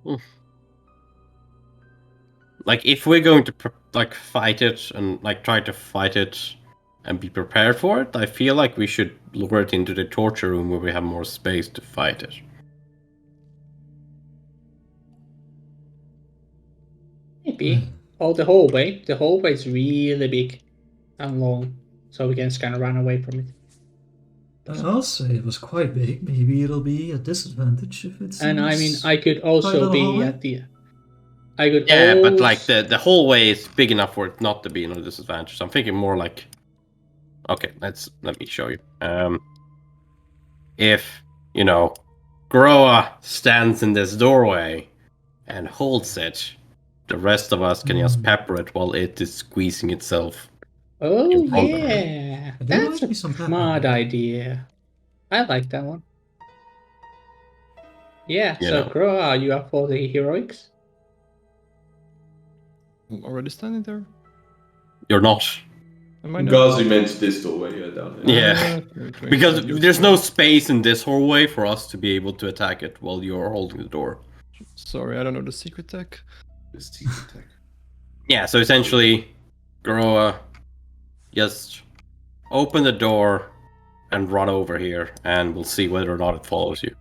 here. Like, if we're going to fight it and try to fight it and be prepared for it, I feel like we should lure it into the torture room where we have more space to fight it. Maybe. Oh, the hallway. The hallway is really big and long, so we can just kind of run away from it. I'll say it was quite big. Maybe it'll be a disadvantage if it's. And I mean, I could also little be hallway? at the. I could. Yeah, but also- the hallway is big enough for it not to be a disadvantage. I'm thinking more like. Okay, let me show you. If Groa stands in this doorway and holds it, the rest of us can just pepper it while it is squeezing itself. Oh in front of her. yeah, I do that's like me a some pepper. smart idea. I like that one. Yeah. You So, know. Groa, are you up for the heroics? I'm already standing there. You're not. Am I not? Gazi meant this doorway, yeah, down here. Yeah. Okay, Because okay, there's no space in this hallway for us to be able to attack it while you're holding the door. Sorry, I don't know the secret tech. This secret tech. Yeah, so essentially, Groa, just open the door and run over here, and we'll see whether or not it follows you.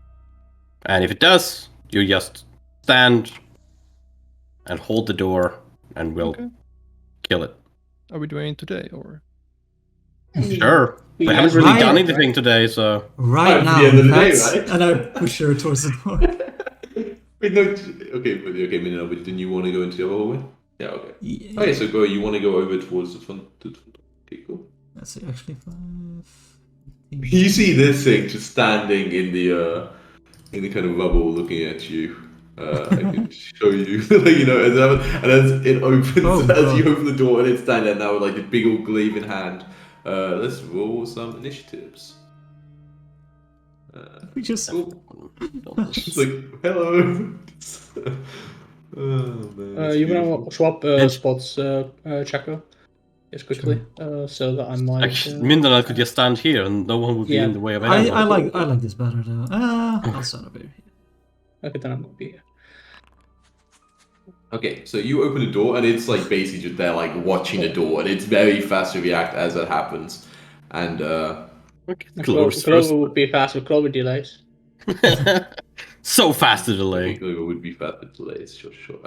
And if it does, you just stand and hold the door, and we'll Okay. kill it. Are we doing it today or? Sure. We haven't have really Right. done anything today, so... Right At the now, end of the day, that's- right? and I push her towards the door. Wait, no. Okay, no, but didn't you want to go into the other hallway? Yeah, okay. Yeah, Okay, so go. You want to go over towards the front. Okay, cool. That's actually 5. You see this thing just standing in the kind of rubble, looking at you. I can show you, and as it opens, Oh, as you God. open the door, and it's standing there now with like the big old glaive in hand. Let's roll some initiatives. We just. Cool. It's like hello. Oh man. it's You beautiful. wanna swap And- spots, Chaco? Just quickly, so that I might. Mindana could just stand here, and no one would be Yeah. in the way of I anyone. like this better though. I'll stand over here. Okay, then I'm gonna be here. Okay, so you open the door and it's like basically just there like watching the door and it's very fast to react as it happens. And Okay, Clover's first. Clover would be fast with Clover delays. So fast to I delay. think it would be fast with delays, sure.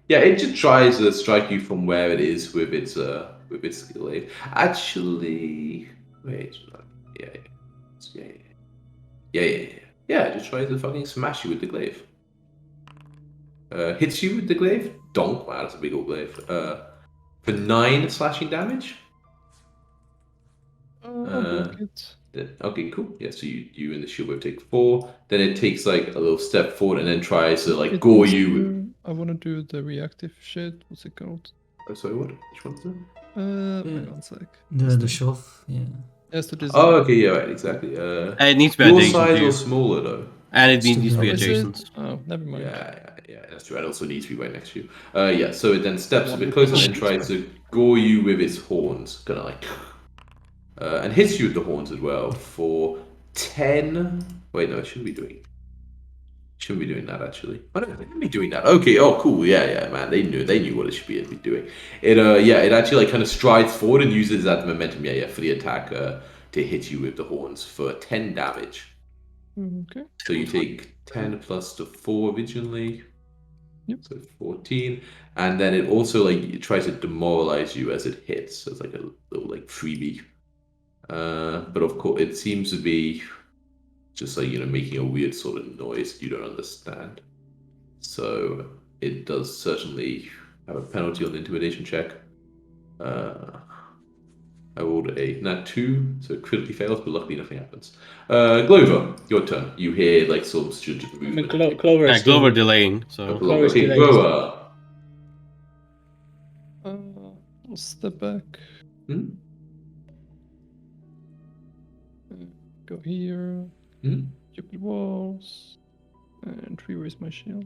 Yeah, it just tries to strike you from where it is with its glaive. Actually, wait, yeah. It just tries to fucking smash you with the glaive. Hits you with the glaive. Donk, wow, that's a big old glaive. For 9 slashing damage. I'll block it. Okay, cool. Yeah, so you and the shield wave take 4. Then it takes like a little step forward and then tries to like It gore needs you. to- I want to do the reactive shit. What's it called? Oh, sorry, what? Which one's that? Wait one sec. The shove, yeah. Yes, to design. Oh, okay, yeah, right, exactly. It needs to be Your adjacent size to or you. smaller though? And it needs to be Is it? adjacent. Oh, never mind. Yeah, that's true. It also needs to be right next to you. Yeah, so it then steps a bit closer and then tries to gore you with its horns, kind of like, and hits you with the horns as well for 10. Wait, no, it shouldn't be doing that actually. Oh no, they can be doing that. Okay, oh cool, yeah, man. They knew what it should be doing. It it actually like kind of strides forward and uses that momentum, for the attack to hit you with the horns for 10 damage. Okay. So you take 10 plus the 4 originally. Yep. So 14. And then it also like it tries to demoralize you as it hits. So it's like a little like freebie. But of course it seems to be just like making a weird sort of noise you don't understand. So it does certainly have a penalty on the intimidation check. I rolled a nat 2, so it critically fails, but luckily nothing happens. Glover, your turn. You hear like some strategic I mean, movement. Clover is Glover still- delaying, so Glover is Okay, delayed. Glover. I'll step back. Hmm? Go here. Hmm? Stupid walls. And re-raise my shield.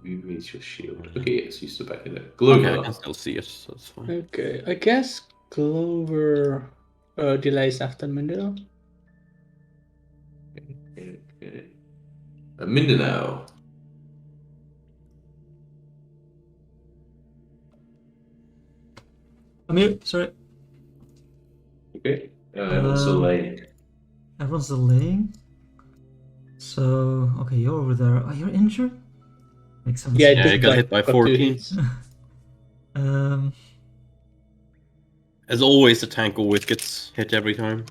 You raise your shield. Okay, yes, you step back in there. okay, Glover. I can still see it, so that's fine. Okay, I guess Clover delays after Mindanao. Okay. Mindanao. I'm here. Sorry. Okay. Everyone's still laying. Everyone's delaying. So, okay, you're over there. Oh, you're injured? Makes sense. Yeah, Yeah, you got hit by 14. 2 hits. Um, As always, the tank always gets hit every time.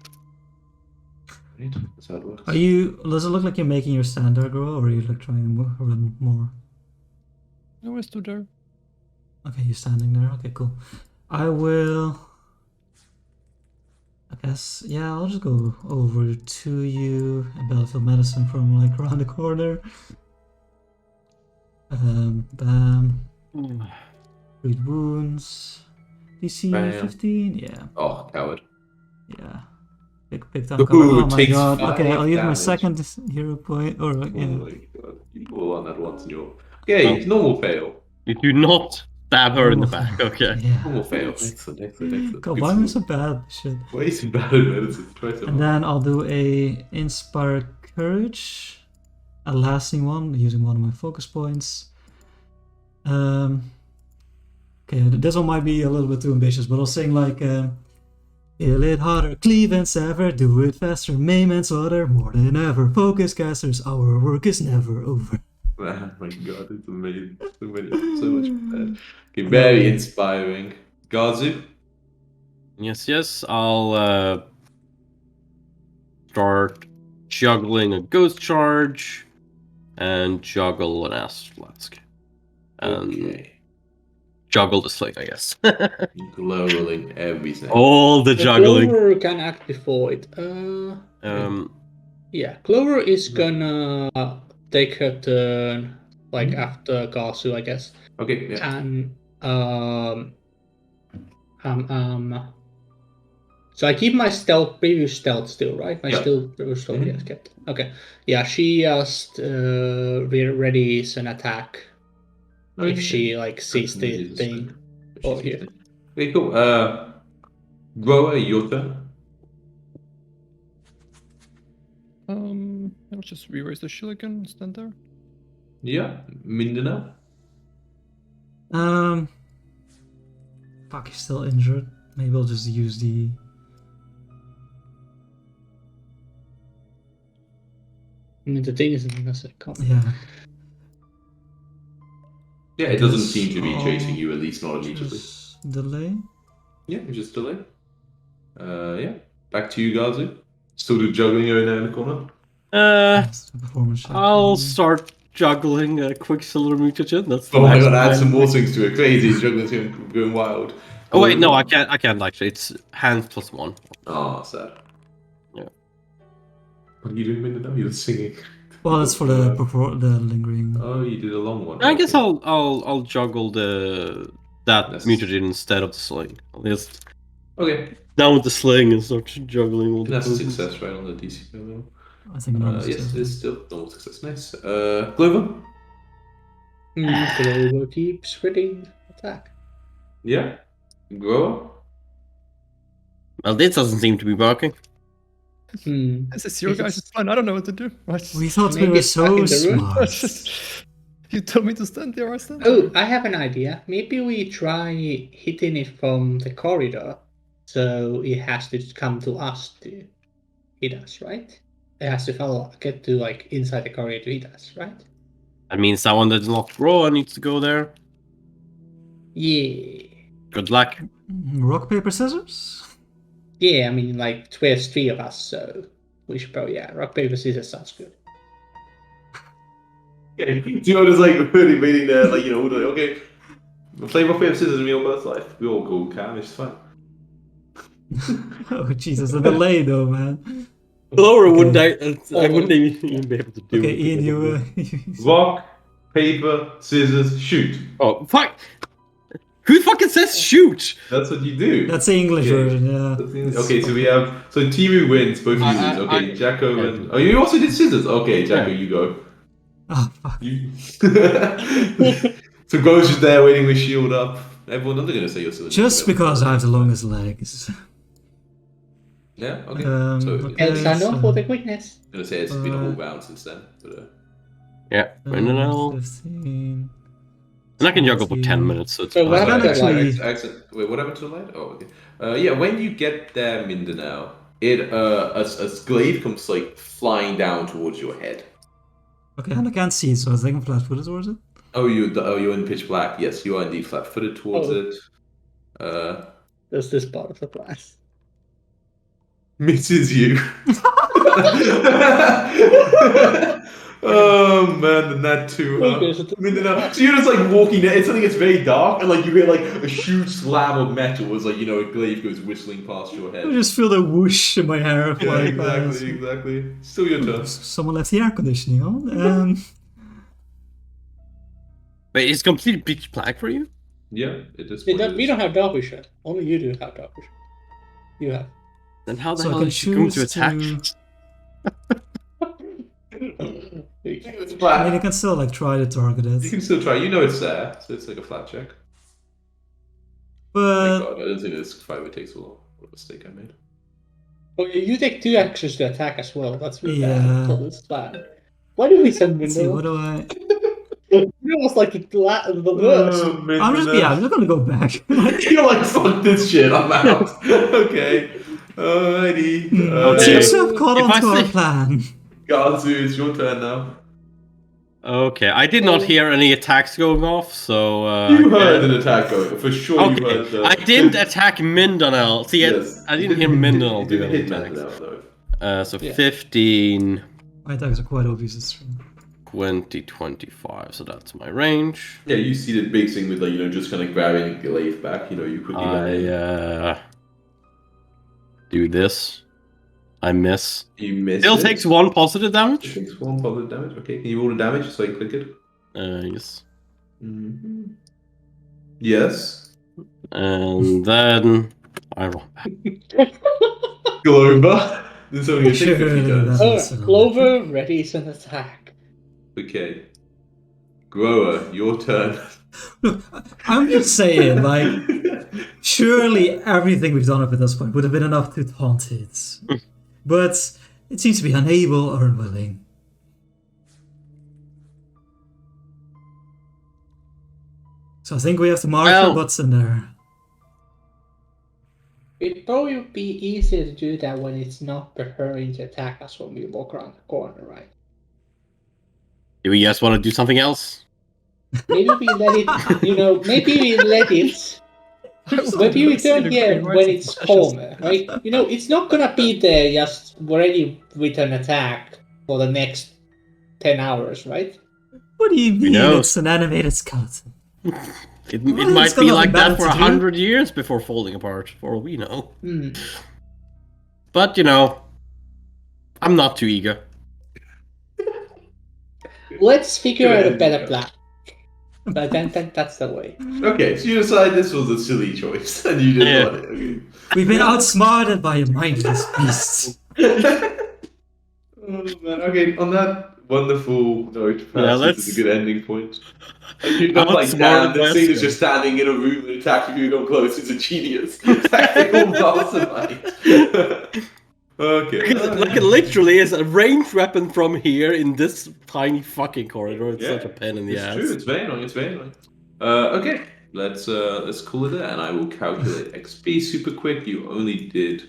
Right, that's how it works. are you? Does it look like you're making your stand there, grow, or are you like trying to run more? No, I stood there. Okay, you're standing there. Okay, cool. I will. I guess, yeah, I'll just go over to you and Battlefield Medicine from like around the corner. Bam. Treat wounds. DC Bam. 15? Yeah, Oh, coward. yeah. Big time Ooh, cover. Oh my takes god. Okay, 5 I'll use my damage. second hero point. Or, Oh yeah. my god. You roll on that once and you're. Okay, Oh. normal fail. You do not stab her in the Normal back, fail. okay. Yeah. Normal fail. Excellent. God, Good why am I score. so bad? Shit. Way too bad at medicine. Try some And then I'll do a Inspire Courage, a lasting one, using one of my focus points. Okay, this one might be a little bit too ambitious, but I'll sing like, feel it harder, cleave and sever, do it faster, maim and slaughter, more than ever. Focus casters, our work is never over. Oh my god, it's amazing. So much better. Okay, very inspiring. Gazu? Yes, I'll start juggling a ghost charge and juggle an acid flask. And Okay. juggle the sling, I guess. Glowing everything. All the juggling. Clover can act before it. Yeah, Clover is gonna take her turn like after Gasu, I guess. Okay, yeah. And so I keep my previous stealth still, right? My Yeah. previous stealth, Mhm. yes, kept. Okay. Yeah, she just readies an attack if she like sees the thing. Oh, here. Okay, cool. Roa, your turn. I'll just re-raise the shield again and stand there. Yeah. Mindanao. Fuck, he's still injured. Maybe I'll just use the. I mean, the thing is, that's a con. Yeah. Yeah, it doesn't Guess seem to be chasing I'll you, at least not immediately. Just delay. Yeah, just delay. Yeah. Back to you, Gazu. Still do juggling over there in the corner. That's the performance check. I'll start juggling a Quicksilver mutagen. That's the Oh my next god, add one. some more things to it. Crazy, juggling's going wild. Oh wait, no, I can't actually. It's hands plus 1. Oh, sad. Yeah. What are you doing, Mindanao? You're singing. Well, that's for the lingering. Oh, you did a long one. I guess Okay. I'll juggle that That's- mutagen instead of the sling. I'll just Okay. down with the sling and start juggling all the That's a potions. success, right, on the DC level. I think normal Yes, success. it's still normal success. Nice. Clover? Clover keeps reading attack. Yeah? Grower? Well, this doesn't seem to be working. This is your guys' plan. I don't know what to do. We thought we Maybe were it's back so in the room. smart. You told me to stand there, I stand Oh, there. I have an idea. Maybe we try hitting it from the corridor, so it has to come to us to hit us, right? It has to get to like inside the corridor to hit us, right? That means someone that's not raw needs to go there. Yeah. Good luck. Rock, paper, scissors? Yeah, I mean, like, there's 3 of us, so We should probably, rock, paper, scissors sounds good. Yeah, just like really meeting there, like, okay, play rock, paper, scissors in your first life. We all go calm, it's fine. Oh Jesus, the delay though, man. Laura Okay. wouldn't I wouldn't even be able to do Okay, it. Ian, you. Rock, paper, scissors, shoot. Oh, fuck! Who fucking says shoot? That's what you do. That's the English Okay. version, yeah. Okay, so we have Timu wins both uses. Okay, Jacko and you also did scissors. Okay, Jacko, you go. Oh fuck. You. So Go's just there waiting with shield up. Everyone, I'm not gonna say you're still. Just because I have the longest legs. Yeah. Okay. Okay, Else I know so- for the quickness. I'm gonna say it's been a whole round since then. But, Yeah, no. 15. And I can juggle for 10 minutes, so it's So fine. what happened actually- Wait, what happened to the light? Oh, okay. Yeah, when you get there, Mindanao, a glaive comes like flying down towards your head. Okay, and I can't see it, so I think I'm flat-footed towards it. You're in pitch black. Yes, you are indeed flat-footed towards Oh. it. There's this part of the class. Misses you. Oh man, the net too. Mindanao. So you're just like walking there. It's something that's very dark, and like you hear like a huge slam of metal as like a glaive goes whistling past your I head. just feel the whoosh in my hair Yeah, flying past. exactly. Still your turn. Someone left the air conditioning on. Wait, it's completely pitch black for you? Yeah, it is. We don't have dark vision. Only you do have dark vision. You have. Then how the So I hell can is she going to choose attack? I mean, I can still like try to target You it, can still try. You know it's there, so it's like a flat check. Thank but God, I don't think this fight would take so long. What a mistake I made. Okay, you take 2 actions to attack as well. That's really Yeah. bad. So it's bad. Why do we send let's see, what Window? do I? You're almost like the worst. I'm just gonna go back. You're like, fuck this shit, I'm out. Okay. Alrighty. It Okay. seems to have caught If on I to our say- plan. Gazu, it's your turn now. Okay, I did not hear any attacks going off, so... You heard an attack going. For sure you heard Okay, the... I didn't attack Mindanao. See, Yes. I didn't hear Mindanao do didn't any hit attacks. Mindanao, though. So Yeah. 15, My attacks are quite obvious this turn. 20, 25, so that's my range. Yeah, you see the big thing with like, just kind of grabbing the glaive back, you quickly land. I do this. I miss. You miss Still it. takes 1 positive It damage. takes 1 positive damage. Okay, can you roll the damage so I click it? Yes. Mm-hmm. Yes. And then I roll back. Clover. This is only going to take 50 Surely turns. that's- Clover readies an attack. Okay. Grower, your turn. Look, I'm just saying, like, surely everything we've done up at this point would have been enough to taunt it. But it seems to be unable or unwilling. So I think we have to mark our butts in there. It'd probably be easier to do that when it's not preparing to attack us when we walk around the corner, right? Do we just want to do something else? Maybe we let it, maybe we let it. Maybe we turn here when it's calmer, right? It's not gonna be there just ready with an attack for the next 10 hours, right? What do you mean knows? it's an animated skeleton? It Well, might it's got be nothing like better that for to do. 100 years before falling apart, for all we know. Hmm. But, I'm not too eager. Let's figure out a better plan. But then that's the way. Okay, so you decide this was a silly choice, and you just Yeah. want it. Okay. We've been outsmarted by a mindless beast. Oh, man. Okay, on that wonderful note, perhaps this is a good ending point. You're not like, damn, this thing is just standing in a room and attacking you, don't close, it's a genius. Tactical mastermind. Okay. Like, it literally is a ranged weapon from here in this tiny fucking corridor. It's such a pain in the ass. It's true, it's very annoying, it's very annoying. Okay, let's call it there, and I will calculate XP super quick. You only did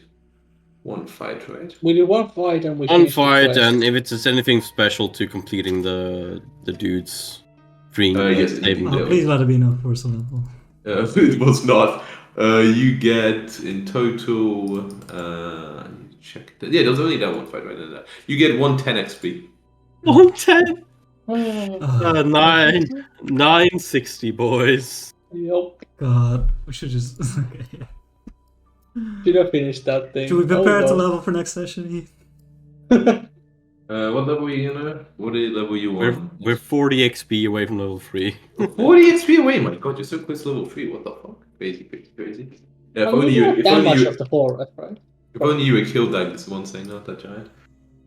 1 fight, right? We did 1 fight and we One finished the fight, quest. and if it's anything special to completing the dudes freeing Yes, saving indeed. Oh, please let it be enough for some level. It was not. You get in total. check. Yeah, there's only that one fight right in there. You get 110 XP. 110. Oh, 960, boys. yup. God, we should just. Okay. Yeah. Should have finished that thing. Should we prepare to well. level for next session, Heath? What level are you gonna? What level you on? We're 40 XP away from level 3. 40 XP away. My God, you're so close to level 3. What the fuck? Crazy. Yeah, if only you. Not If that only much you. of the forest, right? If only you were killed like this one thing, not that giant.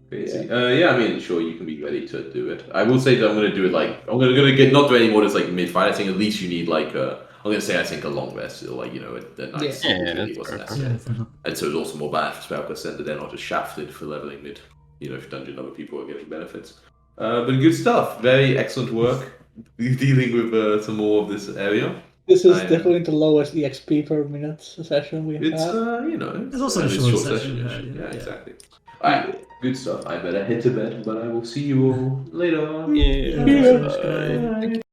Crazy. Yeah, I mean, sure, you can be ready to do it. I will say that I'm gonna do it like I'm gonna get not do any more. Just like mid fight. I think at least you need like I'm gonna say I think a long rest or like a nice Yeah, really that's wasn't fair. necessary. Yeah, fair enough. And so it's also more balanced for spell percent that they're not just shafted for leveling mid. You know, if dungeon other people are getting benefits. But good stuff. Very excellent work dealing with some more of this area. This is I, definitely the lowest EXP per minute session we've It's had. It's also a it's short session. session, Yeah, yeah. exactly. Alright, good stuff. I better head to bed, but I will see you all later. Yeah. Yeah, Bye. bye.